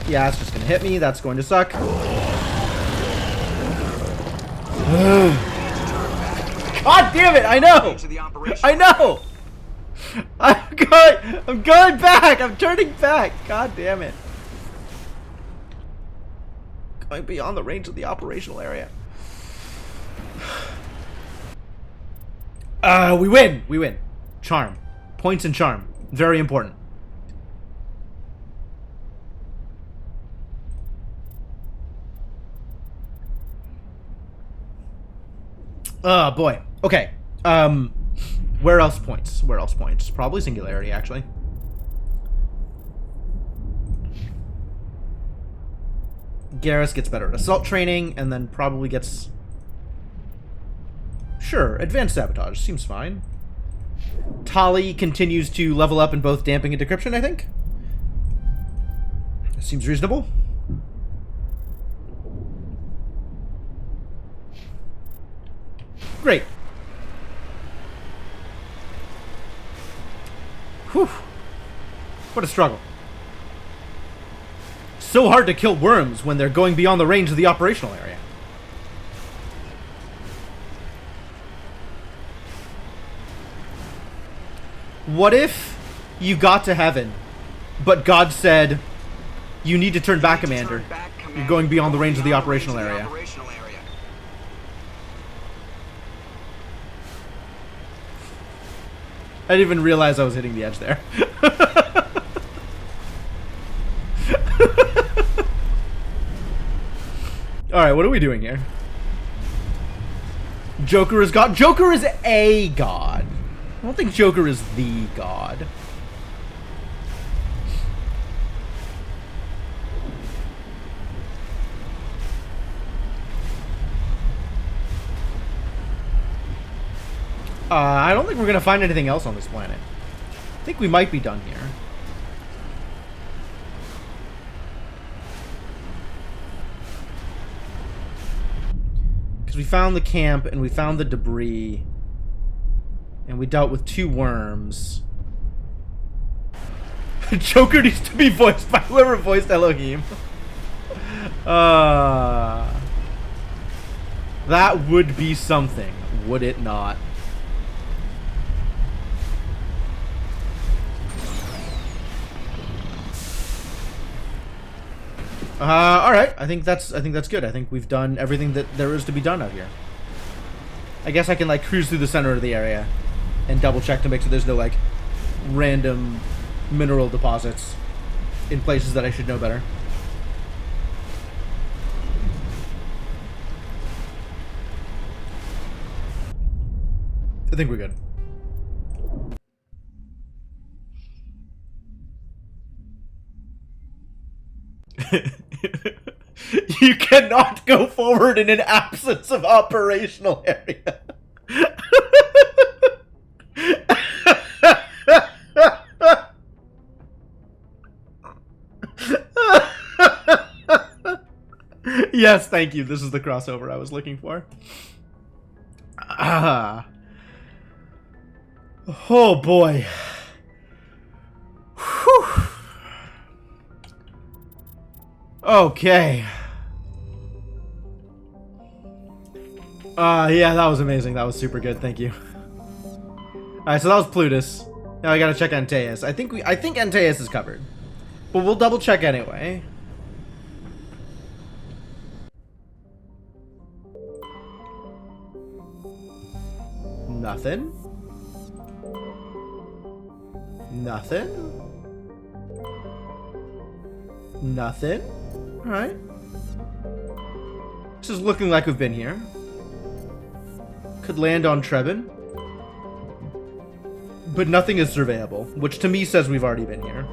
[SPEAKER 1] Yeah, it's just gonna hit me. That's going to suck. God damn it! I know! I know! I'm going back! I'm turning back! God damn it. Going beyond the range of the operational area. We win! We win. Charm. Points and charm. Very important. Oh, boy. Okay. Where else points? Where else points? Probably Singularity, actually. Garrus gets better at assault training, and then probably gets... Sure, advanced sabotage. Seems fine. Tali continues to level up in both damping and decryption, I think. Seems reasonable. Great. Whew. What a struggle. So hard to kill worms when they're going beyond the range of the operational area. What if you got to heaven, but God said, you need to turn back, Commander. You're going beyond the range of the operational area. I didn't even realize I was hitting the edge there. Alright, what are we doing here? Joker is God. Joker is a god. I don't think Joker is the god. I don't think we're going to find anything else on this planet. I think we might be done here. Because we found the camp, and we found the debris. And we dealt with 2 worms. Joker needs to be voiced by whoever voiced Elohim. That would be something, would it not? Alright, I think that's good. I think we've done everything that there is to be done out here. I guess I can like cruise through the center of the area and double check to make sure there's no like random mineral deposits in places that I should know better. I think we're good. You cannot go forward in an absence of operational area. Yes, thank you. This is the crossover I was looking for. Oh boy. Whew. Okay. Yeah, that was amazing. That was super good. Thank you. Alright, so that was Plutus. Now I gotta check Antaeus. I think Antaeus is covered. But we'll double check anyway. Nothing. Nothing. Nothing. Alright. This is looking like we've been here. Could land on Trebin. But nothing is surveyable, which to me says we've already been here.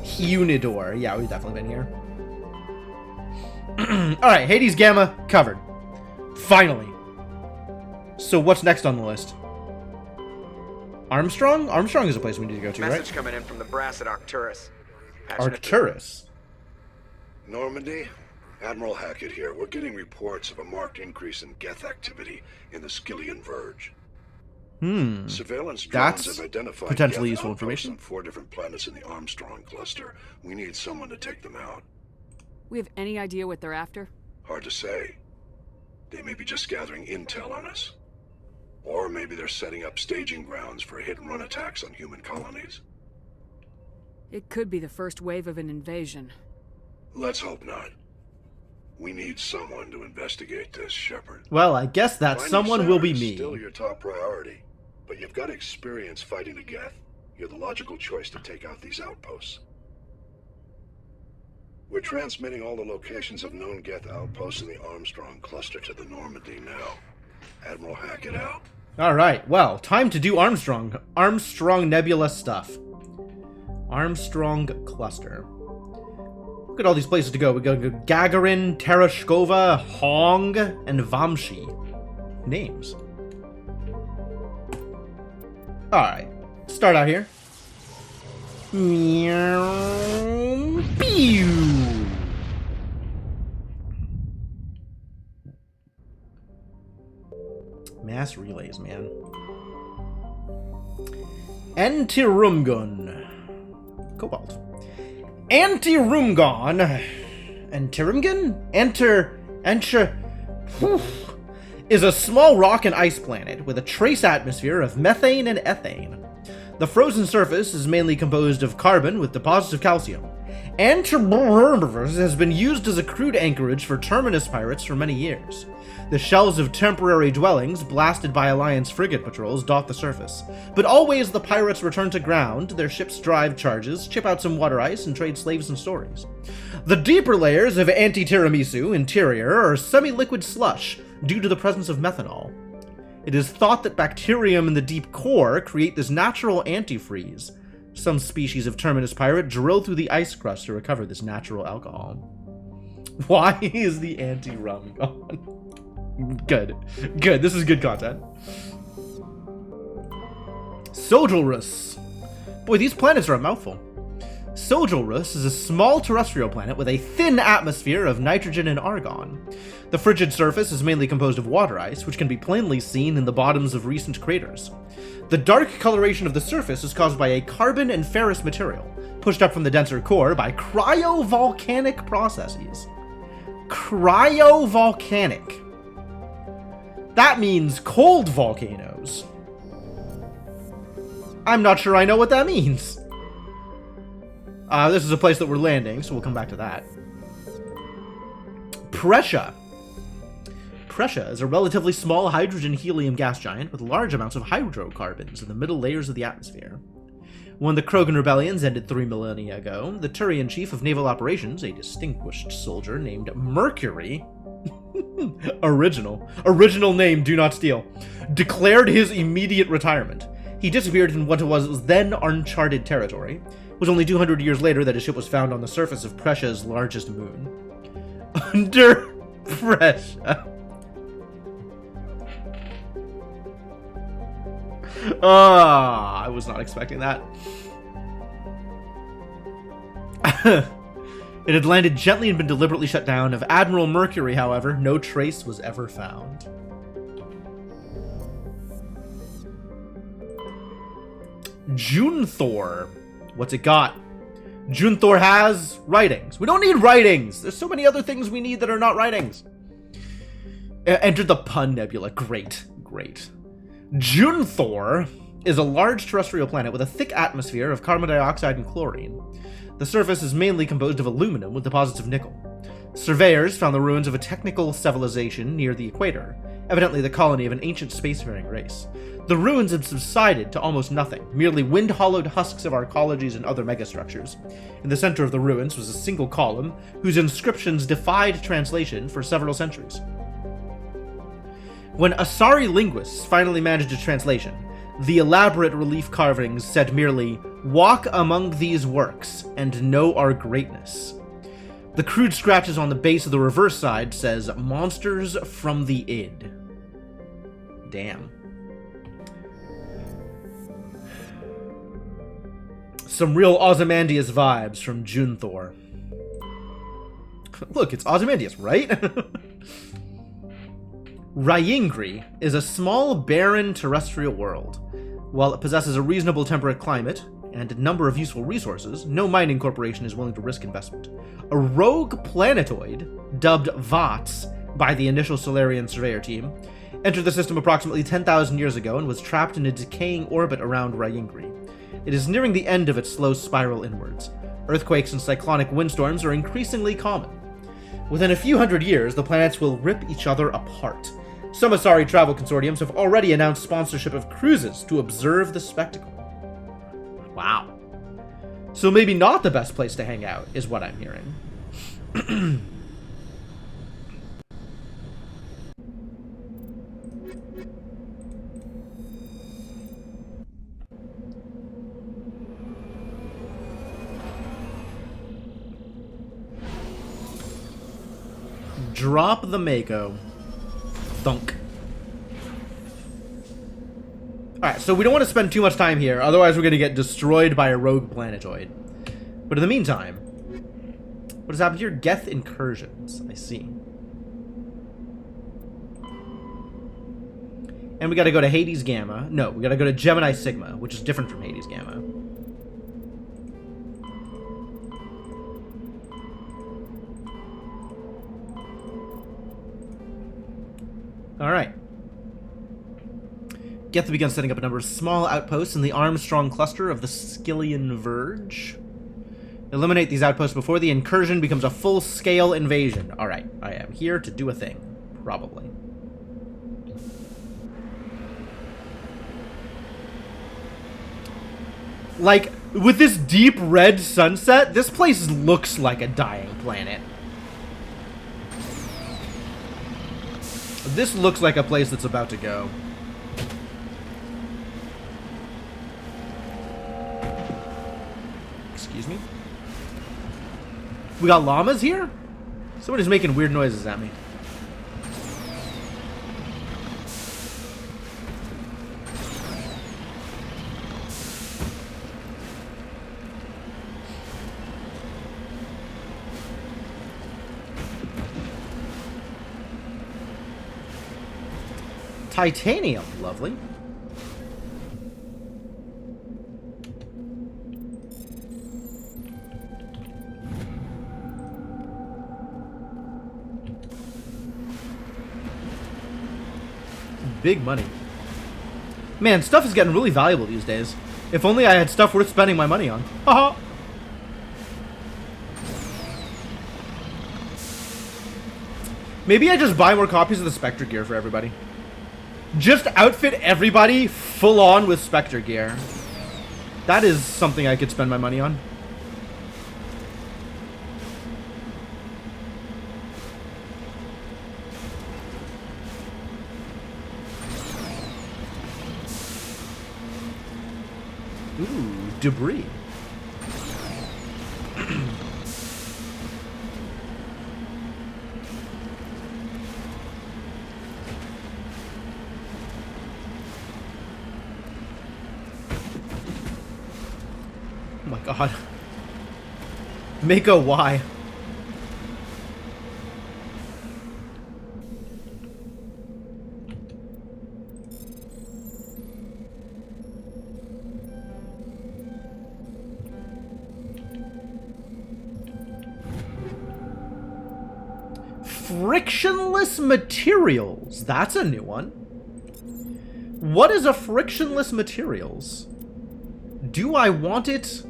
[SPEAKER 1] Unidor. Yeah, we've definitely been here. Alright, Hades Gamma covered. Finally. So what's next on the list? Armstrong? Armstrong is a place we need to go to, right?
[SPEAKER 6] Message coming in from the brass at Arcturus.
[SPEAKER 1] Arcturus?
[SPEAKER 3] Normandy? Admiral Hackett here. We're getting reports of a marked increase in Geth activity in the Skyllian Verge. Surveillance drones
[SPEAKER 1] That's
[SPEAKER 3] have identified
[SPEAKER 1] potentially
[SPEAKER 3] Geth
[SPEAKER 1] useful
[SPEAKER 3] outposts
[SPEAKER 1] information.
[SPEAKER 3] on 4 different planets in the Armstrong cluster. We need someone to take them out.
[SPEAKER 7] We have any idea what they're after?
[SPEAKER 3] Hard to say. They may be just gathering intel on us. Or maybe they're setting up staging grounds for hit-and-run attacks on human colonies.
[SPEAKER 7] It could be the first wave of an invasion.
[SPEAKER 3] Let's hope not. We need someone to investigate this, Shepard.
[SPEAKER 1] Well, I guess that
[SPEAKER 3] Finding
[SPEAKER 1] someone will be
[SPEAKER 3] Sarah is
[SPEAKER 1] me.
[SPEAKER 3] Still your top priority, but you've got experience fighting the Geth. You're the logical choice to take out these outposts. We're transmitting all the locations of known Geth outposts in the Armstrong cluster to the Normandy now. Admiral Hackett out.
[SPEAKER 1] Alright, well, time to do Armstrong. Armstrong Nebula stuff. Armstrong cluster. Look at all these places to go. We go to Gagarin, Tereshkova, Hong, and Vamshi. names. Alright, start out here. Meow. Pew. Mass relays, man. Antirumgun. Cobalt. Antirumgon. Antirumgun? Is a small rock and ice planet with a trace atmosphere of methane and ethane. The frozen surface is mainly composed of carbon with deposits of calcium. Antirumgun has been used as a crude anchorage for Terminus pirates for many years. The shells of temporary dwellings blasted by Alliance frigate patrols dot the surface, but always the pirates return to ground, their ships drive charges, chip out some water ice, and trade slaves and stories. The deeper layers of Anti-Tiramisu interior are semi-liquid slush due to the presence of methanol. It is thought that bacterium in the deep core create this natural antifreeze. Some species of Terminus pirate drill through the ice crust to recover this natural alcohol. Why is the anti-rum gone? Good. Good. This is good content. Sojilrus. Boy, these planets are a mouthful. Sojilrus is a small terrestrial planet with a thin atmosphere of nitrogen and argon. The frigid surface is mainly composed of water ice, which can be plainly seen in the bottoms of recent craters. The dark coloration of the surface is caused by a carbon and ferrous material, pushed up from the denser core by cryovolcanic processes. Cryovolcanic. That means cold volcanoes. I'm not sure I know what that means. This is a place that we're landing, so we'll come back to that. Prescia. Prescia is a relatively small hydrogen-helium gas giant with large amounts of hydrocarbons in the middle layers of the atmosphere. When the Krogan rebellions ended 3 millennia ago, the Turian chief of naval operations, a distinguished soldier named Mercury, original name, do not steal, declared his immediate retirement. He disappeared in what was then uncharted territory. It was only 200 years later that his ship was found on the surface of Prescia's largest moon. Under Prescia. I was not expecting that. It had landed gently and been deliberately shut down. Of Admiral Mercury, however, no trace was ever found. Junthor. What's it got? Junthor has writings. We don't need writings. There's so many other things we need that are not writings. Enter the Pun Nebula. Great. Great. Junthor is a large terrestrial planet with a thick atmosphere of carbon dioxide and chlorine. The surface is mainly composed of aluminum with deposits of nickel. Surveyors found the ruins of a technical civilization near the equator, evidently the colony of an ancient spacefaring race. The ruins had subsided to almost nothing, merely wind-hollowed husks of arcologies and other megastructures. In the center of the ruins was a single column, whose inscriptions defied translation for several centuries. When Asari linguists finally managed a translation, the elaborate relief carvings said merely, "Walk among these works, and know our greatness." The crude scratches on the base of the reverse side says, "Monsters from the id." Damn. Some real Ozymandias vibes from Junthor. Look, it's Ozymandias, right? Ryingri is a small, barren terrestrial world. While it possesses a reasonable temperate climate and a number of useful resources, no mining corporation is willing to risk investment. A rogue planetoid, dubbed VOTS by the initial Solarian surveyor team, entered the system approximately 10,000 years ago and was trapped in a decaying orbit around Ryingri. It is nearing the end of its slow spiral inwards. Earthquakes and cyclonic windstorms are increasingly common. Within a few hundred years, the planets will rip each other apart. Some Asari travel consortiums have already announced sponsorship of cruises to observe the spectacle. Wow. So maybe not the best place to hang out, is what I'm hearing. Drop the Mako. Thunk. Alright, so we don't want to spend too much time here, otherwise we're going to get destroyed by a rogue planetoid. But in the meantime, what has happened here? Geth incursions. I see. And we got to go to Hades Gamma. No, we got to go to Gemini Sigma, which is different from Hades Gamma. Alright. Geth begun setting up a number of small outposts in the Armstrong cluster of the Skillian Verge. Eliminate these outposts before the incursion becomes a full-scale invasion. Alright, I am here to do a thing. Probably. Like, with this deep red sunset, this place looks like a dying planet. This looks like a place that's about to go. Excuse me? We got llamas here? Somebody's making weird noises at me. Titanium, lovely. Big money. Man, stuff is getting really valuable these days. If only I had stuff worth spending my money on. Haha. Maybe I just buy more copies of the Spectre gear for everybody. Just outfit everybody full on with Spectre gear. That is something I could spend my money on. Ooh, debris. Oh my god. Mako, why? Frictionless materials. That's a new one. What is a frictionless materials? Do I want it?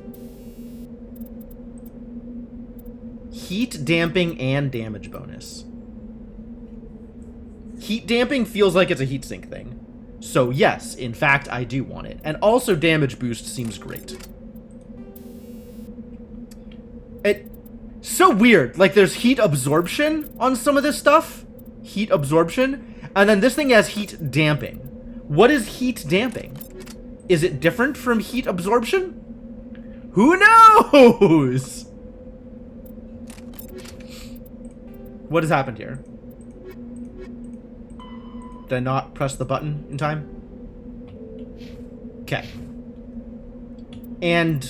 [SPEAKER 1] Heat damping and damage bonus. Heat damping feels like it's a heatsink thing. So yes, in fact, I do want it. And also damage boost seems great. It's so weird. Like there's heat absorption on some of this stuff. Heat absorption. And then this thing has heat damping. What is heat damping? Is it different from heat absorption? Who knows? What has happened here? Did I not press the button in time? Okay. And,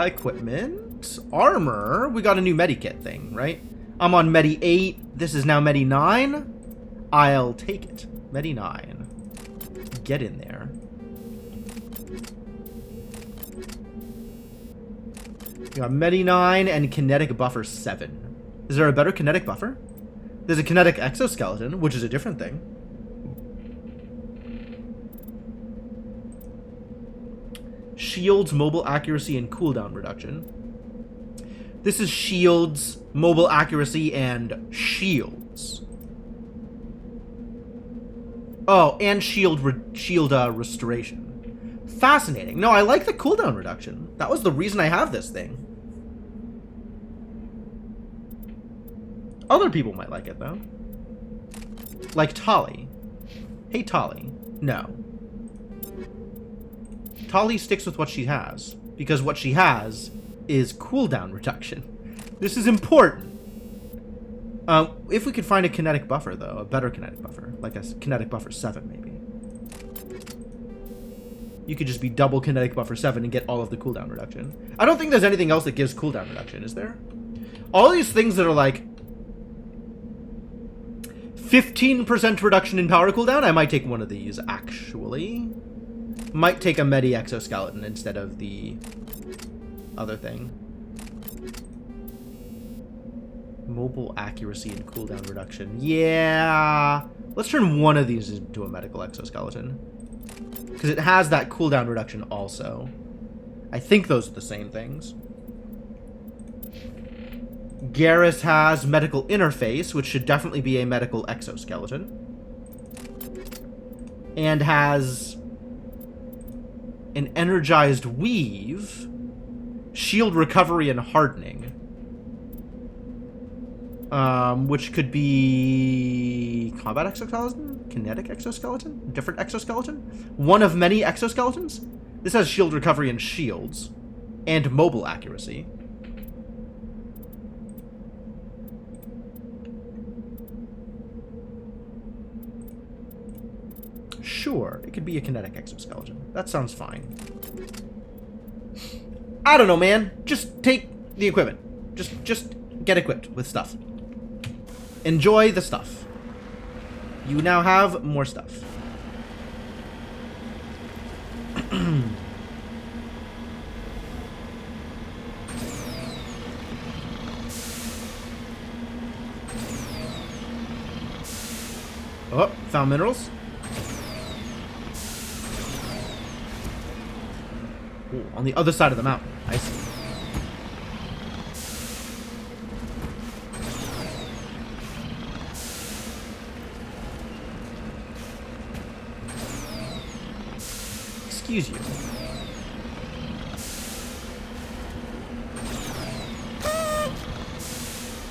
[SPEAKER 1] equipment, armor. We got a new medikit thing, right? I'm on Medi 8. This is now Medi 9. I'll take it. Medi 9. Get in there. We got Medi 9 and kinetic buffer 7. Is there a better kinetic buffer? There's a kinetic exoskeleton, which is a different thing. Shields, mobile accuracy, and cooldown reduction. This is shields, mobile accuracy, and shields. Oh, and shield restoration. Fascinating. No, I like the cooldown reduction. That was the reason I have this thing. Other people might like it, though. Like Tali. Hey, Tali. No. Tali sticks with what she has, because what she has is cooldown reduction. This is important. If we could find a kinetic buffer, though, a better kinetic buffer, like a kinetic buffer 7, maybe. you could just be double kinetic buffer 7 and get all of the cooldown reduction. I don't think there's anything else that gives cooldown reduction, is there? All these things that are like 15% reduction in power cooldown, I might take one of these, actually. Might take a Medi Exoskeleton instead of the other thing. Mobile accuracy and cooldown reduction. Yeah. Let's turn one of these into a medical exoskeleton. Because it has that cooldown reduction also. I think those are the same things. Garrus has medical interface, which should definitely be a medical exoskeleton. And has an energized weave, shield recovery and hardening. Which could be combat exoskeleton, kinetic exoskeleton, different exoskeleton, one of many exoskeletons. This has shield recovery and shields, and mobile accuracy. Sure, it could be a kinetic exoskeleton. That sounds fine. I don't know, man. Just take the equipment. Just get equipped with stuff. Enjoy the stuff. You now have more stuff. Oh, found minerals. Ooh, on the other side of the mountain. I see. Excuse you.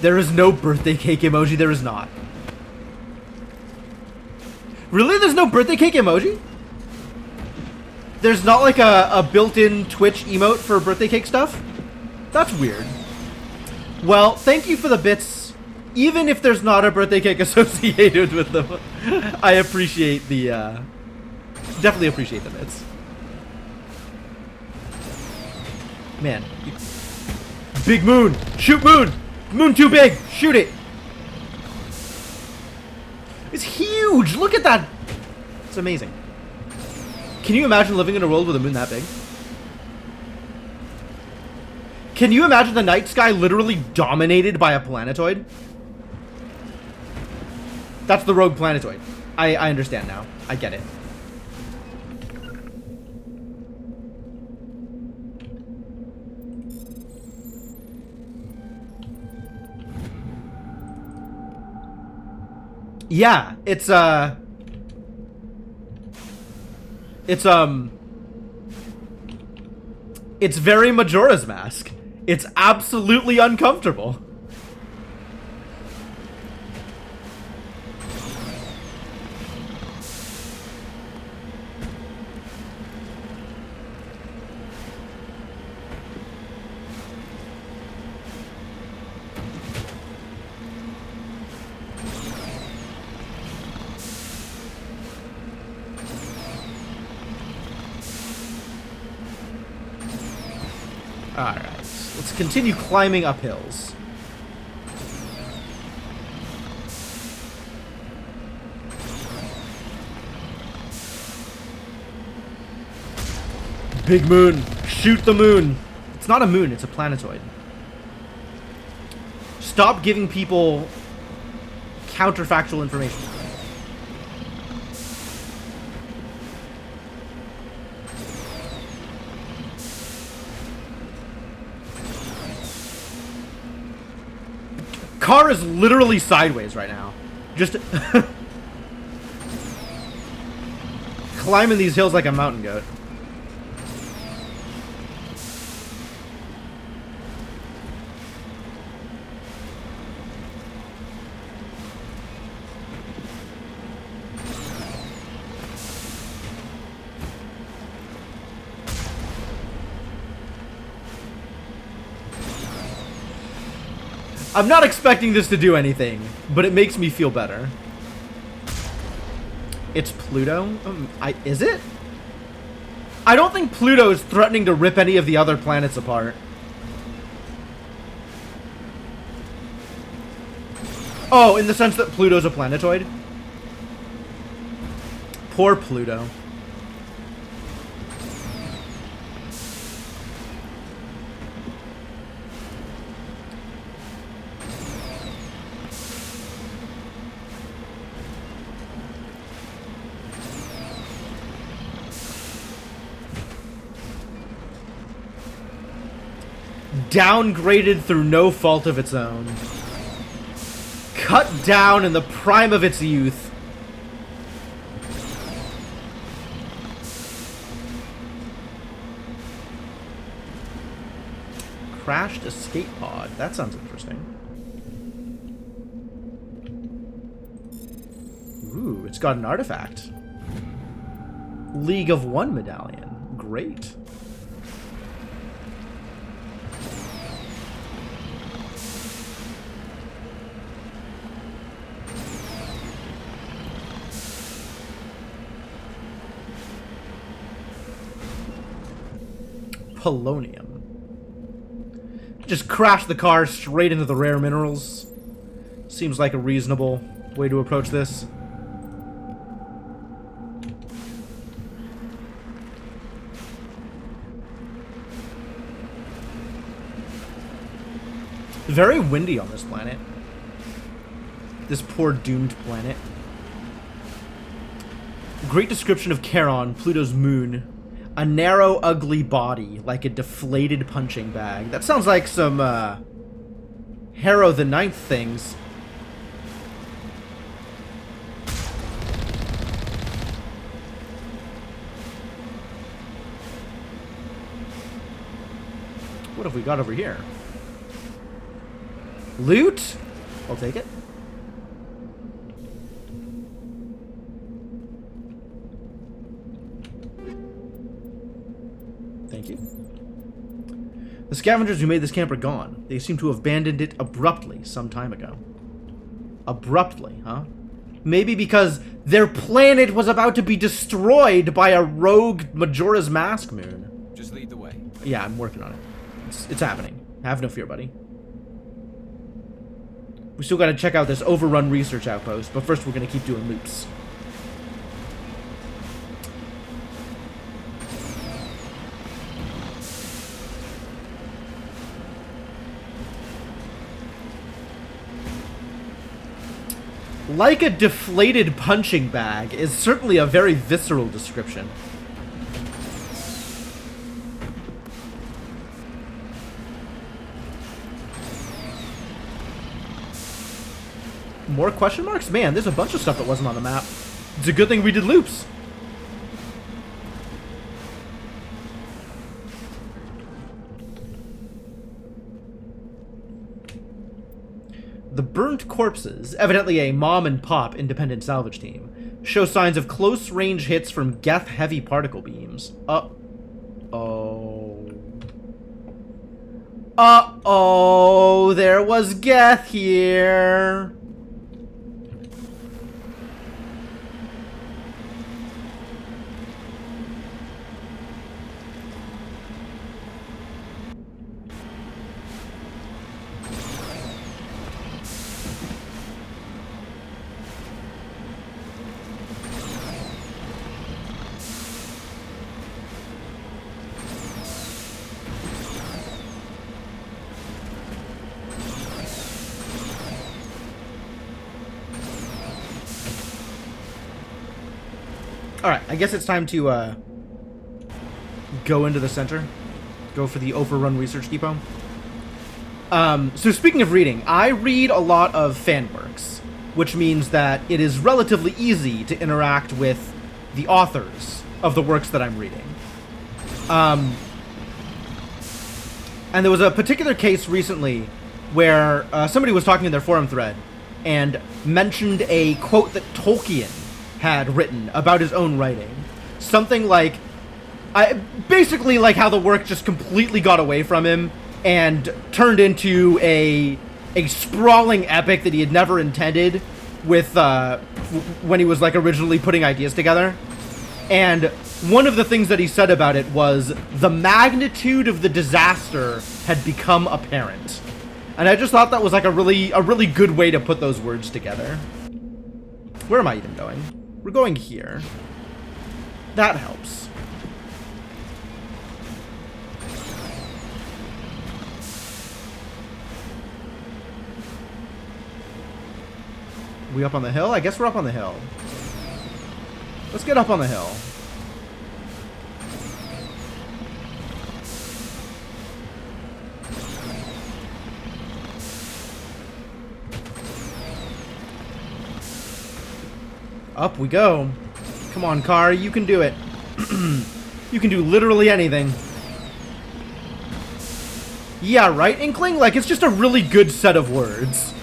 [SPEAKER 1] There is no birthday cake emoji. There is not. Really? There's no birthday cake emoji? There's not like a built-in Twitch emote for birthday cake stuff? That's weird. Well, thank you for the bits. Even if there's not a birthday cake associated with them, I appreciate the, definitely appreciate the bits. Man. Big moon! Shoot moon! Moon too big! Shoot it! It's huge! Look at that! It's amazing. Can you imagine living in a world with a moon that big? Can you imagine the night sky literally dominated by a planetoid? That's the rogue planetoid. I understand now. I get it. Yeah, it's very Majora's Mask. It's absolutely uncomfortable. Alright, let's continue climbing up hills. Big moon! Shoot the moon! It's not a moon, it's a planetoid. Stop giving people counterfactual information. Car is literally sideways right now. Just climbing these hills like a mountain goat. I'm not expecting this to do anything, but it makes me feel better. It's Pluto? Is it? I don't think Pluto's threatening to rip any of the other planets apart. Oh, in the sense that Pluto's a planetoid? Poor Pluto. Downgraded through no fault of its own. Cut down in the prime of its youth. Crashed escape pod. That sounds interesting. Ooh, it's got an artifact. League of One medallion. Great. Polonium. Just crash the car straight into the rare minerals. Seems like a reasonable way to approach this. Very windy on this planet. This poor doomed planet. Great description of Charon, Pluto's moon. A narrow, ugly body, like a deflated punching bag. That sounds like some, Harrow the Ninth things. What have we got over here? Loot? I'll take it. Thank you. The scavengers who made this camp are gone. They seem to have abandoned it abruptly some time ago. Abruptly, huh? Maybe because their planet was about to be destroyed by a rogue Majora's Mask moon.
[SPEAKER 8] Just lead the way.
[SPEAKER 1] Yeah, I'm working on it. It's happening. Have no fear, buddy. We still gotta check out this overrun research outpost, but first we're gonna keep doing loops. Like a deflated punching bag is certainly a very visceral description. More question marks? Man, there's a bunch of stuff that wasn't on the map. It's a good thing we did loops. The burnt corpses, evidently a mom-and-pop independent salvage team, show signs of close-range hits from Geth heavy particle beams. Uh-oh. Uh-oh, there was Geth here. Alright, I guess it's time to, go into the center. Go for the overrun research depot. So speaking of reading, I read a lot of fan works, which means that it is relatively easy to interact with the authors of the works that I'm reading. And there was a particular case recently where somebody was talking in their forum thread and mentioned a quote that Tolkien had written about his own writing. Something like, basically like how the work just completely got away from him and turned into a sprawling epic that he had never intended with, when he was like originally putting ideas together. And one of the things that he said about it was the magnitude of the disaster had become apparent. And I just thought that was like a really good way to put those words together. Where am I even going? We're going here. That helps. We up on the hill? I guess we're up on the hill. Let's get up on the hill. Up we go. Come on, car, you can do it. You can do literally anything. Yeah, right, Inkling? Like, it's just a really good set of words.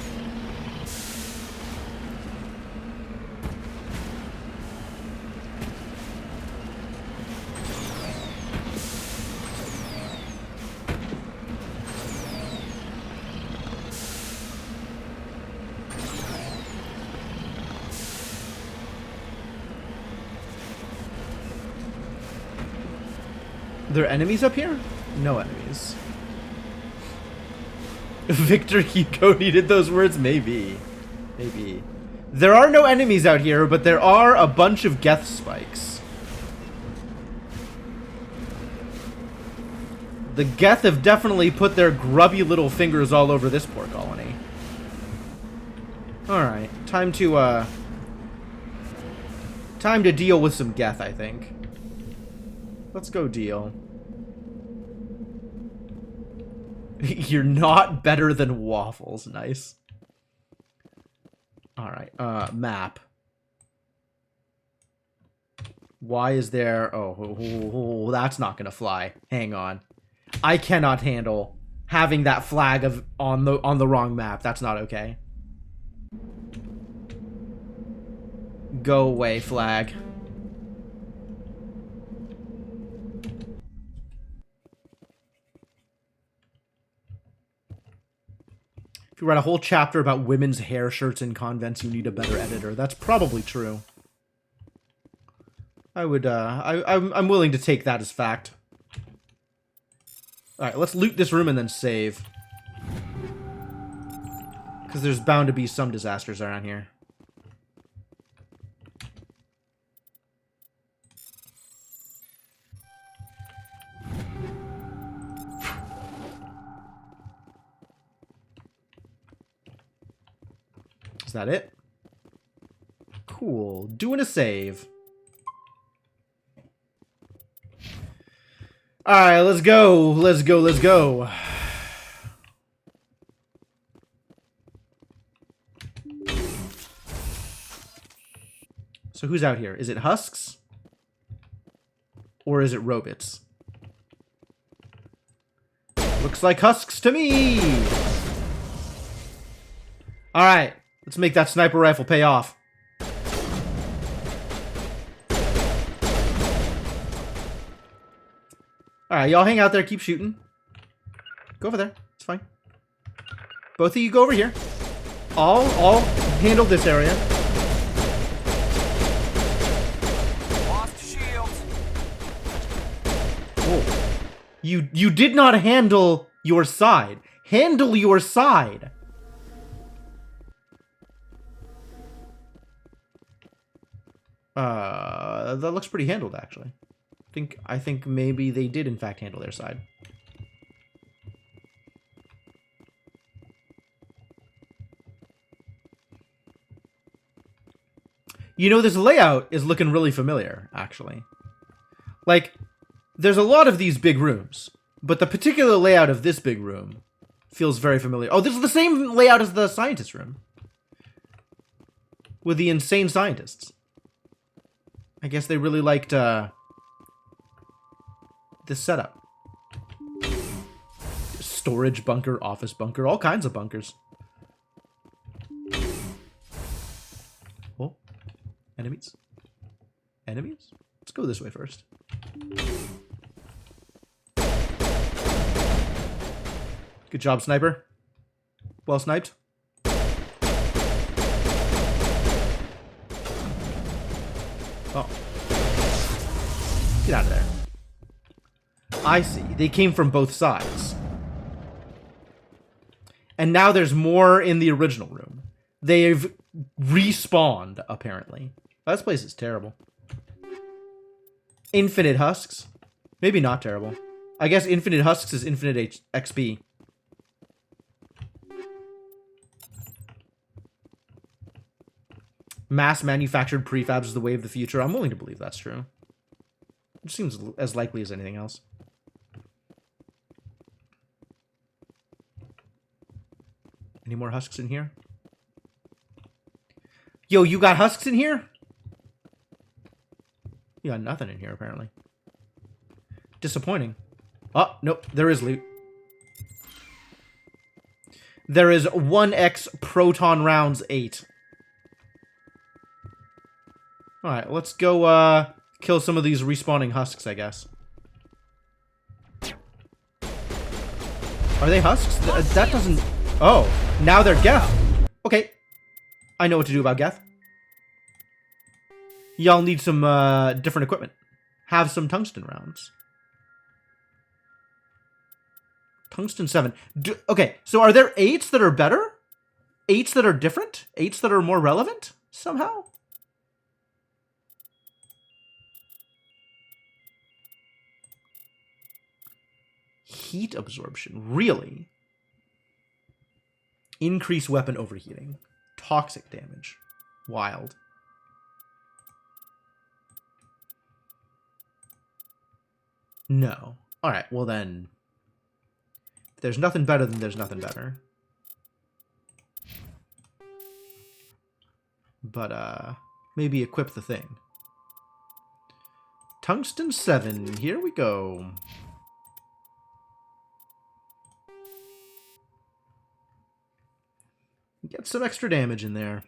[SPEAKER 1] Are there enemies up here? No enemies. Victor Hugo needed those words? Maybe. Maybe. There are no enemies out here, but there are a bunch of Geth spikes. The Geth have definitely put their grubby little fingers all over this poor colony. Alright, time to deal with some Geth, I think. Let's go deal. You're not better than waffles. Nice. Alright, map. Why is there... Oh, that's not gonna fly. Hang on. I cannot handle having that flag of on the wrong map. That's not okay. Go away, flag. If you write a whole chapter about women's hair shirts in convents, you need a better editor. That's probably true. I would, I'm willing to take that as fact. Alright, let's loot this room and then save. Because there's bound to be some disasters around here. Is that it? Cool. Doing a save. Alright, let's go. Let's go, let's go. So who's out here? Is it Husks? Or is it Robots? Looks like Husks to me! Alright. Let's make that sniper rifle pay off. Alright, y'all hang out there, keep shooting. Go over there. It's fine. Both of you go over here. I'll handle this area.
[SPEAKER 6] Lost shields.
[SPEAKER 1] Whoa. You did not handle your side. Handle your side. That looks pretty handled, actually. I think maybe they did in fact handle their side. You know, this layout is looking really familiar, actually. Like, there's a lot of these big rooms, but the particular layout of this big room feels very familiar. Oh, this is the same layout as the scientist room. With the insane scientists. I guess they really liked, this setup. Storage bunker, office bunker, all kinds of bunkers. Oh, enemies? Enemies? Let's go this way first. Good job, sniper. Well sniped. Oh. Get out of there. I see. They came from both sides. And now there's more in the original room. They've respawned, apparently. Oh, this place is terrible. Infinite husks. Maybe not terrible. I guess infinite husks is infinite XP. Mass manufactured prefabs is the way of the future. I'm willing to believe that's true. It seems as likely as anything else. Any more husks in here? Yo, you got husks in here? You got nothing in here, apparently. Disappointing. Oh, nope. There is loot. There is 1x proton rounds 8. Alright, let's go, kill some of these respawning husks, I guess. Are they husks? That doesn't... Oh, now they're Geth. Okay. I know what to do about Geth. Y'all need some, different equipment. Have some tungsten rounds. Tungsten 7. Okay, so are there 8s that are better? 8s that are different? 8s that are more relevant? Somehow? Heat absorption. Really? Increase weapon overheating. Toxic damage. Wild. No. Alright, well then... If there's nothing better, then there's nothing better. But, maybe equip the thing. Tungsten 7. Here we go. Get some extra damage in there.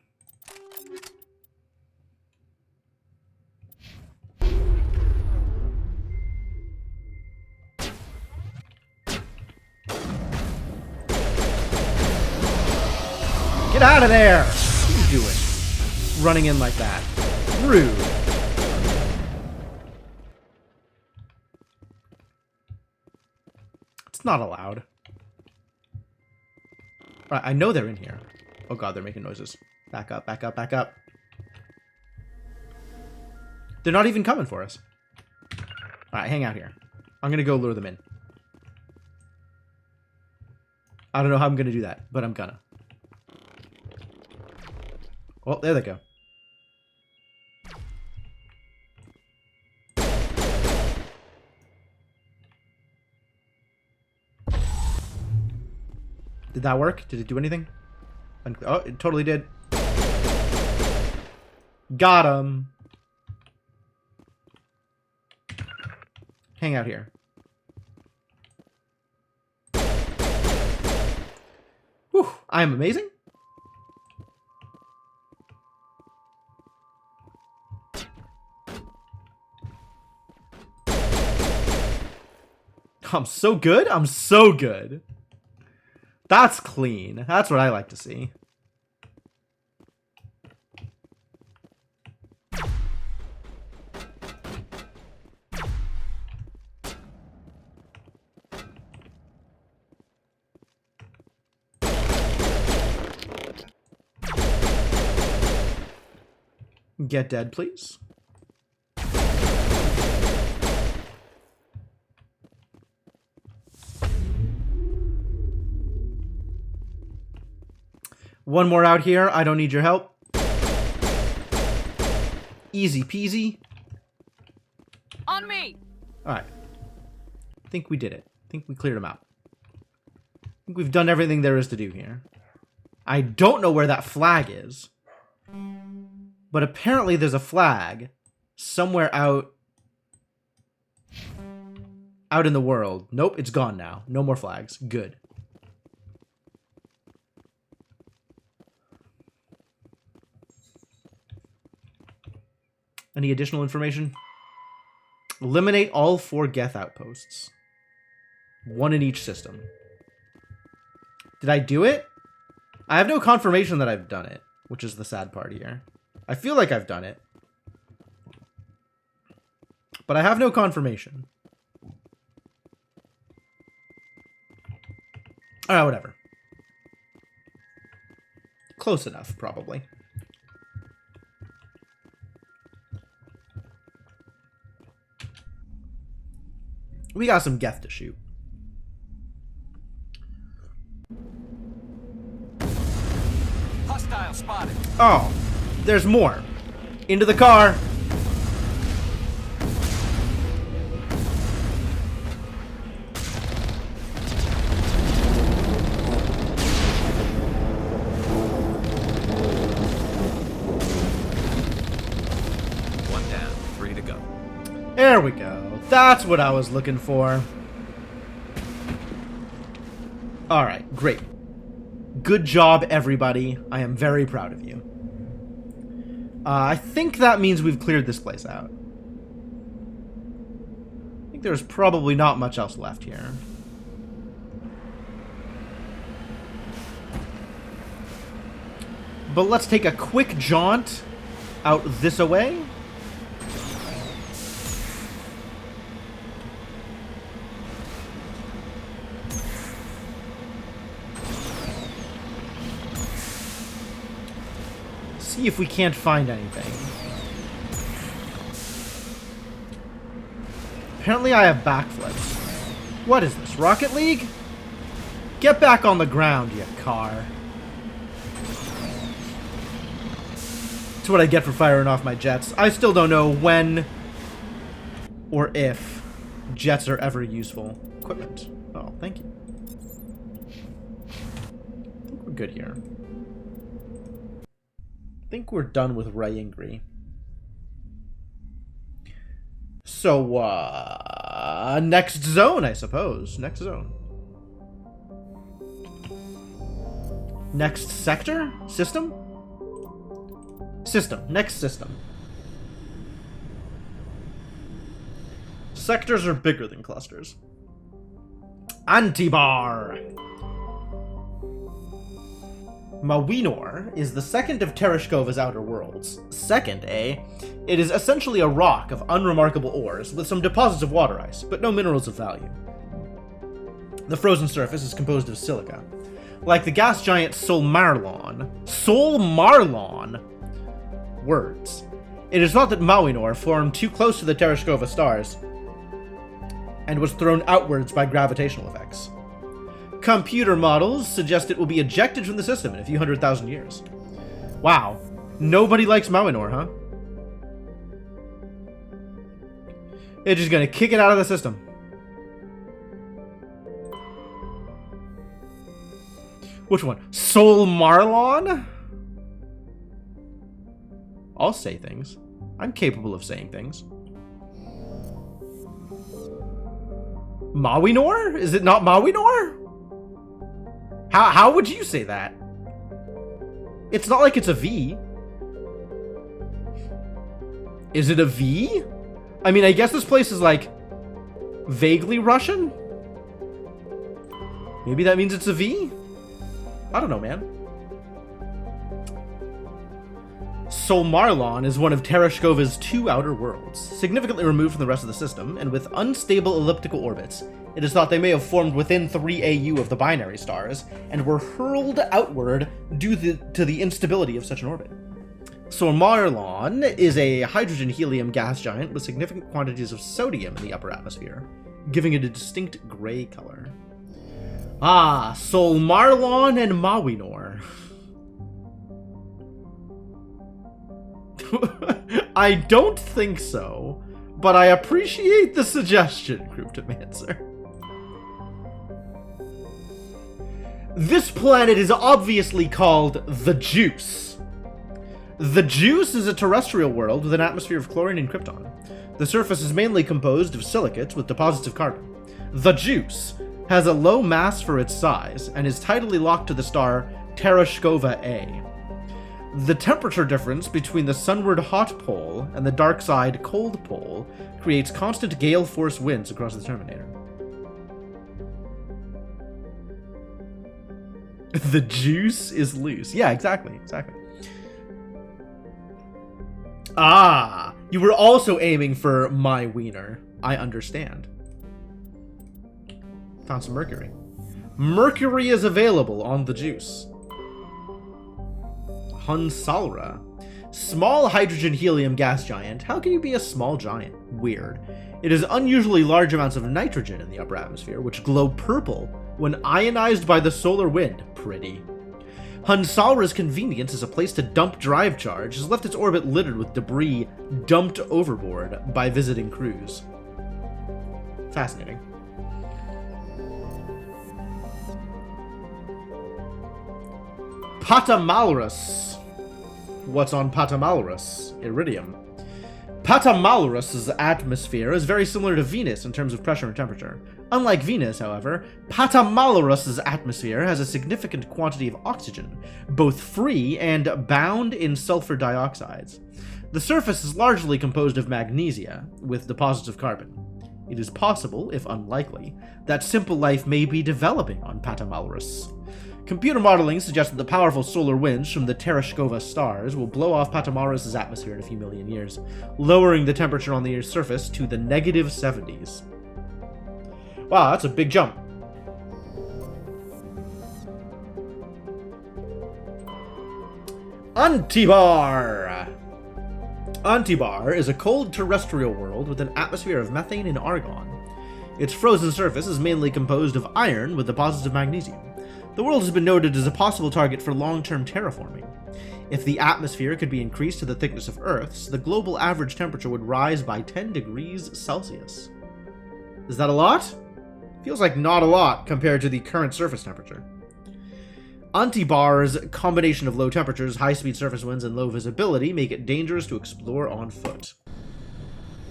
[SPEAKER 1] Get out of there! What are you doing? Running in like that. Rude. It's not allowed. Alright, I know they're in here. Oh god, they're making noises. Back up, back up, back up. They're not even coming for us. Alright, hang out here. I'm gonna go lure them in. I don't know how I'm gonna do that, but I'm gonna. Oh, there they go. Did that work? Did it do anything? Oh, it totally did. Got him. Hang out here. Whew, I am amazing. I'm so good. I'm so good. That's clean. That's what I like to see. Get dead, please. One more out here. I don't need your help. Easy peasy.
[SPEAKER 7] On me!
[SPEAKER 1] Alright. I think we did it. I think we cleared them out. I think we've done everything there is to do here. I don't know where that flag is. But apparently there's a flag somewhere out in the world. Nope, it's gone now. No more flags. Good. Any additional information? Eliminate all 4 Geth outposts. 1 in each system. Did I do it? I have no confirmation that I've done it, which is the sad part here. I feel like I've done it. but I have no confirmation. Alright, whatever. Close enough, probably. We got some Geth to shoot.
[SPEAKER 6] Hostile spotted.
[SPEAKER 1] Oh, there's more. Into the car.
[SPEAKER 6] One down, 3 to go.
[SPEAKER 1] There we go. That's what I was looking for. Alright, great. Good job, everybody. I am very proud of you. I think that means we've cleared this place out. I think there's probably not much else left here. But let's take a quick jaunt out this way. See if we can't find anything. Apparently I have backflips. What is this, Rocket League? Get back on the ground, you car. That's what I get for firing off my jets. I still don't know when or if jets are ever useful equipment. Oh, thank you. I think we're good here. I think we're done with Ryingri. So, next zone, I suppose. Next zone. Next sector? System? System. Next system. Sectors are bigger than clusters. Antibar! Mawinor is the second of Tereshkova's outer worlds. Second, eh? It is essentially a rock of unremarkable ores, with some deposits of water ice, but no minerals of value. The frozen surface is composed of silica. Like the gas giant Solmarlon. Solmarlon! Words. It is thought that Mawinor formed too close to the Tereshkova stars, and was thrown outwards by gravitational effects. Computer models suggest it will be ejected from the system in a few 100,000 years. Wow. Nobody likes Mawinor, huh? They're just gonna kick it out of the system. Which one? Solmarlon? I'll say things. I'm capable of saying things. Mawinor? Is it not Mawinor? How would you say that? It's not like it's a V. Is it a V? I mean, I guess this place is like vaguely Russian. Maybe that means it's a V? I don't know, man. Solmarlon is one of Tereshkova's 2 outer worlds, significantly removed from the rest of the system, and with unstable elliptical orbits. It is thought they may have formed within 3 AU of the binary stars, and were hurled outward due to the instability of such an orbit. Solmarlon is a hydrogen-helium gas giant with significant quantities of sodium in the upper atmosphere, giving it a distinct gray color. Ah, Solmarlon and Mawinor. I don't think so, but I appreciate the suggestion, Cryptomancer. This planet is obviously called the Juice. The Juice is a terrestrial world with an atmosphere of chlorine and krypton. The surface is mainly composed of silicates with deposits of carbon. The Juice has a low mass for its size and is tidally locked to the star Tereshkova A. The temperature difference between the sunward hot pole and the dark side cold pole creates constant gale force winds across the Terminator. The juice is loose. Yeah, exactly. Ah, You were also aiming for my wiener. I understand. Found some mercury. Mercury is available on the juice. Hunsalra. Small hydrogen helium gas giant. How can you be a small giant? Weird. It has unusually large amounts of nitrogen in the upper atmosphere, which glow purple when ionized by the solar wind. Pretty. Hunsalra's convenience as a place to dump drive charge has left its orbit littered with debris dumped overboard by visiting crews. Fascinating. Patamalrus. What's on Patamalrus? Iridium. Patamalrus's atmosphere is very similar to Venus in terms of pressure and temperature. Unlike Venus, however, Patamalrus's atmosphere has a significant quantity of oxygen, both free and bound in sulfur dioxides. The surface is largely composed of magnesia, with deposits of carbon. It is possible, if unlikely, that simple life may be developing on Patamalrus. Computer modeling suggests that the powerful solar winds from the Tereshkova stars will blow off Patamalrus's atmosphere in a few million years, lowering the temperature on the Earth's surface to the -70s. Wow, that's a big jump. Antibar! Antibar is a cold terrestrial world with an atmosphere of methane and argon. Its frozen surface is mainly composed of iron with deposits of magnesium. The world has been noted as a possible target for long-term terraforming. If the atmosphere could be increased to the thickness of Earth's, the global average temperature would rise by 10 degrees Celsius. Is that a lot? Feels like not a lot compared to the current surface temperature. Antibar's combination of low temperatures, high-speed surface winds, and low visibility make it dangerous to explore on foot.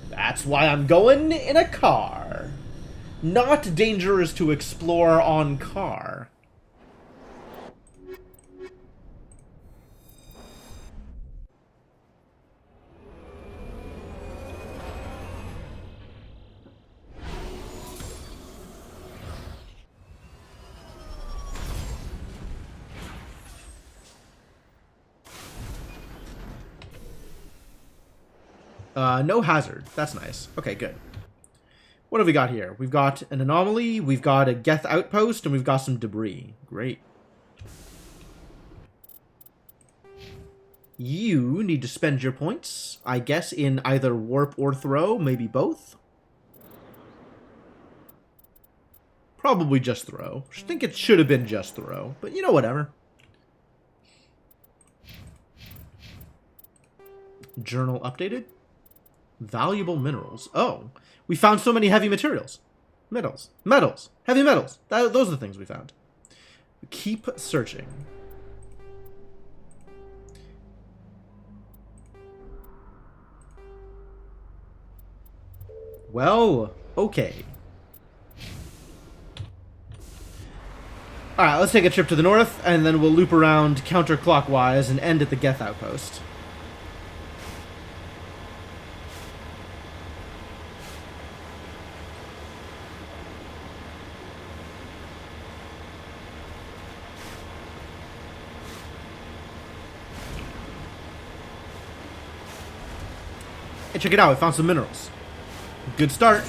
[SPEAKER 1] That's why I'm going in a car. Not dangerous to explore on car. No hazard. That's nice. Okay, good. What have we got here? We've got an anomaly, we've got a Geth outpost, and we've got some debris. Great. You need to spend your points, I guess, in either warp or throw, maybe both. Probably just throw. I think it should have been just throw, but you know, whatever. Journal updated. Valuable minerals. Oh, we found so many heavy materials. Metals. Heavy metals. Those are the things we found. Keep searching. Well, okay. Alright, let's take a trip to the north, and then we'll loop around counterclockwise and end at the Geth outpost. Hey, check it out, I found some minerals. Good start.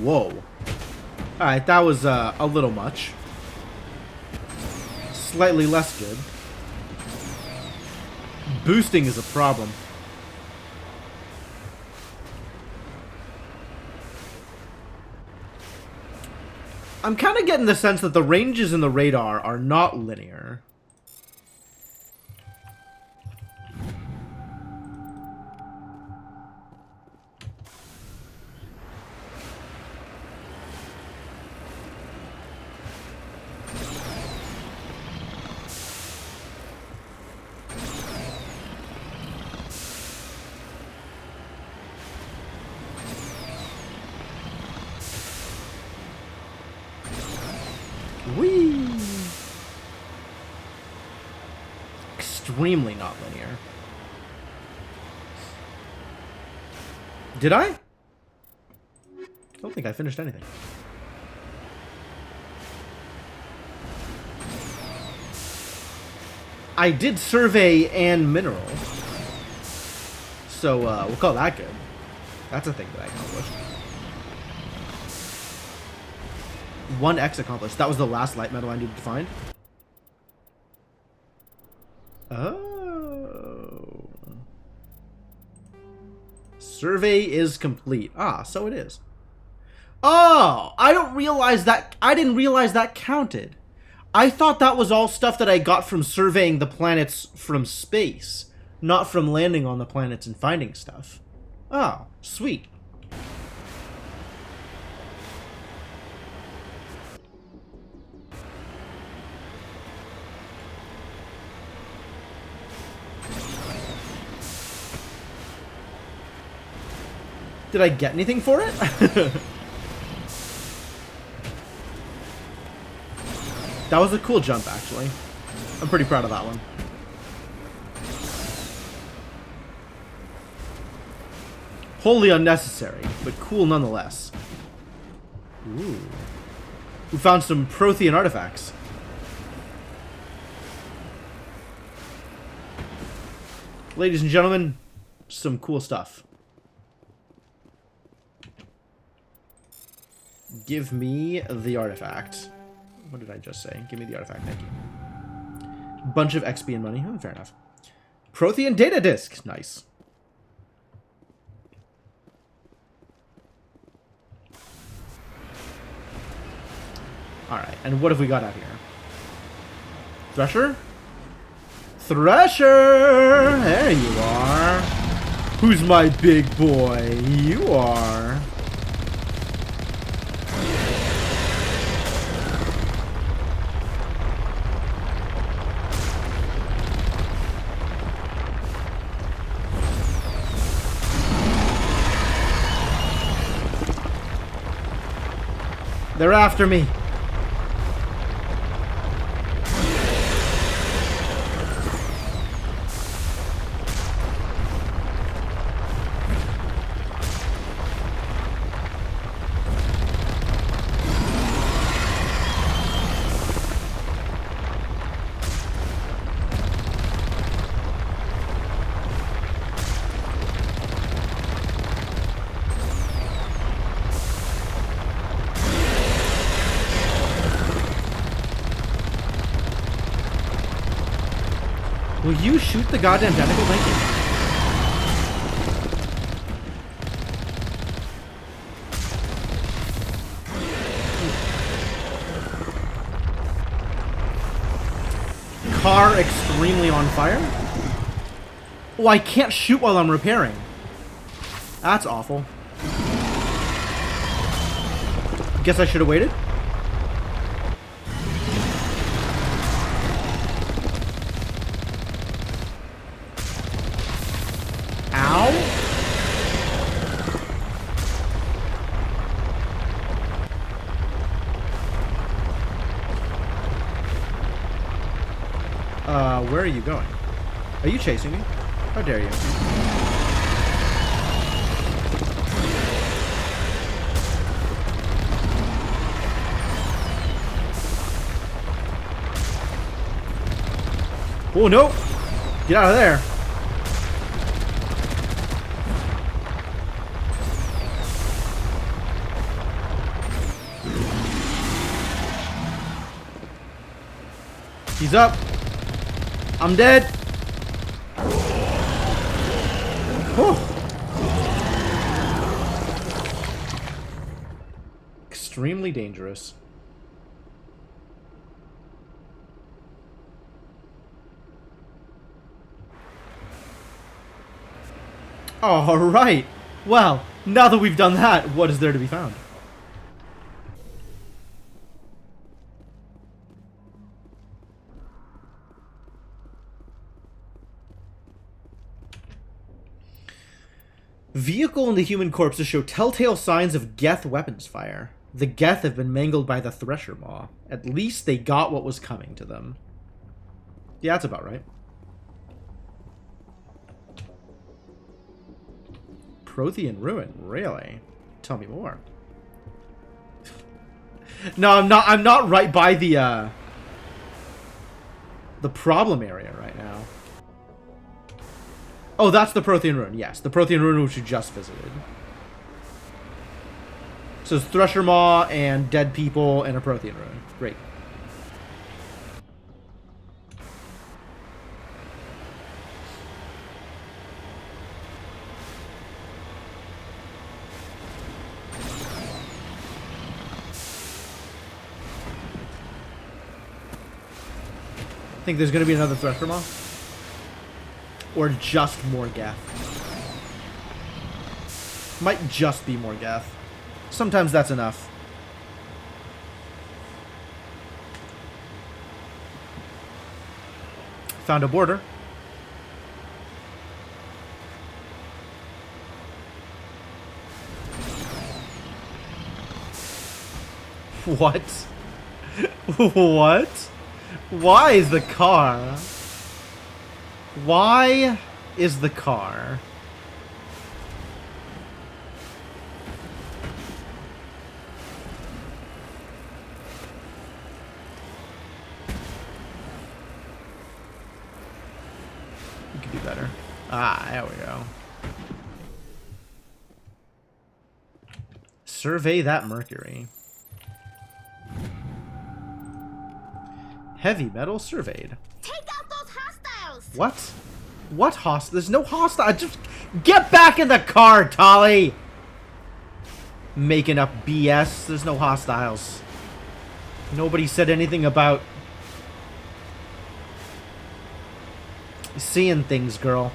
[SPEAKER 1] Whoa. Alright, that was a little much. Slightly less good. Boosting is a problem. I'm kind of getting the sense that the ranges in the radar are not linear. Whee! Extremely not linear. Did I? I don't think I finished anything. I did survey and mineral. So, we'll call that good. That's a thing that I accomplished. 1x accomplished. That was the last light metal I needed to find. Oh. Survey is complete. Ah, so it is. Oh, I didn't realize that counted. I thought that was all stuff that I got from surveying the planets from space, not from landing on the planets and finding stuff. Oh, sweet. Did I get anything for it? That was a cool jump, actually. I'm pretty proud of that one. Wholly unnecessary, but cool nonetheless. Ooh. We found some Prothean artifacts. Ladies and gentlemen, some cool stuff. Give me the artifact. What did I just say? Give me the artifact, thank you. Bunch of XP and money. Oh, fair enough. Prothean data disk. Nice. Alright, and what have we got out here? Thresher? Thresher! There you are. Who's my big boy? You are. They're after me. Will you shoot the goddamn tentacle? Thank you. Car extremely on fire? Oh, I can't shoot while I'm repairing. That's awful. Guess I should have waited. Where are you going? Are you chasing me? How dare you? Oh, no! Get out of there! He's up! I'm dead. Whew. Extremely dangerous. All right. Well, now that we've done that, what is there to be found? Vehicle and the human corpses show telltale signs of Geth weapons fire. The Geth have been mangled by the Thresher Maw. At least they got what was coming to them. Yeah, that's about right. Prothean ruin, really? Tell me more. No, I'm not right by the problem area right now. Oh, that's the Prothean Ruin. Yes, the Prothean Ruin which we just visited. So it's Thresher Maw and dead people and a Prothean Ruin. Great. Think there's gonna be another Thresher Maw? Or just more Geth? Might just be more Geth. Sometimes that's enough. Found a border. What? What? Why is the car? Why is the car? You could do better. Ah, there we go. Survey that Mercury. Heavy metal surveyed.
[SPEAKER 4] Take out those hostiles!
[SPEAKER 1] What? What hostile? There's no hostile. Just get back in the car, Tali! Making up BS. There's no hostiles. Nobody said anything about seeing things, girl.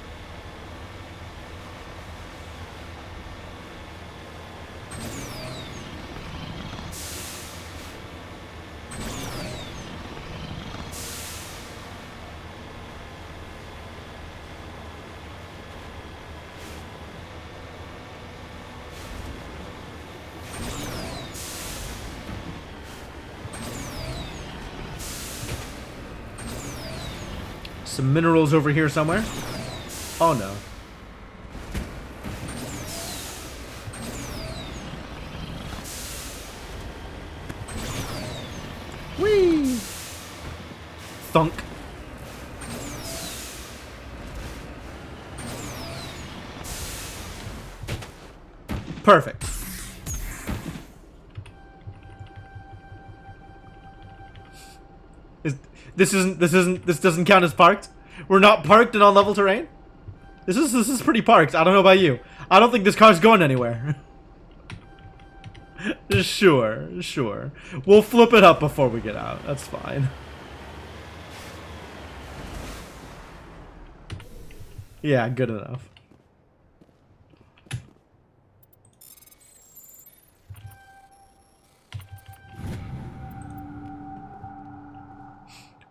[SPEAKER 1] Some minerals over here somewhere. Oh no. Whee! Thunk. Perfect. This doesn't count as parked? We're not parked in on level terrain? This is pretty parked. I don't know about you. I don't think this car's going anywhere. Sure. We'll flip it up before we get out. That's fine. Yeah, good enough.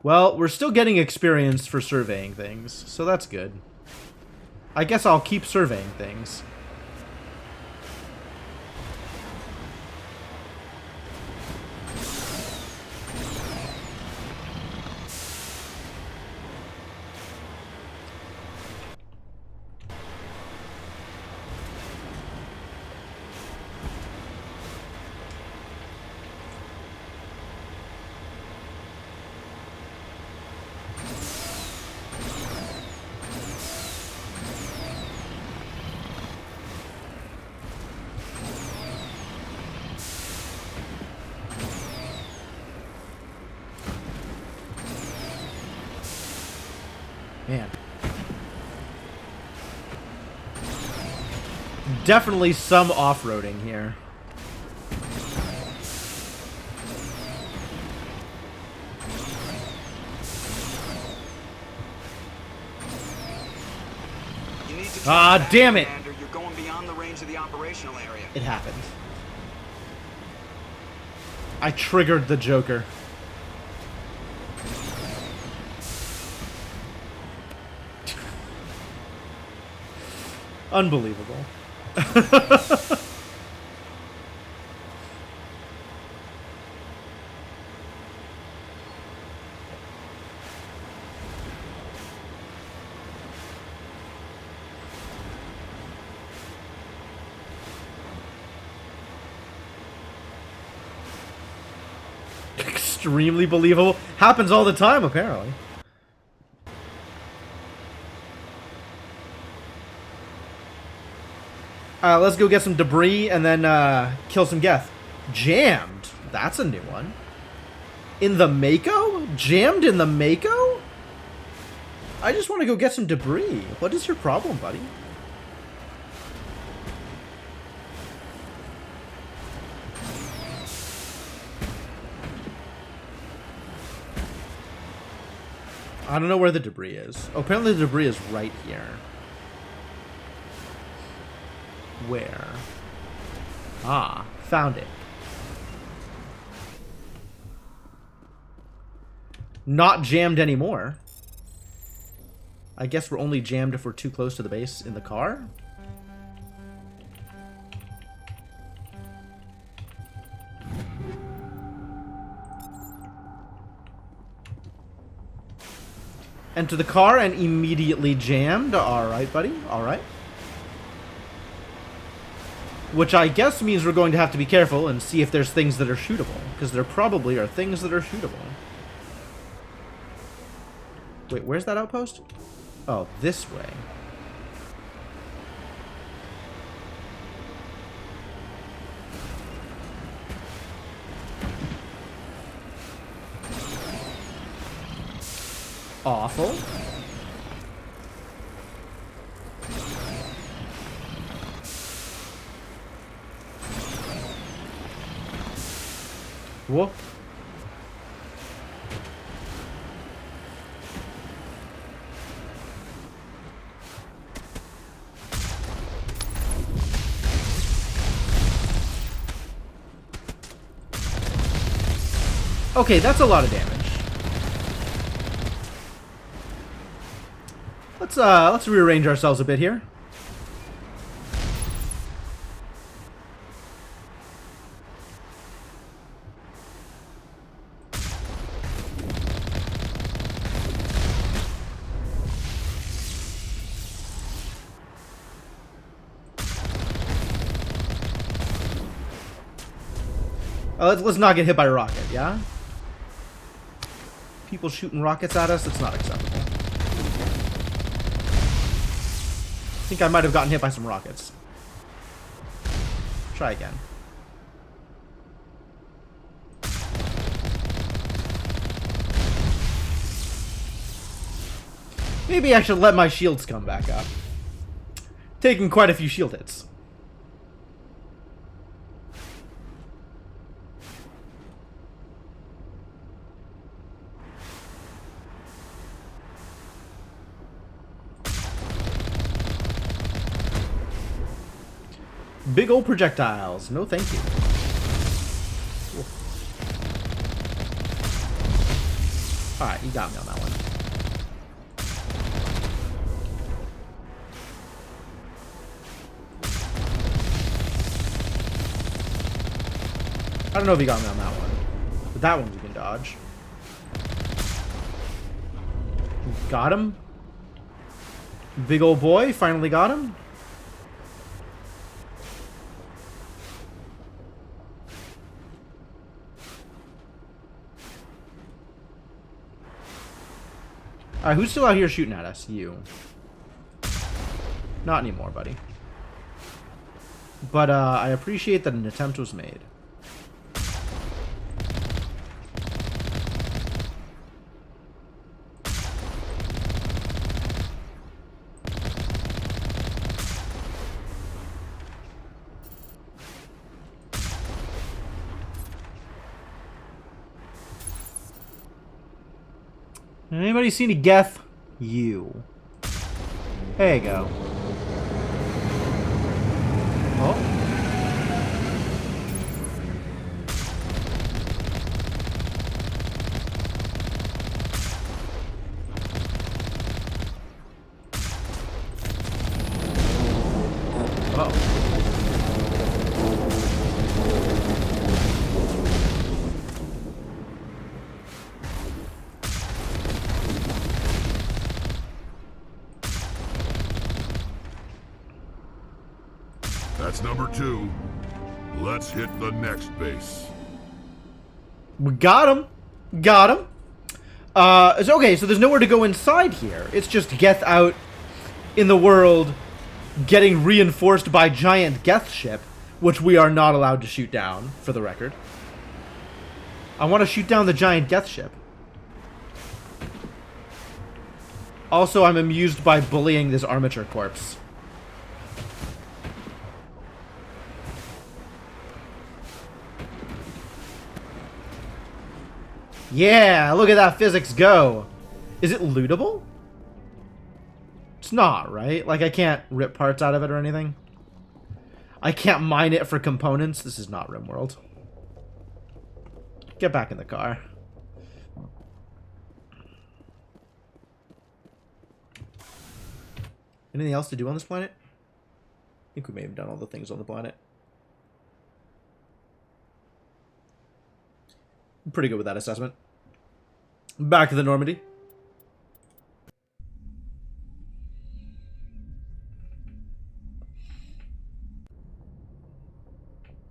[SPEAKER 1] Well, we're still getting experience for surveying things, so that's good. I guess I'll keep surveying things. Man. Definitely some off-roading here. Ah, damn it!
[SPEAKER 6] You're going beyond the range of the operational area.
[SPEAKER 1] It happened. I triggered the Joker. Unbelievable. Extremely believable. Happens all the time, apparently. Let's go get some debris and then kill some Geth. Jammed? That's a new one. In the Mako? Jammed in the Mako? I just want to go get some debris. What is your problem, buddy? I don't know where the debris is. Oh, apparently the debris is right here. Where? Ah, found it. Not jammed anymore. I guess we're only jammed if we're too close to the base in the car? Enter the car and immediately jammed. Alright, buddy. Alright. Which I guess means we're going to have to be careful and see if there's things that are shootable. Because there probably are things that are shootable. Wait, where's that outpost? Oh, this way. Awful. Whoa. Okay, that's a lot of damage. Let's rearrange ourselves a bit here. Let's not get hit by a rocket, yeah? People shooting rockets at us, it's not acceptable. I think I might have gotten hit by some rockets. Try again. Maybe I should let my shields come back up. Taking quite a few shield hits. Big old projectiles. No, thank you. Alright, you got me on that one. I don't know if you got me on that one. But that one you can dodge. Got him. Big old boy. Finally got him. Alright, who's still out here shooting at us? You. Not anymore, buddy. But, I appreciate that an attempt was made. Anybody seen a Geth? You. There you go. Oh. Uh-oh.
[SPEAKER 8] That's number 2. Let's hit the next base.
[SPEAKER 1] We got him. Got him. Okay, so there's nowhere to go inside here. It's just Geth out in the world getting reinforced by giant Geth ship, which we are not allowed to shoot down, for the record. I want to shoot down the giant Geth ship. Also, I'm amused by bullying this armature corpse. Yeah, look at that physics go. Is it lootable? It's not, right? Like, I can't rip parts out of it or anything. I can't mine it for components. This is not RimWorld. Get back in the car. Anything else to do on this planet? I think we may have done all the things on the planet. I'm pretty good with that assessment. Back to the Normandy.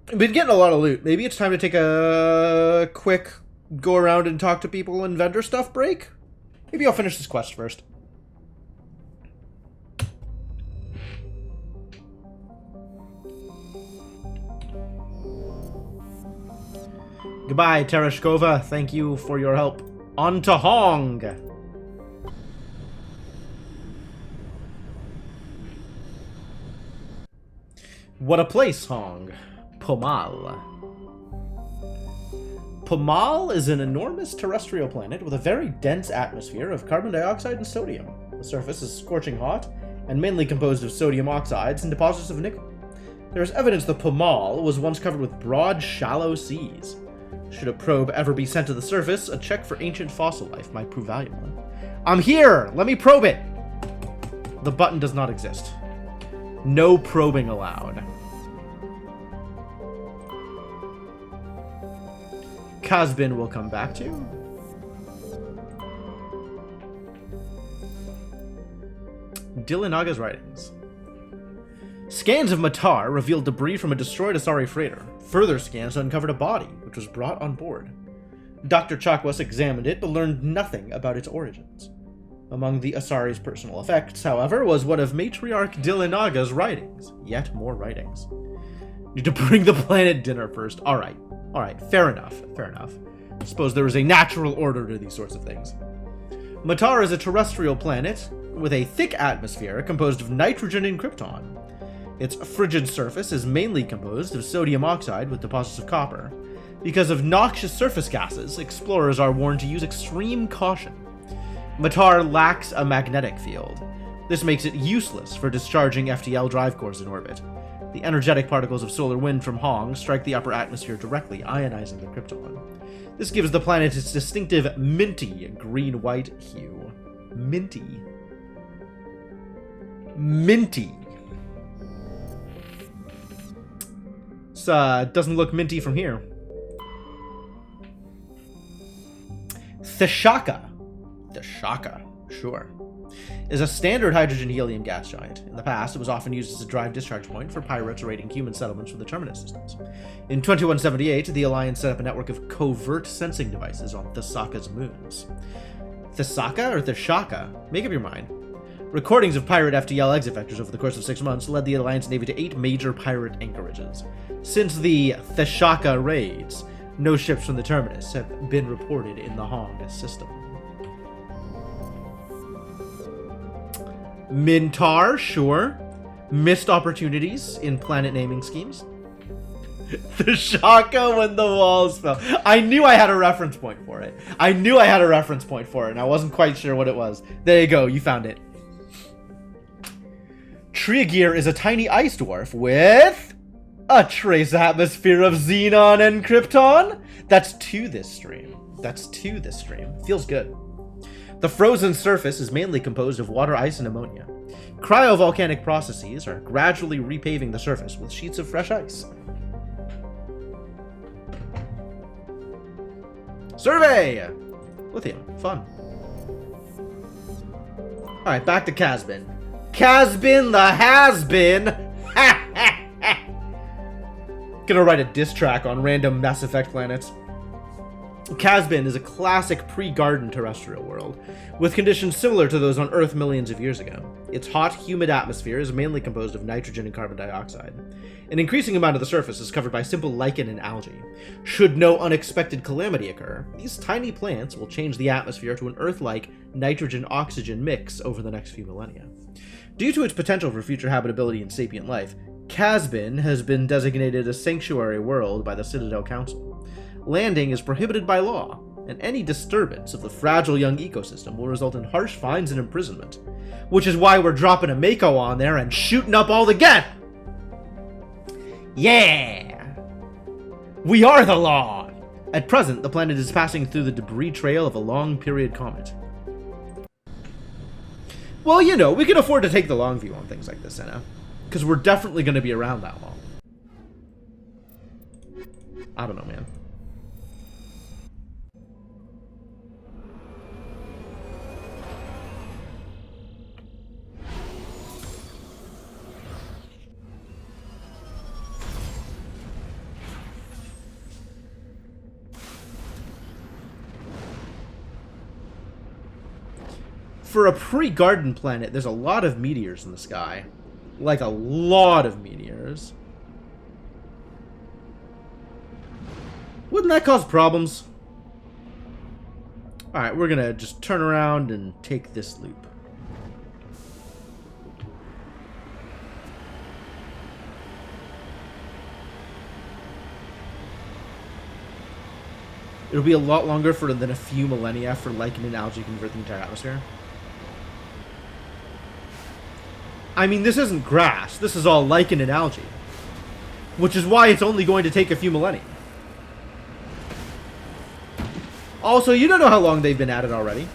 [SPEAKER 1] Been getting a lot of loot. Maybe it's time to take a quick go around and talk to people and vendor stuff break? Maybe I'll finish this quest first. Goodbye, Tereshkova. Thank you for your help. On to Hong! What a place, Hong. Pomal. Pomal is an enormous terrestrial planet with a very dense atmosphere of carbon dioxide and sodium. The surface is scorching hot and mainly composed of sodium oxides and deposits of nickel. There is evidence that Pomal was once covered with broad, shallow seas. Should a probe ever be sent to the surface, a check for ancient fossil life might prove valuable. I'm here! Let me probe it! The button does not exist. No probing allowed. Kazbin will come back to. Dylanaga's writings. Scans of Matar revealed debris from a destroyed Asari freighter. Further scans uncovered a body, which was brought on board. Dr. Chakwas examined it, but learned nothing about its origins. Among the Asari's personal effects, however, was one of Matriarch Dylanaga's writings. Yet more writings. Need to bring the planet dinner first. Alright, fair enough, fair enough. Suppose there is a natural order to these sorts of things. Matar is a terrestrial planet with a thick atmosphere composed of nitrogen and krypton. Its frigid surface is mainly composed of sodium oxide with deposits of copper. Because of noxious surface gases, explorers are warned to use extreme caution. Matar lacks a magnetic field. This makes it useless for discharging FTL drive cores in orbit. The energetic particles of solar wind from Hong strike the upper atmosphere directly, ionizing the krypton. This gives the planet its distinctive minty green-white hue. Minty. Minty. Doesn't look minty from here. Theshaka, sure, is a standard hydrogen-helium gas giant. In the past, it was often used as a drive-discharge point for pirates raiding human settlements from the Terminus systems. In 2178, the Alliance set up a network of covert sensing devices on Thesaka's moons. Thesaka or Theshaka? Make up your mind. Recordings of pirate FTL exit vectors over the course of 6 months led the Alliance Navy to 8 major pirate anchorages. Since the Theshaka raids, no ships from the Terminus have been reported in the Hong system. Mintar, sure. Missed opportunities in planet naming schemes. Theshaka when the walls fell. I knew I had a reference point for it. And I wasn't quite sure what it was. There you go, you found it. Triagir is a tiny ice dwarf with a trace atmosphere of xenon and krypton. That's to this stream. Feels good. The frozen surface is mainly composed of water, ice, and ammonia. Cryovolcanic processes are gradually repaving the surface with sheets of fresh ice. Survey! Lithium. Fun. Alright, back to Kazbin. Kazbin the has-been! Gonna write a diss track on random Mass Effect planets. Casbin is a classic pre-garden terrestrial world, with conditions similar to those on Earth millions of years ago. Its hot, humid atmosphere is mainly composed of nitrogen and carbon dioxide. An increasing amount of the surface is covered by simple lichen and algae. Should no unexpected calamity occur, these tiny plants will change the atmosphere to an Earth-like nitrogen-oxygen mix over the next few millennia. Due to its potential for future habitability and sapient life, Casbin has been designated a sanctuary world by the Citadel Council. Landing is prohibited by law, and any disturbance of the fragile young ecosystem will result in harsh fines and imprisonment. Which is why we're dropping a Mako on there and shooting up all the Geth! Yeah! We are the law! At present, the planet is passing through the debris trail of a long-period comet. Well, you know, we can afford to take the long view on things like this, Senna. Because we're definitely going to be around that long. I don't know, man. For a pre-garden planet, there's a lot of meteors in the sky. Like, a lot of meteors. Wouldn't that cause problems? Alright, we're gonna just turn around and take this loop. It'll be a lot longer than a few millennia for lichen and algae to convert the entire atmosphere. I mean, this isn't grass. This is all lichen and algae. Which is why it's only going to take a few millennia. Also, you don't know how long they've been at it already.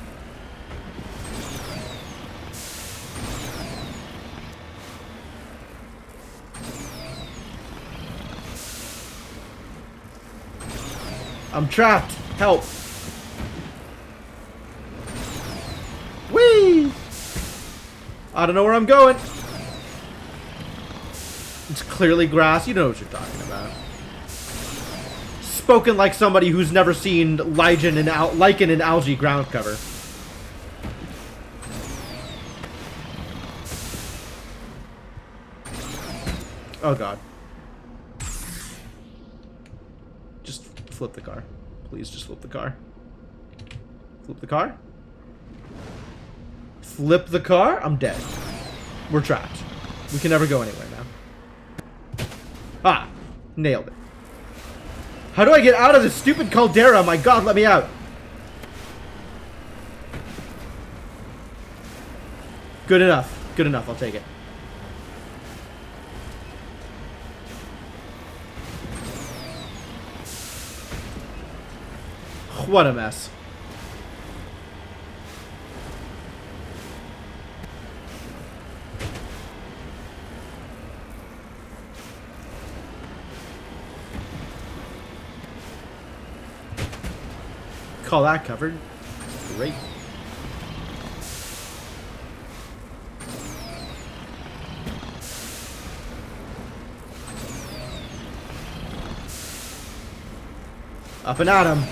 [SPEAKER 1] I'm trapped. Help. Whee! I don't know where I'm going. It's clearly grass. You know what you're talking about. Spoken like somebody who's never seen lichen and algae ground cover. Oh god. Just flip the car. Please just flip the car. Flip the car? Flip the car? I'm dead. We're trapped. We can never go anywhere now. Ah! Nailed it. How do I get out of this stupid caldera? My god, let me out. Good enough. Good enough. I'll take it. What a mess. Call that covered. Great. Up and at him.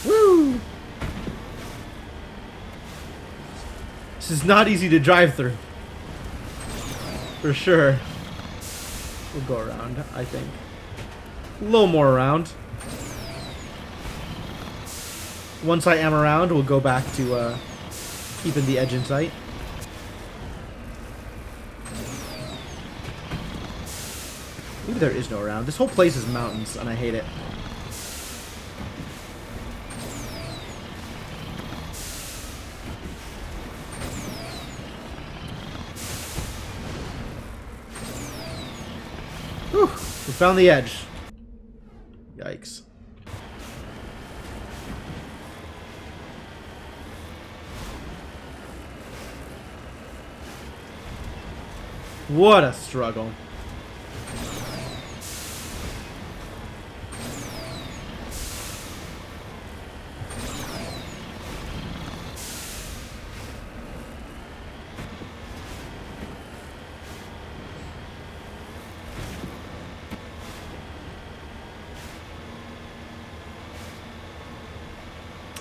[SPEAKER 1] Woo! This is not easy to drive through. For sure. We'll go around, I think. A little more around. Once I am around, we'll go back to keeping the edge in sight. Maybe there is no around. This whole place is mountains, and I hate it. Whew, we found the edge. Yikes. What a struggle.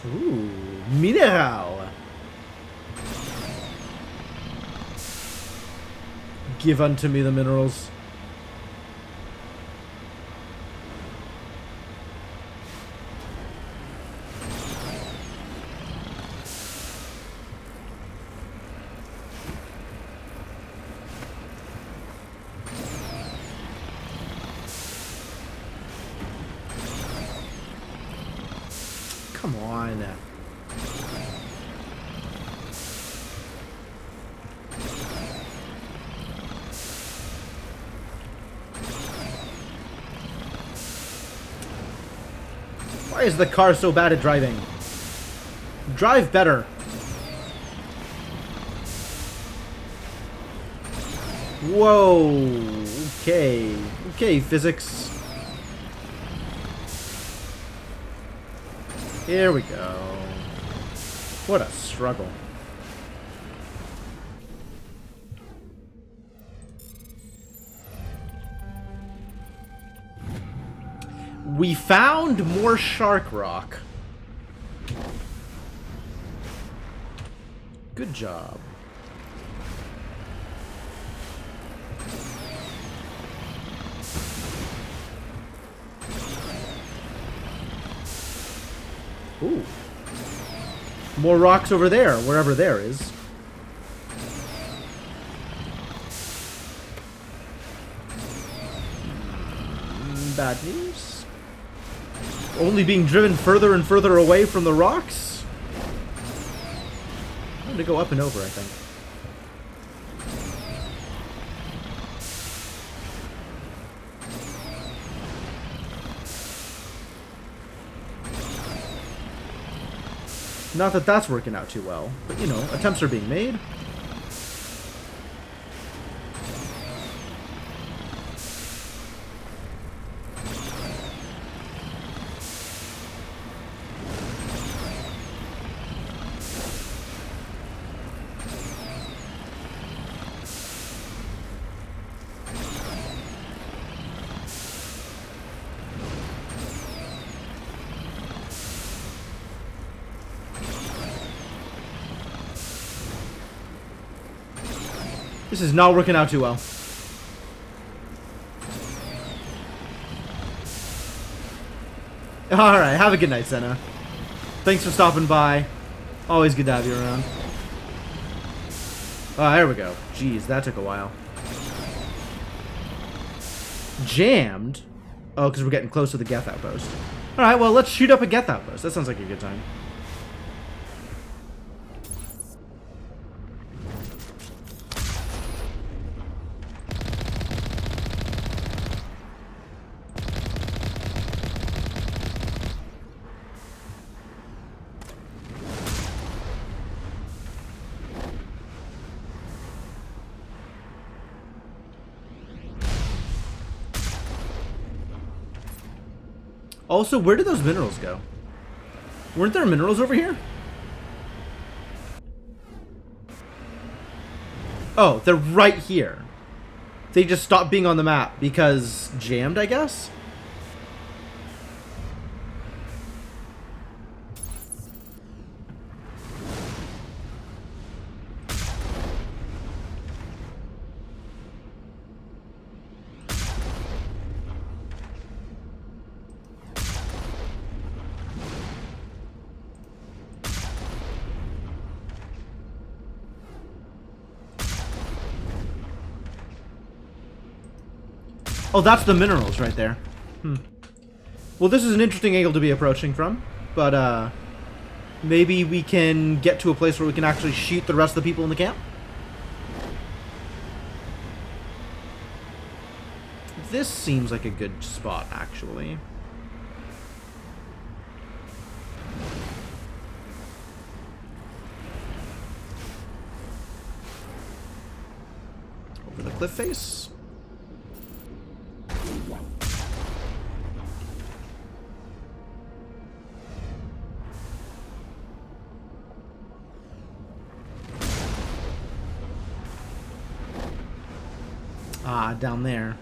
[SPEAKER 1] Ooh, mineral. Give unto me the minerals. Come on. Why is the car so bad at driving? Drive better. Whoa. Okay. Okay, physics. Here we go. What a struggle. We found more shark rock. Good job. Ooh. More rocks over there, wherever there is. Bad news. Only being driven further and further away from the rocks? I'm going to go up and over, I think. Not that that's working out too well, but you know, attempts are being made. This is not working out too well. Alright, have a good night, Senna. Thanks for stopping by. Always good to have you around. Oh, there we go. Jeez, that took a while. Jammed? Oh, because we're getting close to the Geth outpost. Alright, well, let's shoot up a Geth outpost. That sounds like a good time. Also, where did those minerals go? Weren't there minerals over here? Oh, they're right here. They just stopped being on the map because jammed, I guess? Oh, that's the minerals right there. Well, this is an interesting angle to be approaching from, but maybe we can get to a place where we can actually shoot the rest of the people in the camp. This seems like a good spot, actually. Over the cliff face. Ah, down there.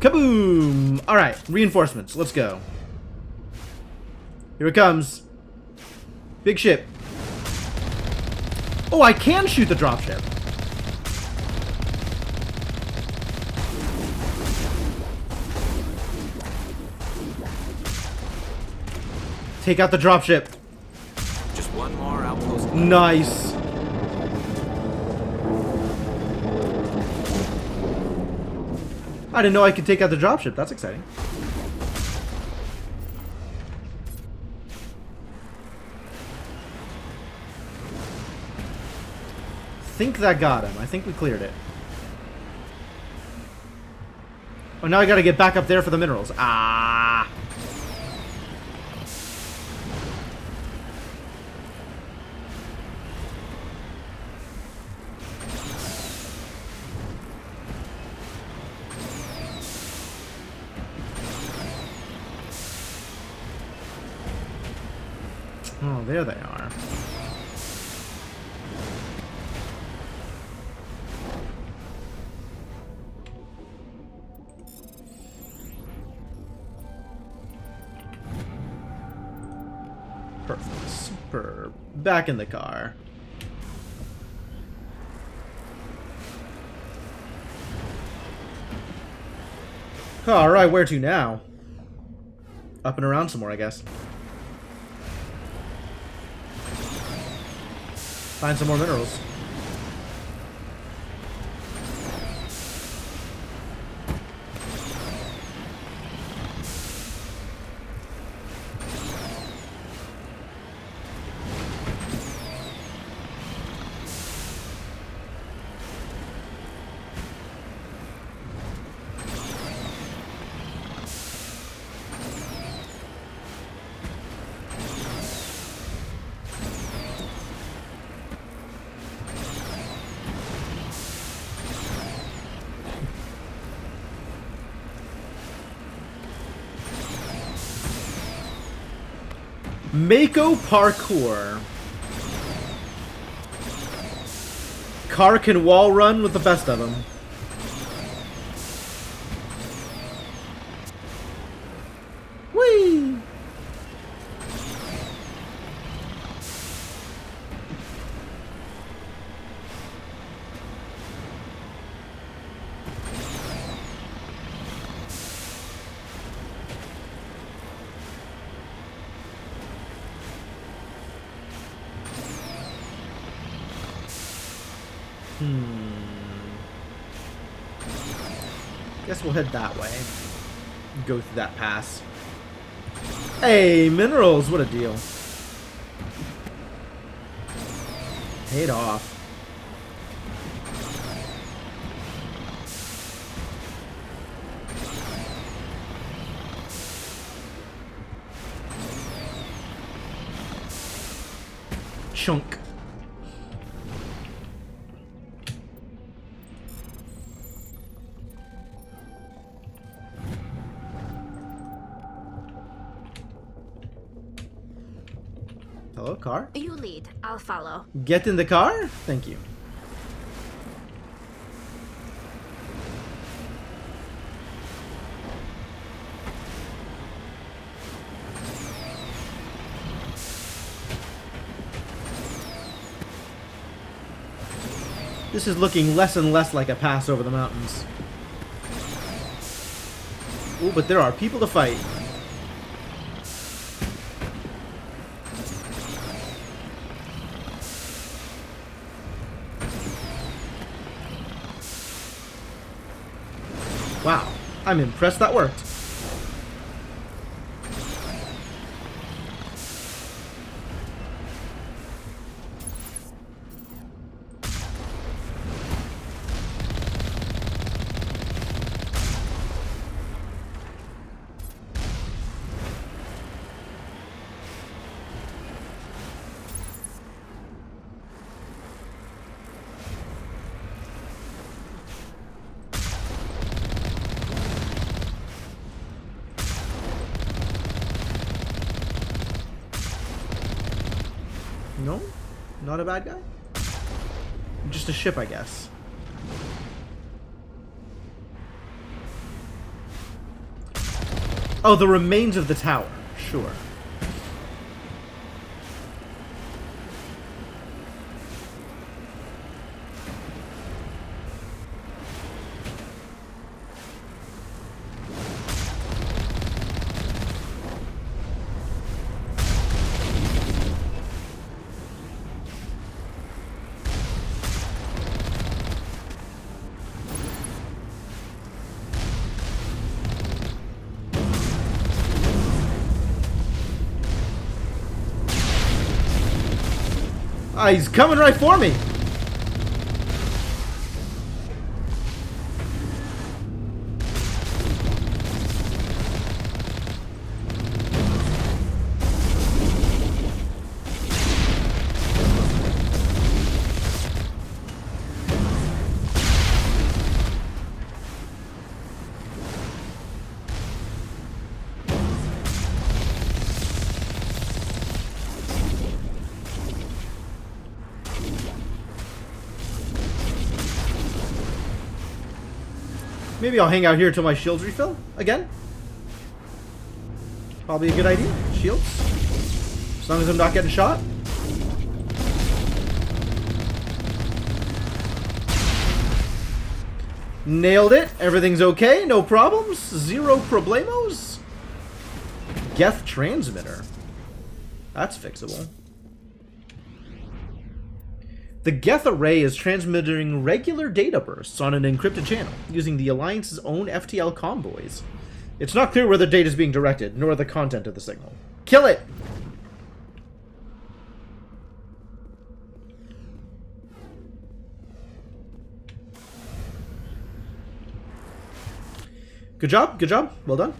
[SPEAKER 1] Kaboom! Alright, reinforcements. Let's go. Here it comes. Big ship. Oh, I can shoot the dropship. Take out the dropship.
[SPEAKER 6] Just one more outpost.
[SPEAKER 1] Nice. I didn't know I could take out the dropship. That's exciting. Think that got him. I think we cleared it. Oh, now I gotta get back up there for the minerals. Ah. Oh, there they are. Perfect. Superb. Back in the car. Alright, where to now? Up and around some more, I guess. Find some more minerals. Mako parkour. Car can wall run with the best of them. Whee! Guess we'll head that way. Go through that pass. Hey, minerals! What a deal. Paid off. Chunk. Hello, car?
[SPEAKER 2] You lead. I'll follow.
[SPEAKER 1] Get in the car? Thank you. This is looking less and less like a pass over the mountains. Ooh, but there are people to fight. Wow, I'm impressed that worked. No? Not a bad guy? Just a ship, I guess. Oh, the remains of the tower. Sure. Ah, he's coming right for me. Maybe I'll hang out here till my shields refill again. Probably a good idea. Shields. As long as I'm not getting shot. Nailed it. Everything's okay. No problems. Zero problemos. Geth transmitter. That's fixable. The Geth array is transmitting regular data bursts on an encrypted channel, using the Alliance's own FTL convoys. It's not clear where the data is being directed, nor the content of the signal. Kill it! Good job, good job. Well done.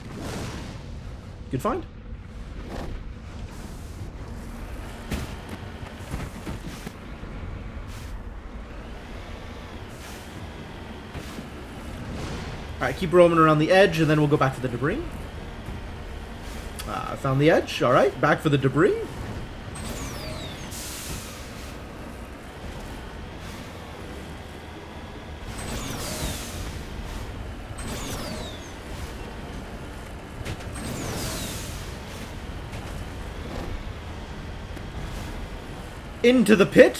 [SPEAKER 1] Good find. Alright, keep roaming around the edge, and then we'll go back to the debris. I found the edge. Alright, back for the debris. Into the pit,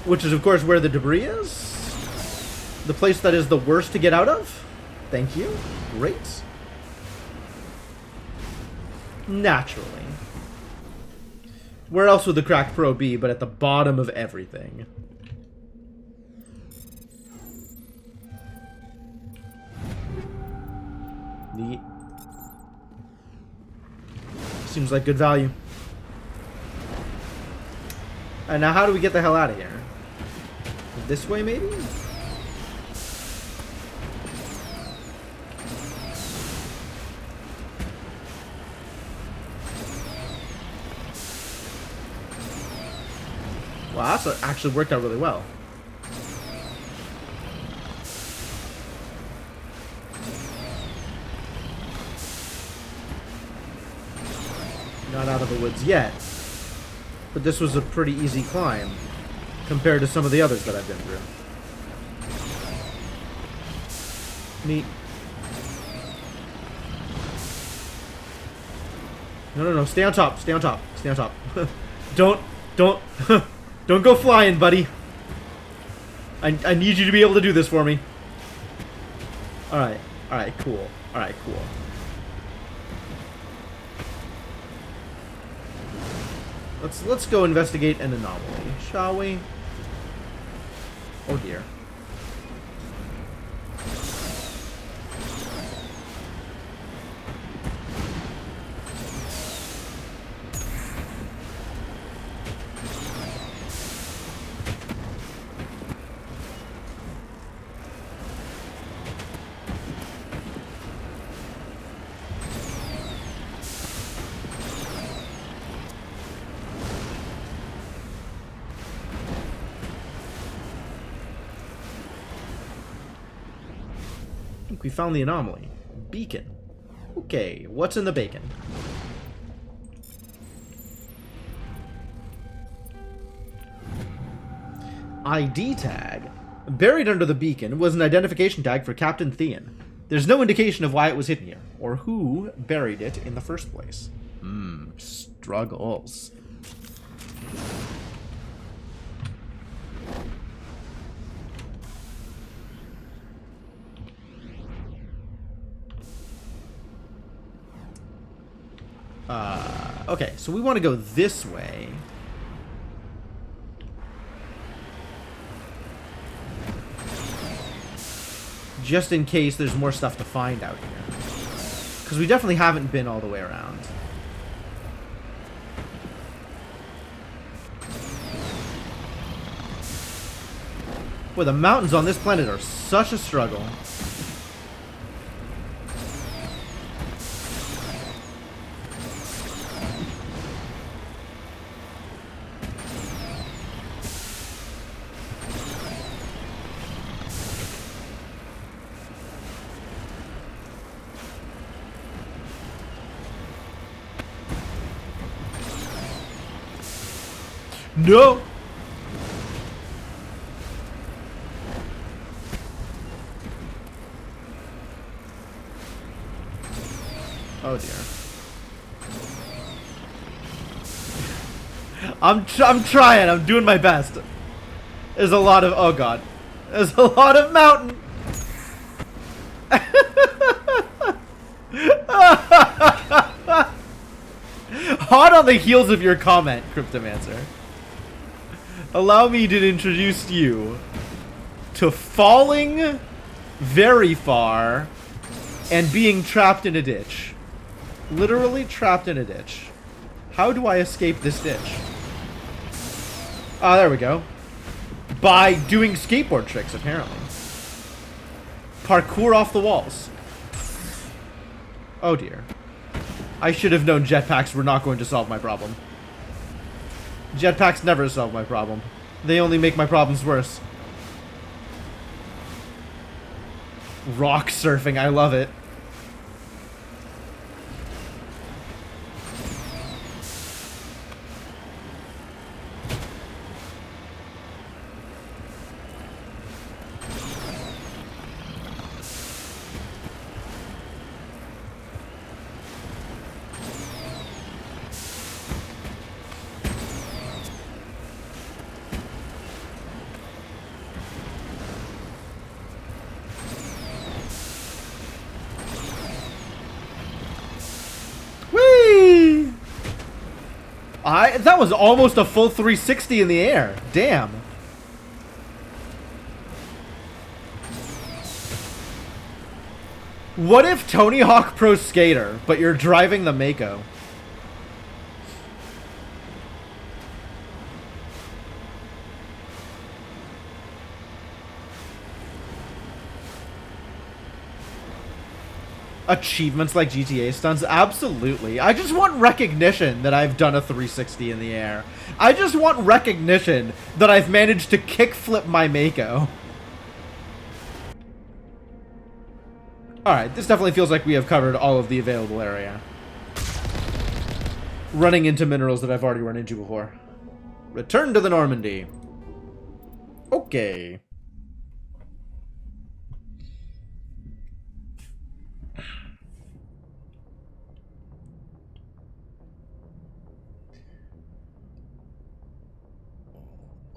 [SPEAKER 1] which is, of course, where the debris is. The place that is the worst to get out of. Thank you. Great. Naturally. Where else would the Cracked Pro be but at the bottom of everything? Neat. Seems like good value. And now how do we get the hell out of here? This way, maybe? Wow, that's actually worked out really well. Not out of the woods yet. But this was a pretty easy climb compared to some of the others that I've been through. Neat. No, stay on top, stay on top, stay on top. Don't go flying, buddy. I need you to be able to do this for me. Alright, cool. Alright, cool. Let's go investigate an anomaly, shall we? Oh dear. We found the anomaly. Beacon. Okay, what's in the bacon? ID tag. Buried under the beacon was an identification tag for Captain Theon. There's no indication of why it was hidden here, or who buried it in the first place. Struggles. Okay, so we want to go this way. Just in case there's more stuff to find out here. Because we definitely haven't been all the way around. Boy, the mountains on this planet are such a struggle. No! Oh dear. I'm trying. I'm doing my best. There's a lot of... Oh god. There's a lot of mountain. Hot on the heels of your comment, Cryptomancer. Allow me to introduce you to falling very far and being trapped in a ditch. Literally trapped in a ditch. How do I escape this ditch? Ah, there we go. By doing skateboard tricks, apparently. Parkour off the walls. Oh dear. I should have known jetpacks were not going to solve my problem. Jetpacks never solve my problem. They only make my problems worse. Rock surfing, I love it. That was almost a full 360 in the air. Damn. What if Tony Hawk Pro Skater, but you're driving the Mako? Achievements like GTA stunts? Absolutely. I just want recognition that I've done a 360 in the air. I just want recognition that I've managed to kickflip my Mako. Alright, this definitely feels like we have covered all of the available area. Running into minerals that I've already run into before. Return to the Normandy. Okay.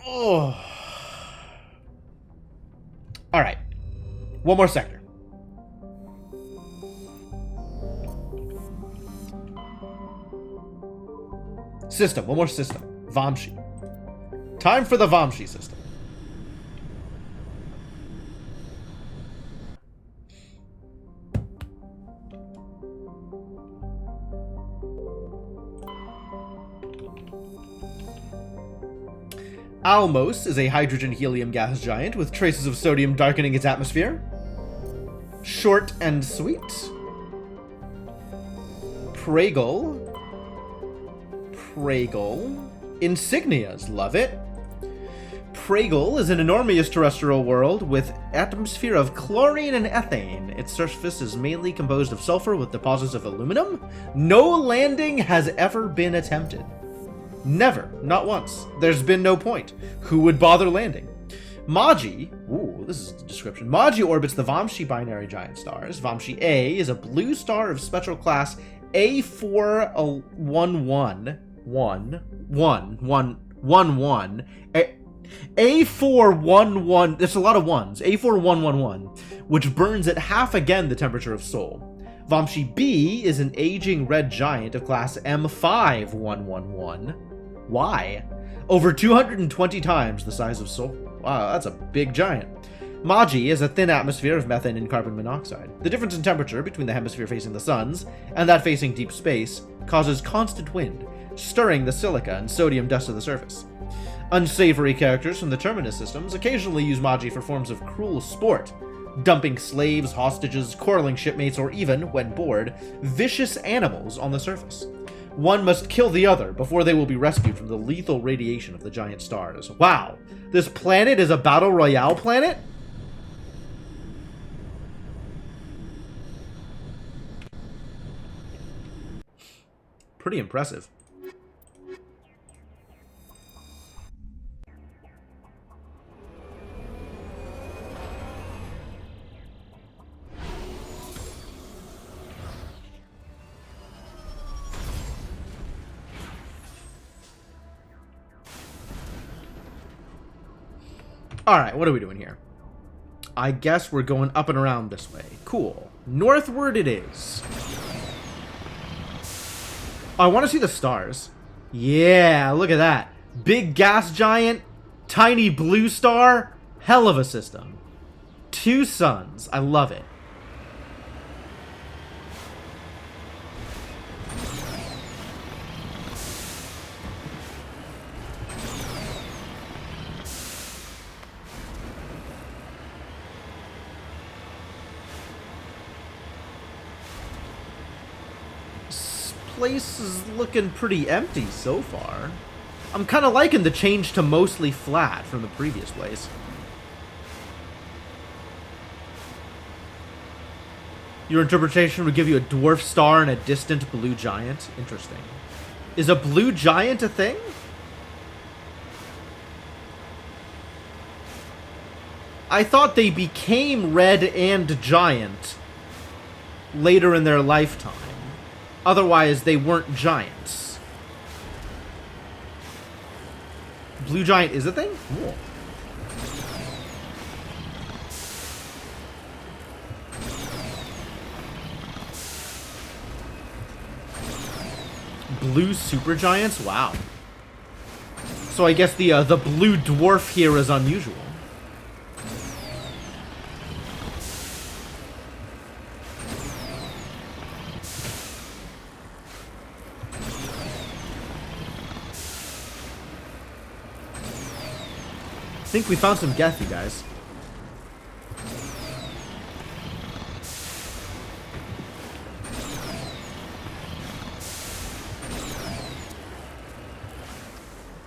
[SPEAKER 1] Oh. All right. One more sector. System. One more system. Vamshi. Time for the Vamshi system. Almos is a hydrogen-helium gas giant with traces of sodium darkening its atmosphere. Short and sweet. Pragal. Insignias, love it. Pragal is an enormous terrestrial world with atmosphere of chlorine and ethane. Its surface is mainly composed of sulfur with deposits of aluminum. No landing has ever been attempted. Never. Not once. There's been no point. Who would bother landing? Maji, ooh, this is the description. Maji orbits the Vamshi binary giant stars. Vamshi A is a blue star of spectral class A411111. A411, there's a lot of ones. A4111, which burns at half again the temperature of Sol. Vamshi B is an aging red giant of class M5111. Why? Over 220 times the size of Sol. Wow, that's a big giant. Maji is a thin atmosphere of methane and carbon monoxide. The difference in temperature between the hemisphere facing the suns and that facing deep space causes constant wind, stirring the silica and sodium dust to the surface. Unsavory characters from the Terminus systems occasionally use Maji for forms of cruel sport, dumping slaves, hostages, quarreling shipmates, or even, when bored, vicious animals on the surface. One must kill the other before they will be rescued from the lethal radiation of the giant stars. Wow, this planet is a battle royale planet? Pretty impressive. Alright, what are we doing here? I guess we're going up and around this way. Cool. Northward it is. Oh, I want to see the stars. Yeah, look at that. Big gas giant, tiny blue star. Hell of a system. 2 suns. I love it. Place is looking pretty empty so far. I'm kind of liking the change to mostly flat from the previous place. Your interpretation would give you a dwarf star and a distant blue giant. Interesting. Is a blue giant a thing? I thought they became red and giant later in their lifetime. Otherwise, they weren't giants. Blue giant is a thing? Cool. Blue supergiants? Wow. So I guess the blue dwarf here is unusual. I think we found some Geth, you guys.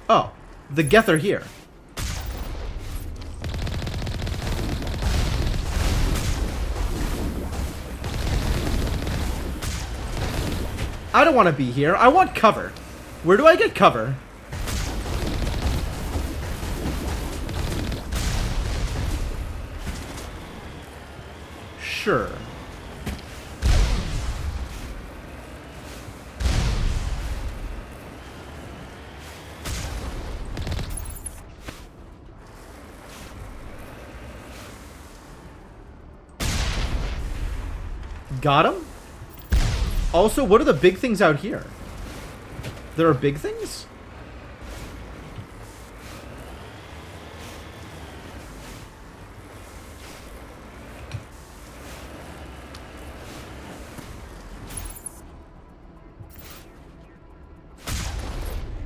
[SPEAKER 1] Oh, the Geth are here. I don't want to be here. I want cover. Where do I get cover? Sure. Got him? Also, what are the big things out here? There are big things?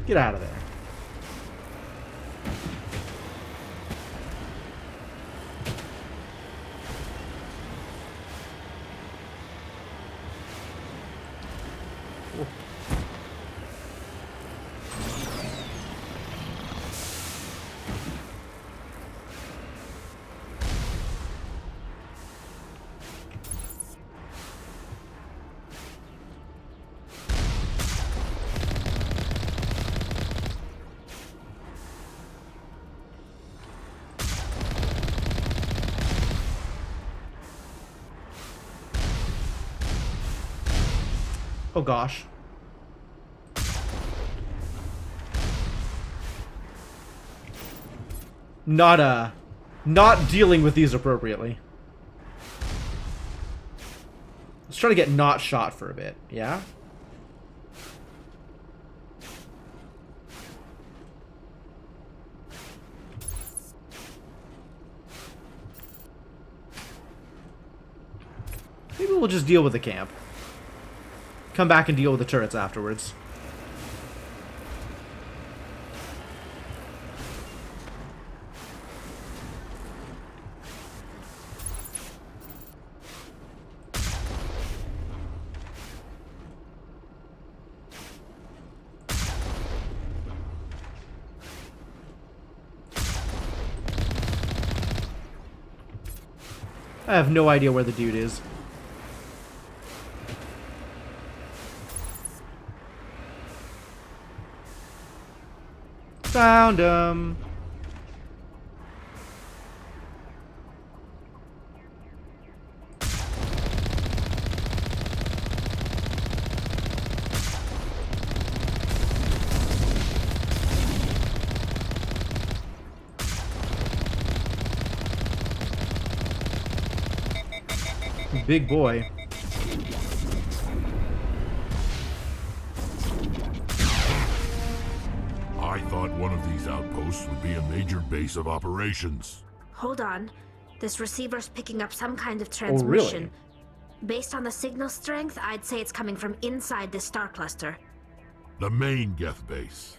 [SPEAKER 1] Get out of there. Oh gosh. Not dealing with these appropriately. Let's try to get not shot for a bit, yeah? Maybe we'll just deal with the camp. Come back and deal with the turrets afterwards. I have no idea where the dude is. Found him. Big boy.
[SPEAKER 8] I thought one of these outposts would be a major base of operations.
[SPEAKER 2] Hold on. This receiver's picking up some kind of
[SPEAKER 1] Oh,
[SPEAKER 2] transmission.
[SPEAKER 1] really?
[SPEAKER 2] Based on the signal strength, I'd say it's coming from inside this star cluster.
[SPEAKER 8] The main Geth base.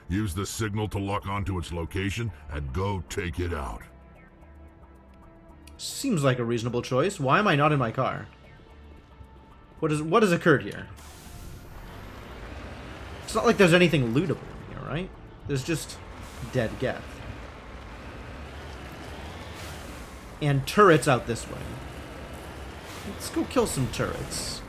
[SPEAKER 8] Use the signal to lock onto its location and go take it out.
[SPEAKER 1] Seems like a reasonable choice. Why am I not in my car? What has occurred here? It's not like there's anything lootable in here, right? There's just dead Geth. And turrets out this way. Let's go kill some turrets.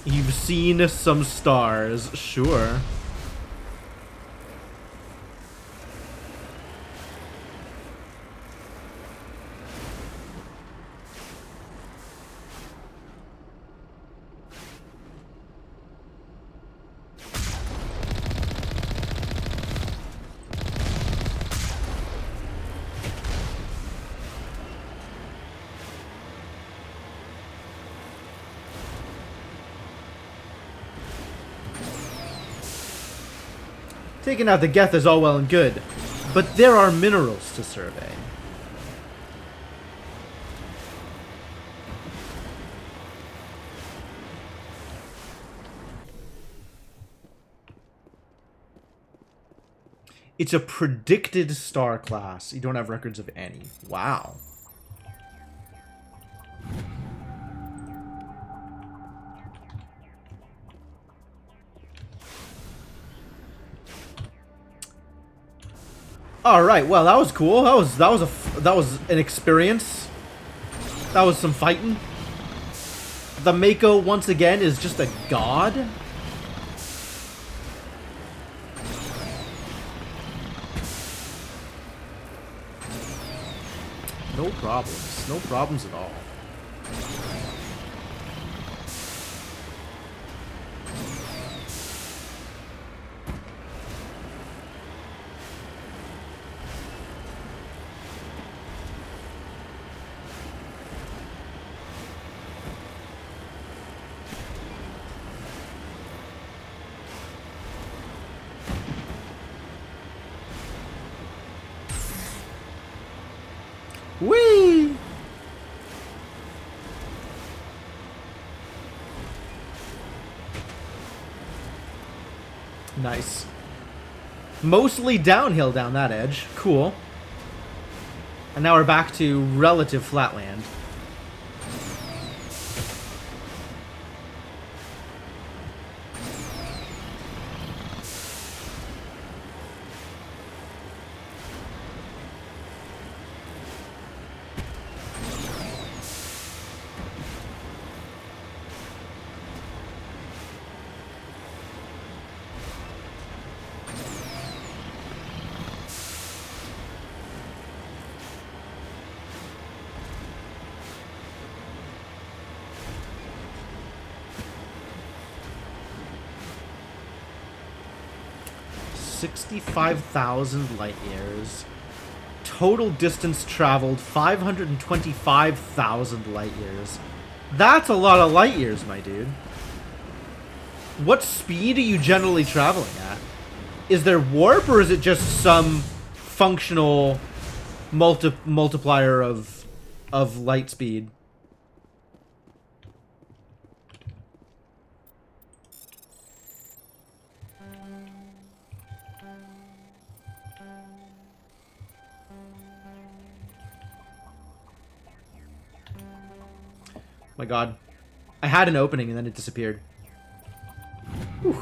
[SPEAKER 1] You've seen some stars, sure. Taking out the Geth is all well and good, but there are minerals to survey. It's a predicted star class. You don't have records of any. Wow. All right, well, that was cool. That was an experience. That was some fighting. The Mako once again is just a god. No problems. No problems at all. Whee! Nice. Mostly downhill down that edge. Cool. And now we're back to relative flatland. 65,000 light years. Total distance traveled 525,000 light years. That's a lot of light years, my dude. What speed are you generally traveling at? Is there warp, or is it just some functional multiplier of light speed? My god. I had an opening and then it disappeared. Whew.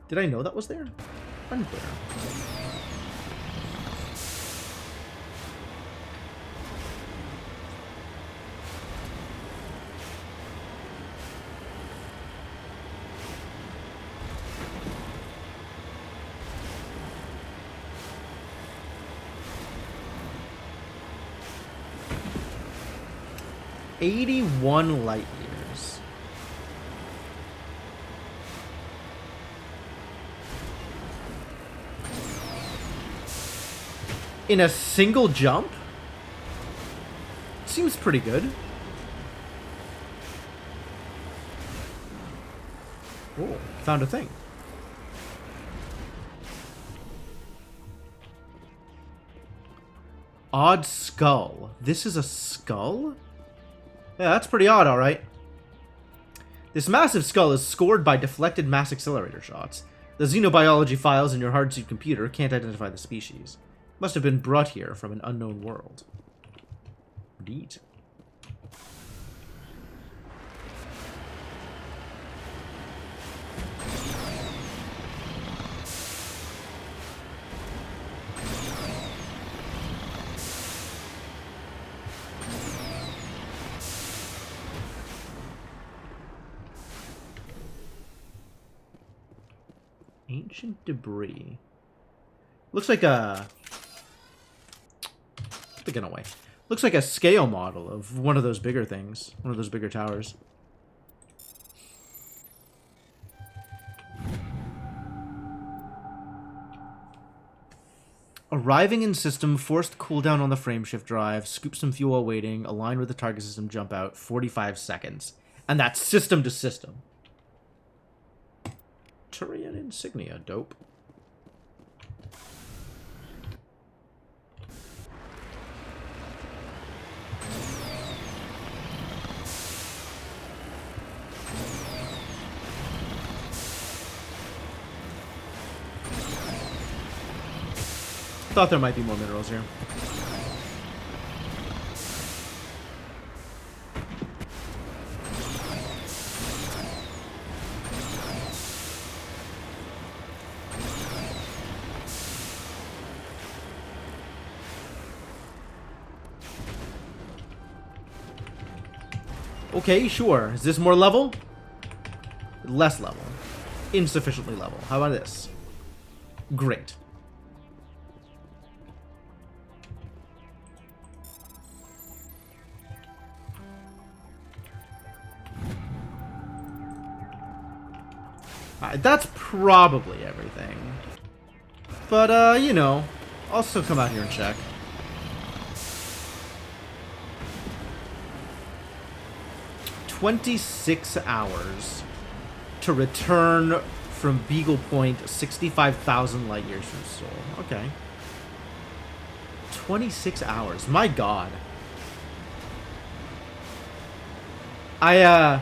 [SPEAKER 1] Did I know that was there? Unclear. "81 light years. In a single jump? Seems pretty good. Oh, found a thing. Odd skull. This is a skull? Yeah, that's pretty odd, alright. This massive skull is scored by deflected mass accelerator shots. The xenobiology files in your hardsuit computer can't identify the species. Must have been brought here from an unknown world. Indeed. Ancient debris. Looks like a... Thinking away. Looks like a scale model of one of those bigger things. One of those bigger towers. Arriving in system, forced cooldown on the frameshift drive, scoop some fuel while waiting, align with the target system, jump out, 45 seconds. And that's system to system. Turian insignia, dope. Thought there might be more minerals here. Okay, sure. Is this more level? Less level. Insufficiently level. How about this? Great. Alright, that's probably everything. But, you know, I'll still come out here and check. "26 hours to return from Beagle Point, 65,000 light years from Sol." Okay. 26 hours. My god. I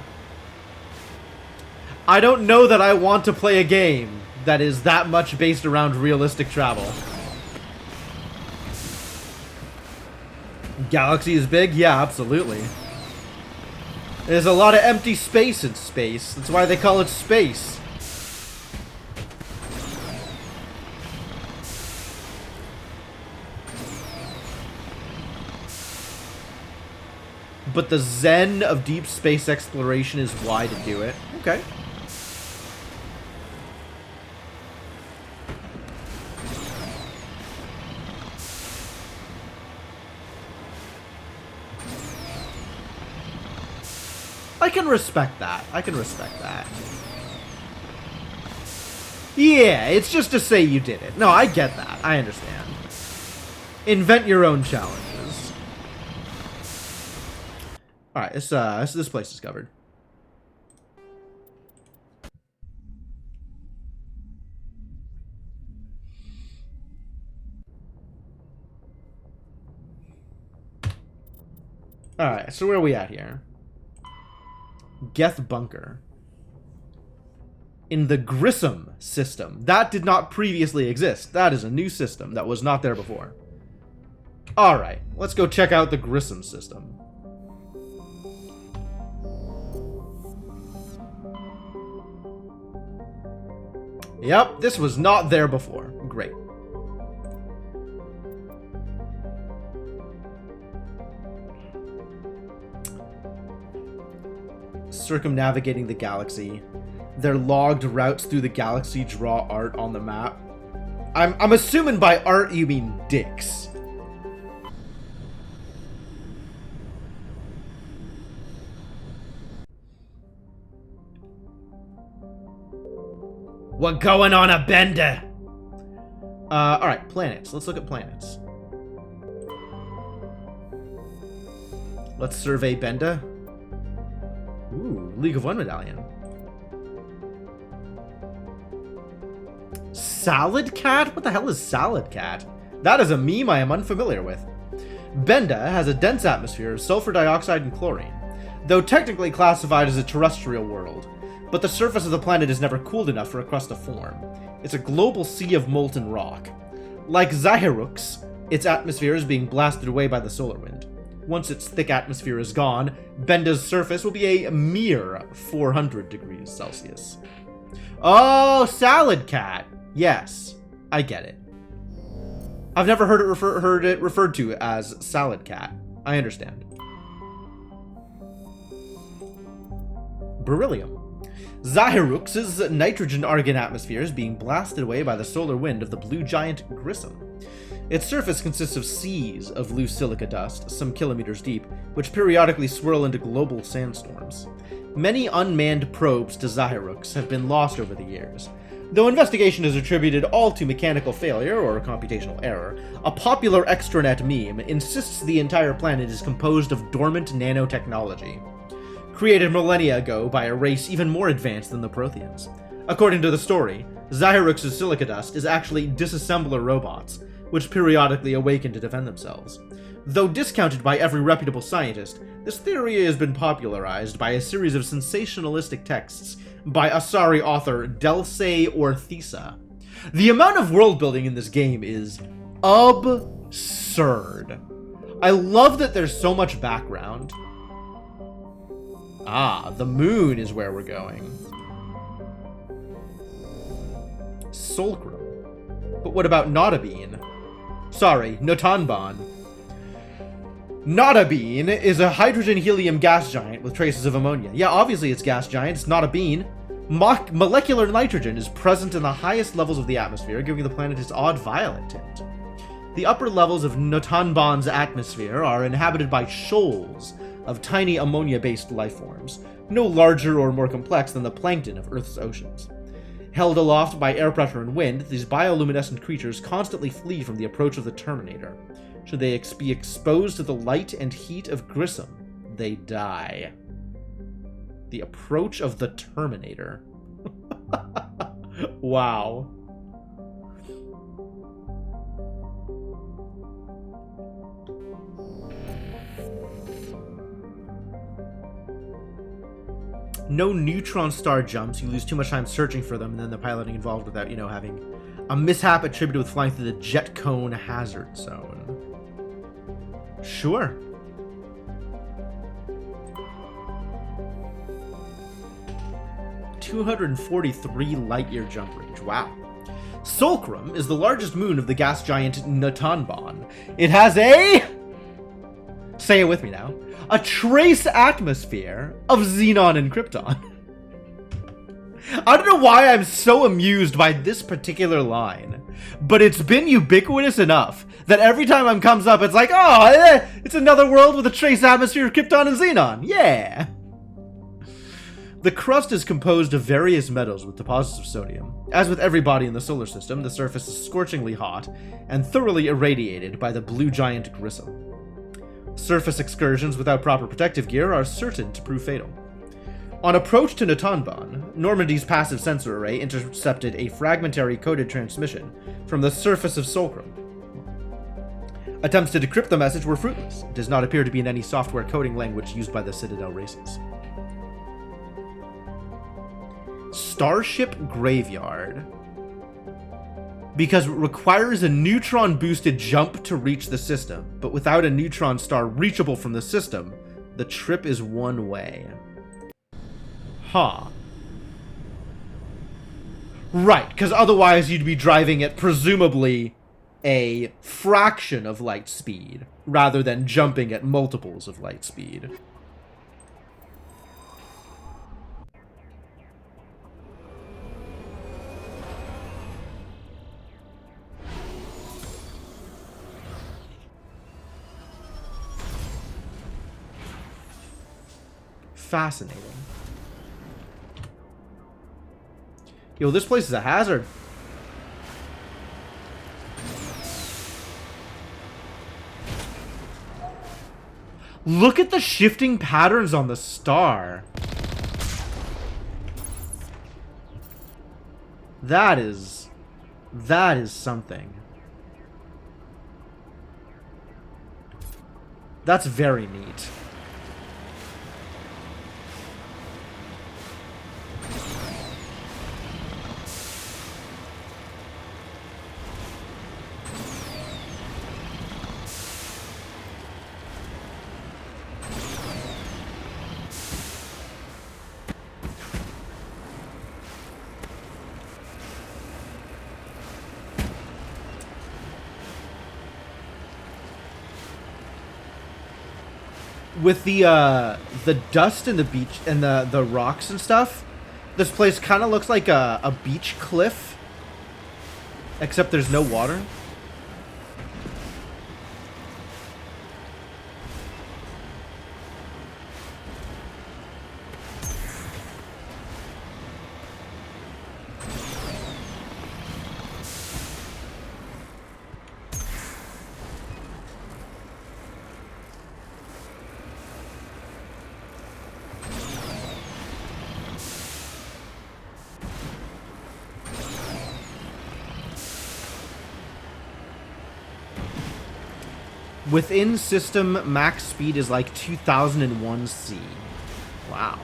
[SPEAKER 1] don't know that I want to play a game that is that much based around realistic travel. Galaxy is big? Yeah, absolutely. There's a lot of empty space in space. That's why they call it space. But the zen of deep space exploration is why to do it. Okay. I can respect that. I can respect that. Yeah, it's just to say you did it. No, I get that. I understand. Invent your own challenges. Alright, this place is covered. Alright, so where are we at here? Geth Bunker. In the Grissom system. That did not previously exist. That is a new system that was not there before. Alright, let's go check out the Grissom system. Yep, this was not there before. Great. Circumnavigating the galaxy. Their logged routes through the galaxy draw art on the map. I'm assuming by art you mean dicks. We're going on a bender. Alright, planets. Let's look at planets. Let's survey Benda. Ooh, League of One medallion. Salad Cat? What the hell is Salad Cat? That is a meme I am unfamiliar with. Benda has a dense atmosphere of sulfur dioxide and chlorine, though technically classified as a terrestrial world. But the surface of the planet is never cooled enough for a crust to form. It's a global sea of molten rock. Like Xyhurux, its atmosphere is being blasted away by the solar wind. Once its thick atmosphere is gone, Benda's surface will be a mere 400 degrees Celsius. Oh, Salad Cat. Yes, I get it. I've never heard it referred to as Salad Cat. I understand. Beryllium. Xyhurux's nitrogen-argon atmosphere is being blasted away by the solar wind of the blue giant Grissom. Its surface consists of seas of loose silica dust, some kilometers deep, which periodically swirl into global sandstorms. Many unmanned probes to Xyhurux have been lost over the years. Though investigation is attributed all to mechanical failure or computational error, a popular extranet meme insists the entire planet is composed of dormant nanotechnology, created millennia ago by a race even more advanced than the Protheans. According to the story, Xyhurux's silica dust is actually disassembler robots, which periodically awaken to defend themselves. Though discounted by every reputable scientist, this theory has been popularized by a series of sensationalistic texts by Asari author Delsey Orthisa. The amount of world building in this game is absurd. I love that there's so much background. Ah, the moon is where we're going. Solcrum. But what about Notabene? Sorry, Notanban. Notabene is a hydrogen-helium gas giant with traces of ammonia. Yeah, obviously it's gas giant, it's not a bean. Molecular nitrogen is present in the highest levels of the atmosphere, giving the planet its odd violet tint. The upper levels of Notanban's atmosphere are inhabited by shoals of tiny ammonia-based life forms, no larger or more complex than the plankton of Earth's oceans. Held aloft by air pressure and wind, these bioluminescent creatures constantly flee from the approach of the Terminator. Should they be exposed to the light and heat of Grissom, they die. The approach of the Terminator. Wow. No neutron star jumps. You lose too much time searching for them, and then the piloting involved without, having a mishap attributed with flying through the jet cone hazard zone. Sure. $243 light-year jump range. Wow. Solcrum is the largest moon of the gas giant Notanban. It has a... say it with me now. A trace atmosphere of xenon and krypton. I don't know why I'm so amused by this particular line, but it's been ubiquitous enough that every time it comes up, it's like, oh, it's another world with a trace atmosphere of krypton and xenon. Yeah. The crust is composed of various metals with deposits of sodium. As with every body in the solar system, the surface is scorchingly hot and thoroughly irradiated by the blue giant Grissom. Surface excursions without proper protective gear are certain to prove fatal. On approach to Natanban, Normandy's passive sensor array intercepted a fragmentary coded transmission from the surface of Solcrum. Attempts to decrypt the message were fruitless. It does not appear to be in any software coding language used by the Citadel races. Starship Graveyard. Because it requires a neutron-boosted jump to reach the system, but without a neutron star reachable from the system, the trip is one way. Huh. Right, because otherwise you'd be driving at presumably a fraction of light speed, rather than jumping at multiples of light speed. Fascinating. Yo, this place is a hazard. Look at the shifting patterns on the star. That is something. That's very neat. With the dust and the beach and the rocks and stuff, this place kind of looks like a beach cliff, except there's no water. Within system, max speed is like 2001 C. Wow.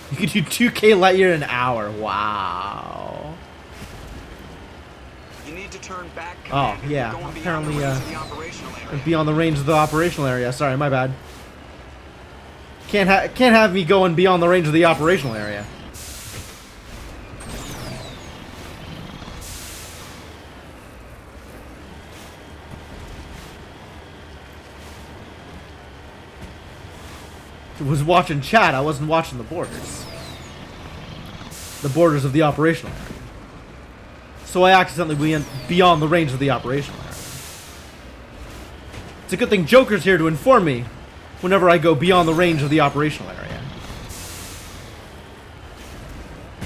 [SPEAKER 1] You could do 2K light year an hour. Wow.
[SPEAKER 6] You need to turn back.
[SPEAKER 1] Oh,
[SPEAKER 6] Commander.
[SPEAKER 1] yeah.
[SPEAKER 6] You're going
[SPEAKER 1] Apparently,
[SPEAKER 6] beyond the operational area.
[SPEAKER 1] beyond the range of the operational area. Sorry, my bad. Can't have me going beyond the range of the operational area. I was watching chat, I wasn't watching the borders. The borders of the operational area. So I accidentally went beyond the range of the operational area. It's a good thing Joker's here to inform me whenever I go beyond the range of the operational area.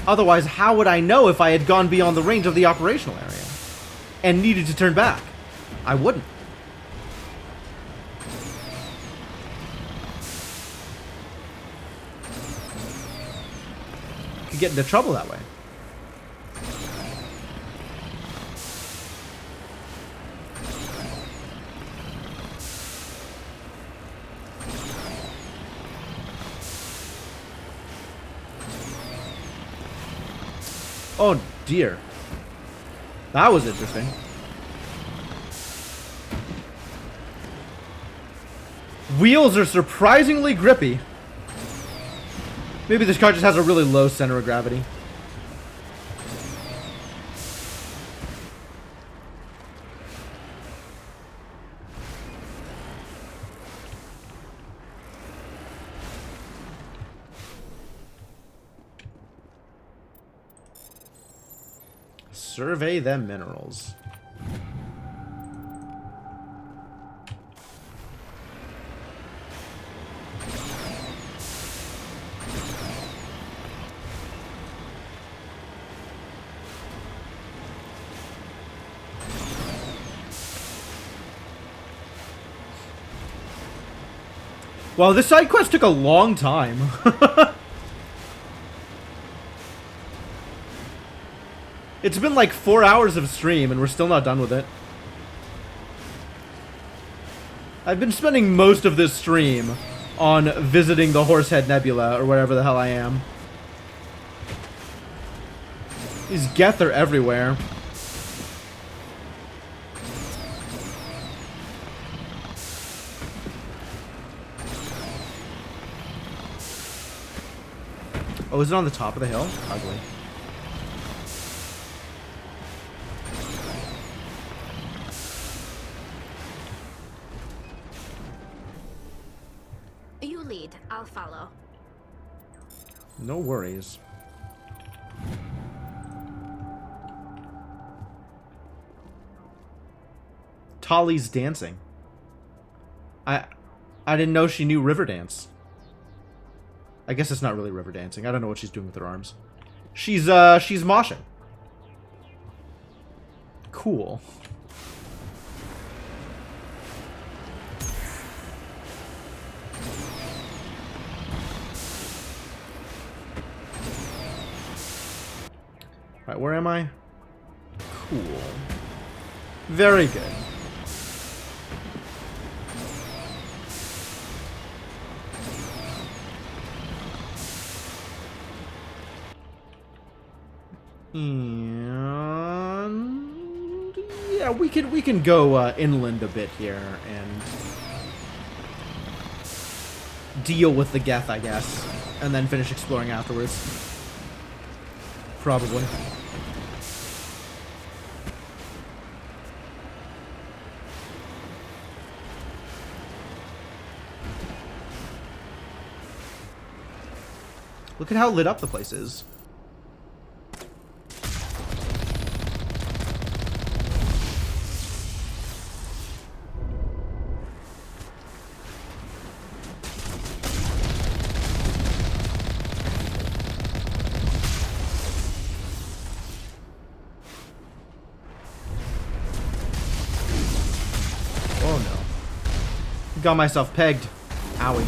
[SPEAKER 1] Otherwise, how would I know if I had gone beyond the range of the operational area and needed to turn back? I wouldn't. Could get into trouble that way. Oh dear. That was interesting. Wheels are surprisingly grippy. Maybe this car just has a really low center of gravity. survey them minerals. Wow, this side quest took a long time. It's been like 4 hours of stream and we're still not done with it. I've been spending most of this stream on visiting the Horsehead Nebula, or wherever the hell I am. These Geth are everywhere. Oh, is it on the top of the hill? Ugly.
[SPEAKER 2] You lead, I'll follow.
[SPEAKER 1] No worries. Tali's dancing. I didn't know she knew river dance. I guess it's not really river dancing. I don't know what she's doing with her arms. She's moshing. Cool. Alright, where am I? Cool. Very good. And yeah, we can go inland a bit here and deal with the Geth, I guess, and then finish exploring afterwards. Probably. Look at how lit up the place is. Got myself pegged. Owie.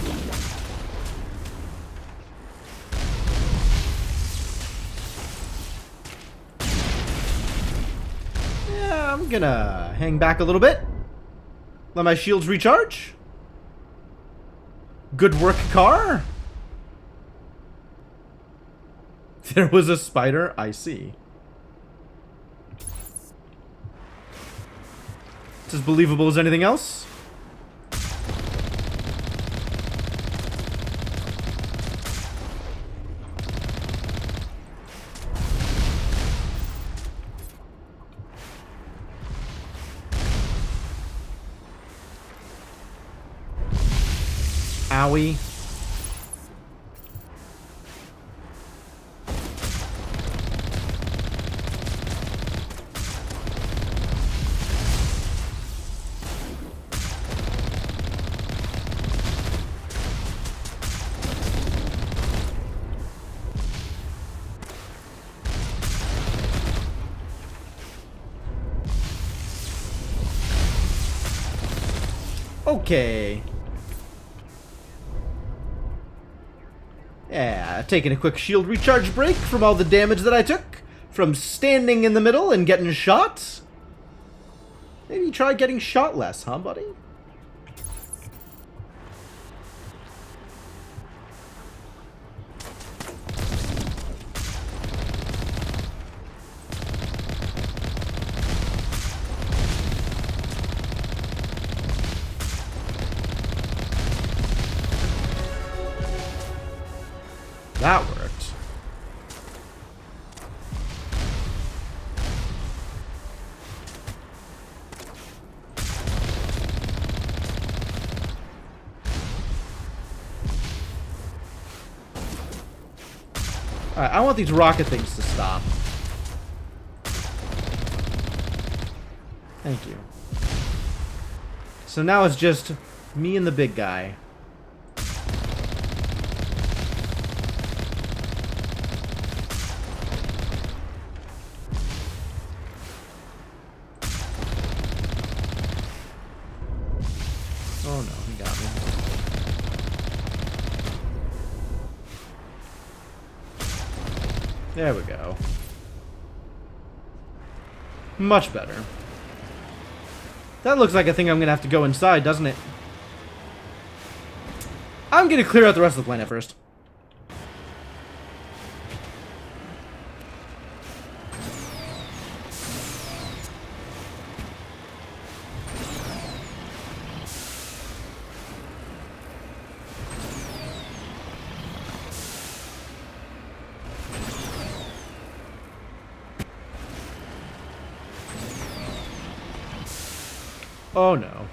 [SPEAKER 1] Yeah, I'm gonna hang back a little bit. Let my shields recharge. Good work, car. There was a spider, I see. It's as believable as anything else. Owie. Okay. Yeah, taking a quick shield recharge break from all the damage that I took from standing in the middle and getting shot. Maybe try getting shot less, huh, buddy? That worked. Alright, I want these rocket things to stop. Thank you. So now it's just me and the big guy. Oh no, he got me. There we go. Much better. That looks like a thing I'm gonna have to go inside, doesn't it? I'm gonna clear out the rest of the planet first. Oh no.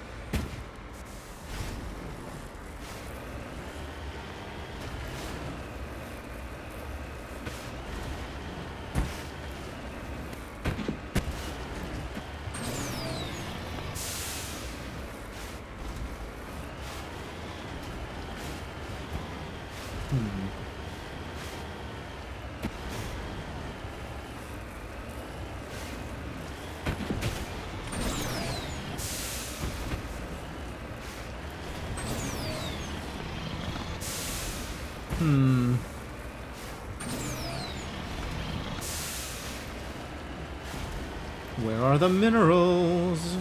[SPEAKER 1] Where are the minerals?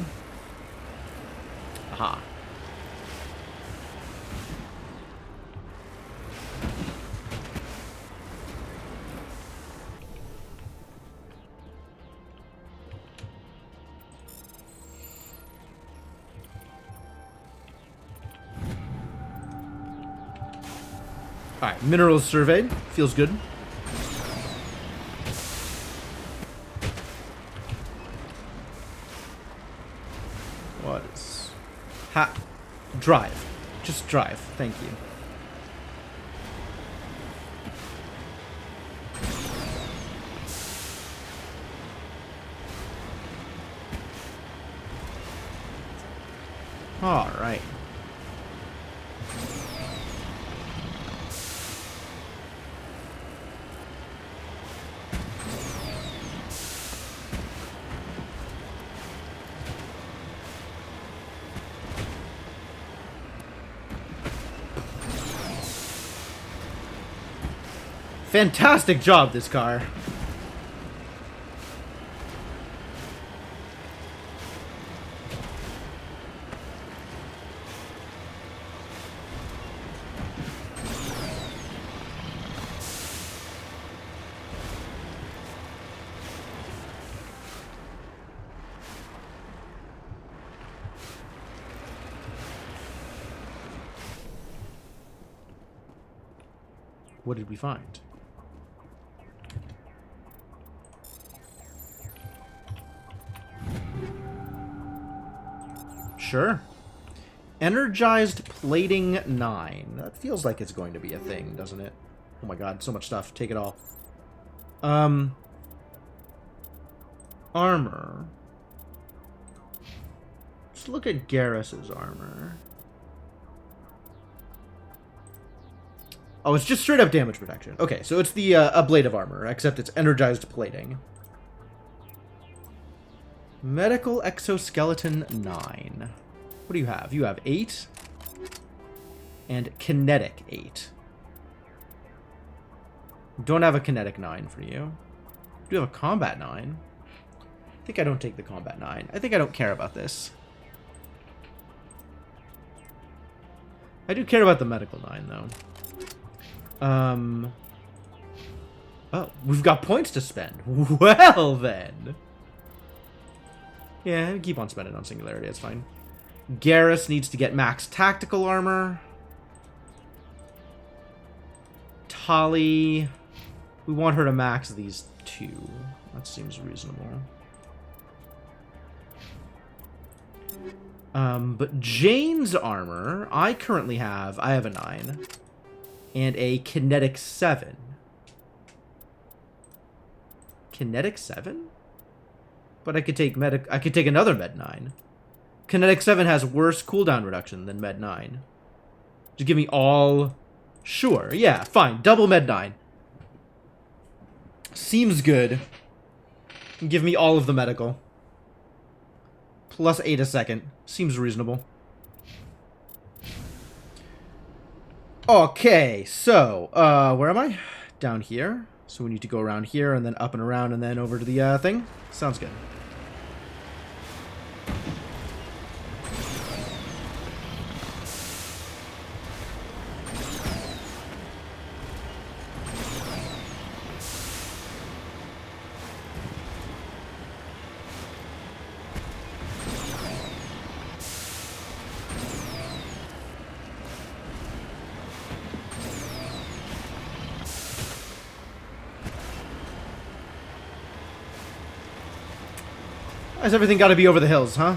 [SPEAKER 1] Aha. Alright, minerals surveyed. Feels good. What is... Drive. Just drive. Thank you. Alright. Fantastic job, this car. What did we find? Sure. Energized plating 9. That feels like it's going to be a thing, doesn't it? Oh my god, so much stuff. Take it all. Armor. Let's look at Garrus's armor. Oh, it's just straight up damage protection. Okay, so it's the ablative armor, except it's energized plating. Medical exoskeleton 9. What do you have? You have 8 and kinetic 8. Don't have a kinetic 9 for you. Do you have a combat 9? I think I don't take the combat 9. I think I don't care about this. I do care about the medical 9 though. Oh, we've got points to spend. Well then. Yeah, keep on spending on Singularity, it's fine. Garrus needs to get max tactical armor. Tali, we want her to max these 2. That seems reasonable. But Jane's armor, I have a 9 and a kinetic 7. Kinetic 7? But I could take another Med 9. Kinetic 7 has worse cooldown reduction than Med 9. Just give me all... Sure, yeah, fine. Double Med 9. Seems good. Give me all of the medical. Plus 8 a second. Seems reasonable. Okay, so, where am I? Down here. So we need to go around here, and then up and around, and then over to the, thing. Sounds good. Why's everything got to be over the hills, huh?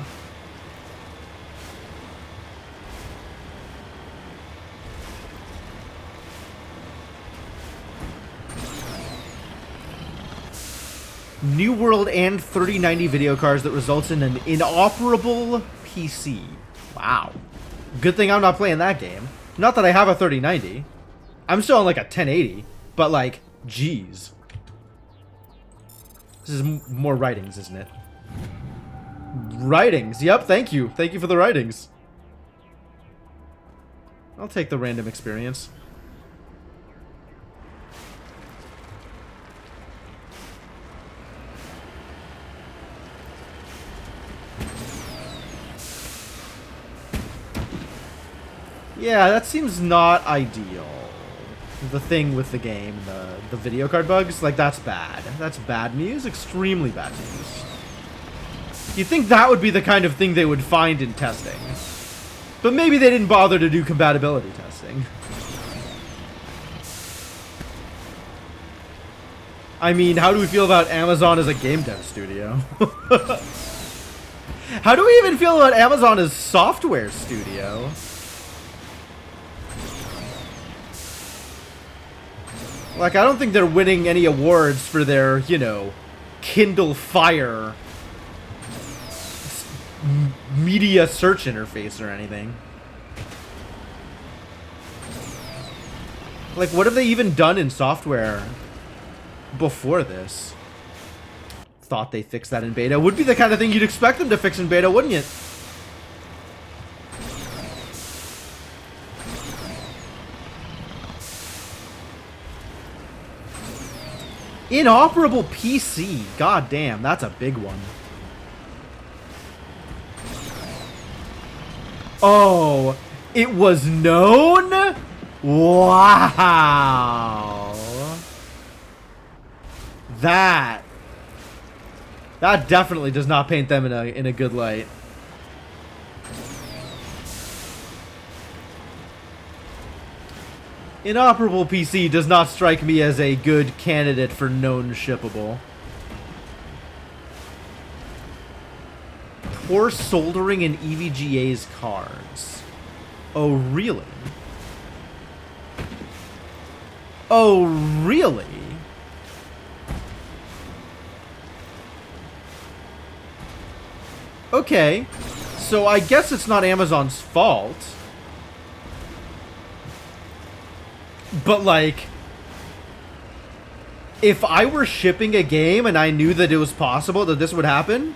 [SPEAKER 1] New World and 3090 video cards that results in an inoperable PC. Wow. Good thing I'm not playing that game. Not that I have a 3090. I'm still on like a 1080, but like, geez. This is more writings, isn't it? Writings. Yep, thank you. Thank you for the writings. I'll take the random experience. Yeah, that seems not ideal. The thing with the game, the video card bugs, like that's bad. That's bad news, extremely bad news. You'd think that would be the kind of thing they would find in testing. But maybe they didn't bother to do compatibility testing. I mean, how do we feel about Amazon as a game dev studio? How do we even feel about Amazon as software studio? Like, I don't think they're winning any awards for their, you know, Kindle Fire media search interface or anything. Like, what have they even done in software before this? Thought they fixed that in beta. Would be the kind of thing you'd expect them to fix in beta, wouldn't you? Inoperable PC. God damn, that's a big one. Oh, it was known? Wow. That definitely does not paint them in a good light. Inoperable PC does not strike me as a good candidate for known shippable. Poor soldering in EVGA's cards. Oh, really? Oh, really? Okay. So I guess it's not Amazon's fault. But, like, if I were shipping a game and I knew that it was possible that this would happen,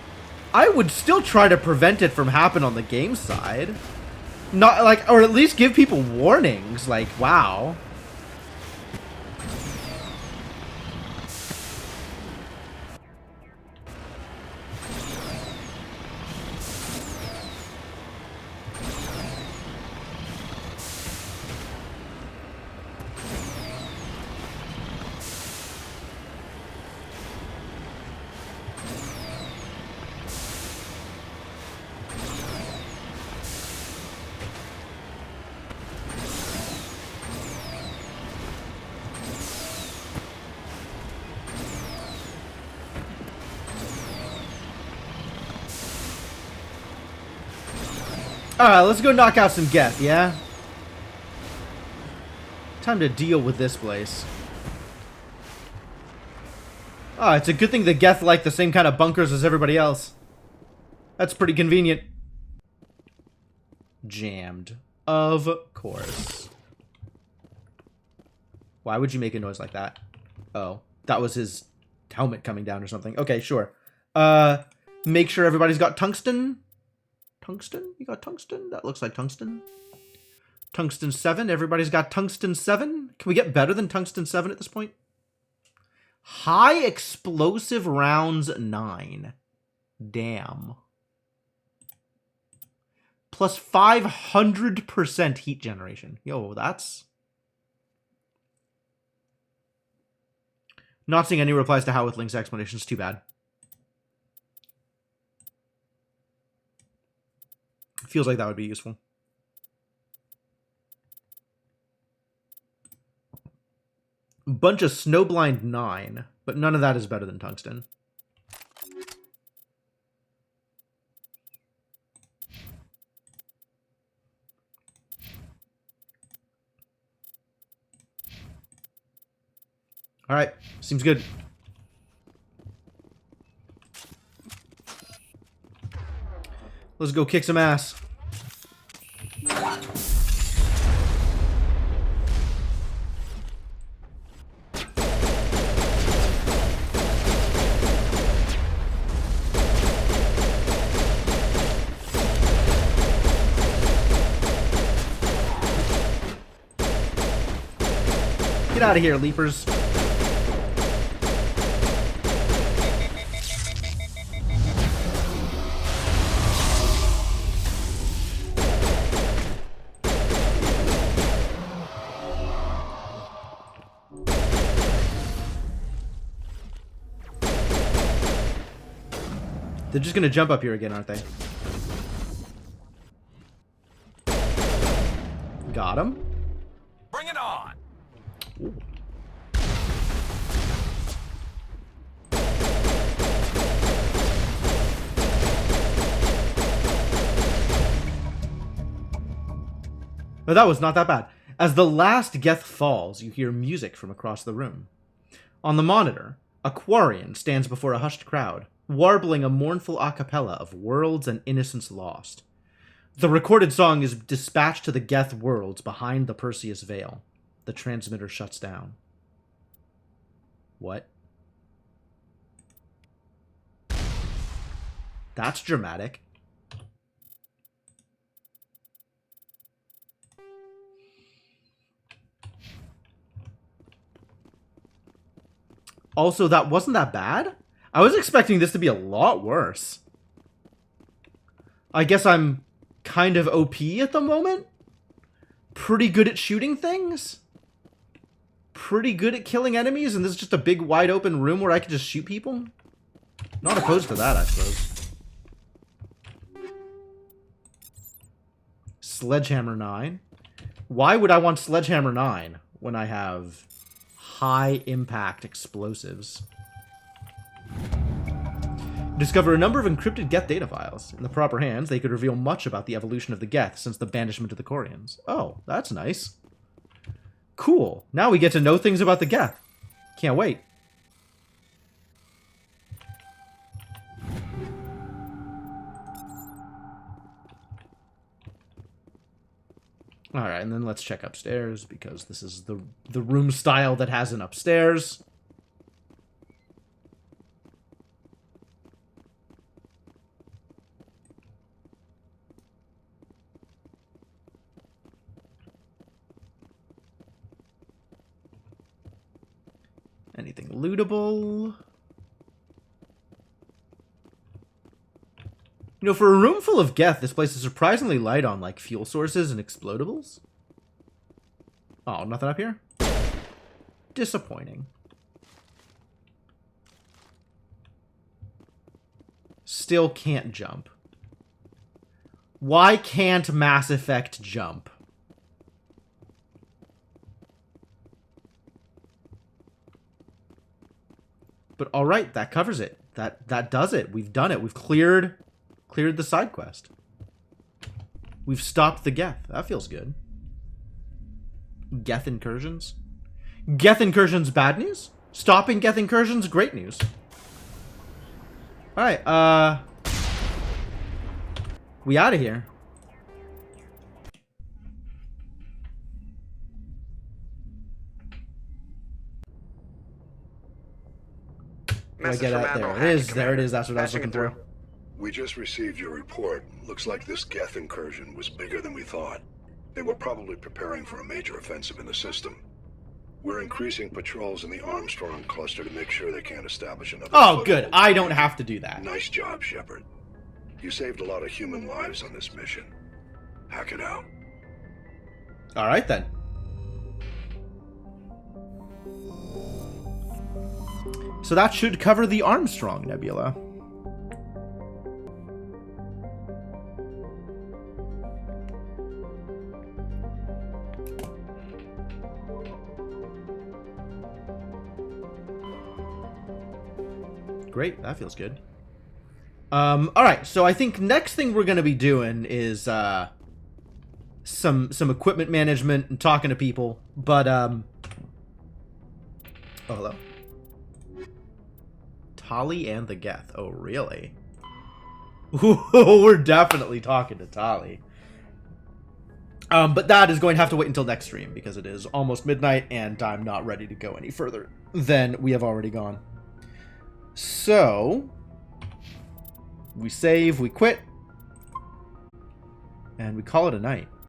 [SPEAKER 1] I would still try to prevent it from happening on the game side. Not, like, or at least give people warnings, like, wow. Alright, let's go knock out some Geth, yeah? Time to deal with this place. Oh, it's a good thing the Geth like the same kind of bunkers as everybody else. That's pretty convenient. Jammed. Of course. Why would you make a noise like that? Oh, that was his helmet coming down or something. Okay, sure. Make sure everybody's got tungsten. Tungsten? You got tungsten? That looks like tungsten. Tungsten 7. Everybody's got tungsten 7. Can we get better than tungsten 7 at this point? High explosive rounds 9. Damn. Plus 500% heat generation. Yo, that's... Not seeing any replies to Howith Link's explanations. Too bad. Feels like that would be useful. Bunch of Snowblind 9, but none of that is better than tungsten. All right, seems good. Let's go kick some ass. Get out of here, leapers. They're just gonna jump up here again, aren't they? Got him.
[SPEAKER 5] Bring it on.
[SPEAKER 1] Ooh. But that was not that bad. As the last Geth falls, you hear music from across the room. On the monitor, a Quarian stands before a hushed crowd, warbling a mournful a cappella of worlds and innocence lost. The recorded song is dispatched to the Geth worlds behind the Perseus Veil. The transmitter shuts down. What? That's dramatic. Also, that wasn't that bad? I was expecting this to be a lot worse. I guess I'm kind of OP at the moment? Pretty good at shooting things? Pretty good at killing enemies, and this is just a big wide open room where I can just shoot people? Not opposed to that, I suppose. Sledgehammer 9. Why would I want Sledgehammer 9 when I have high impact explosives? Discover a number of encrypted Geth data files. In the proper hands, they could reveal much about the evolution of the Geth since the banishment of the Quarians. Oh, that's nice. Cool. Now we get to know things about the Geth. Can't wait. Alright, and then let's check upstairs, because this is the room style that has an upstairs. Anything lootable? You know, for a room full of Geth, this place is surprisingly light on, like, fuel sources and explodables. Oh, nothing up here? Disappointing. Still can't jump. Why can't Mass Effect jump? But alright, that covers it. That does it. We've done it. We've cleared the side quest. We've stopped the Geth. That feels good. Geth incursions? Geth incursions bad news? Stopping Geth incursions, great news. Alright, we out of here. Do I
[SPEAKER 6] Message
[SPEAKER 1] get
[SPEAKER 6] from
[SPEAKER 1] out?
[SPEAKER 6] Admiral
[SPEAKER 1] There it is.
[SPEAKER 6] Hackett,
[SPEAKER 1] There it
[SPEAKER 6] Commander.
[SPEAKER 1] is. That's what I was
[SPEAKER 6] Patching
[SPEAKER 1] looking
[SPEAKER 6] it
[SPEAKER 1] for.
[SPEAKER 6] through.
[SPEAKER 3] We just received your report. Looks like this Geth incursion was bigger than we thought. They were probably preparing for a major offensive in the system. We're increasing patrols in the Armstrong cluster to make sure they can't establish another.
[SPEAKER 1] Oh, good.
[SPEAKER 3] foothold.
[SPEAKER 1] I don't have to do that.
[SPEAKER 3] Nice job, Shepard. You saved a lot of human lives on this mission. Hack it out.
[SPEAKER 1] All right, then. So that should cover the Armstrong Nebula. Great, that feels good. All right, so I think next thing we're gonna be doing is some equipment management and talking to people. But oh, hello. Tali and the Geth. Oh, really? We're definitely talking to Tali. But that is going to have to wait until next stream because it is almost midnight and I'm not ready to go any further than we have already gone. So, we save, we quit, and we call it a night.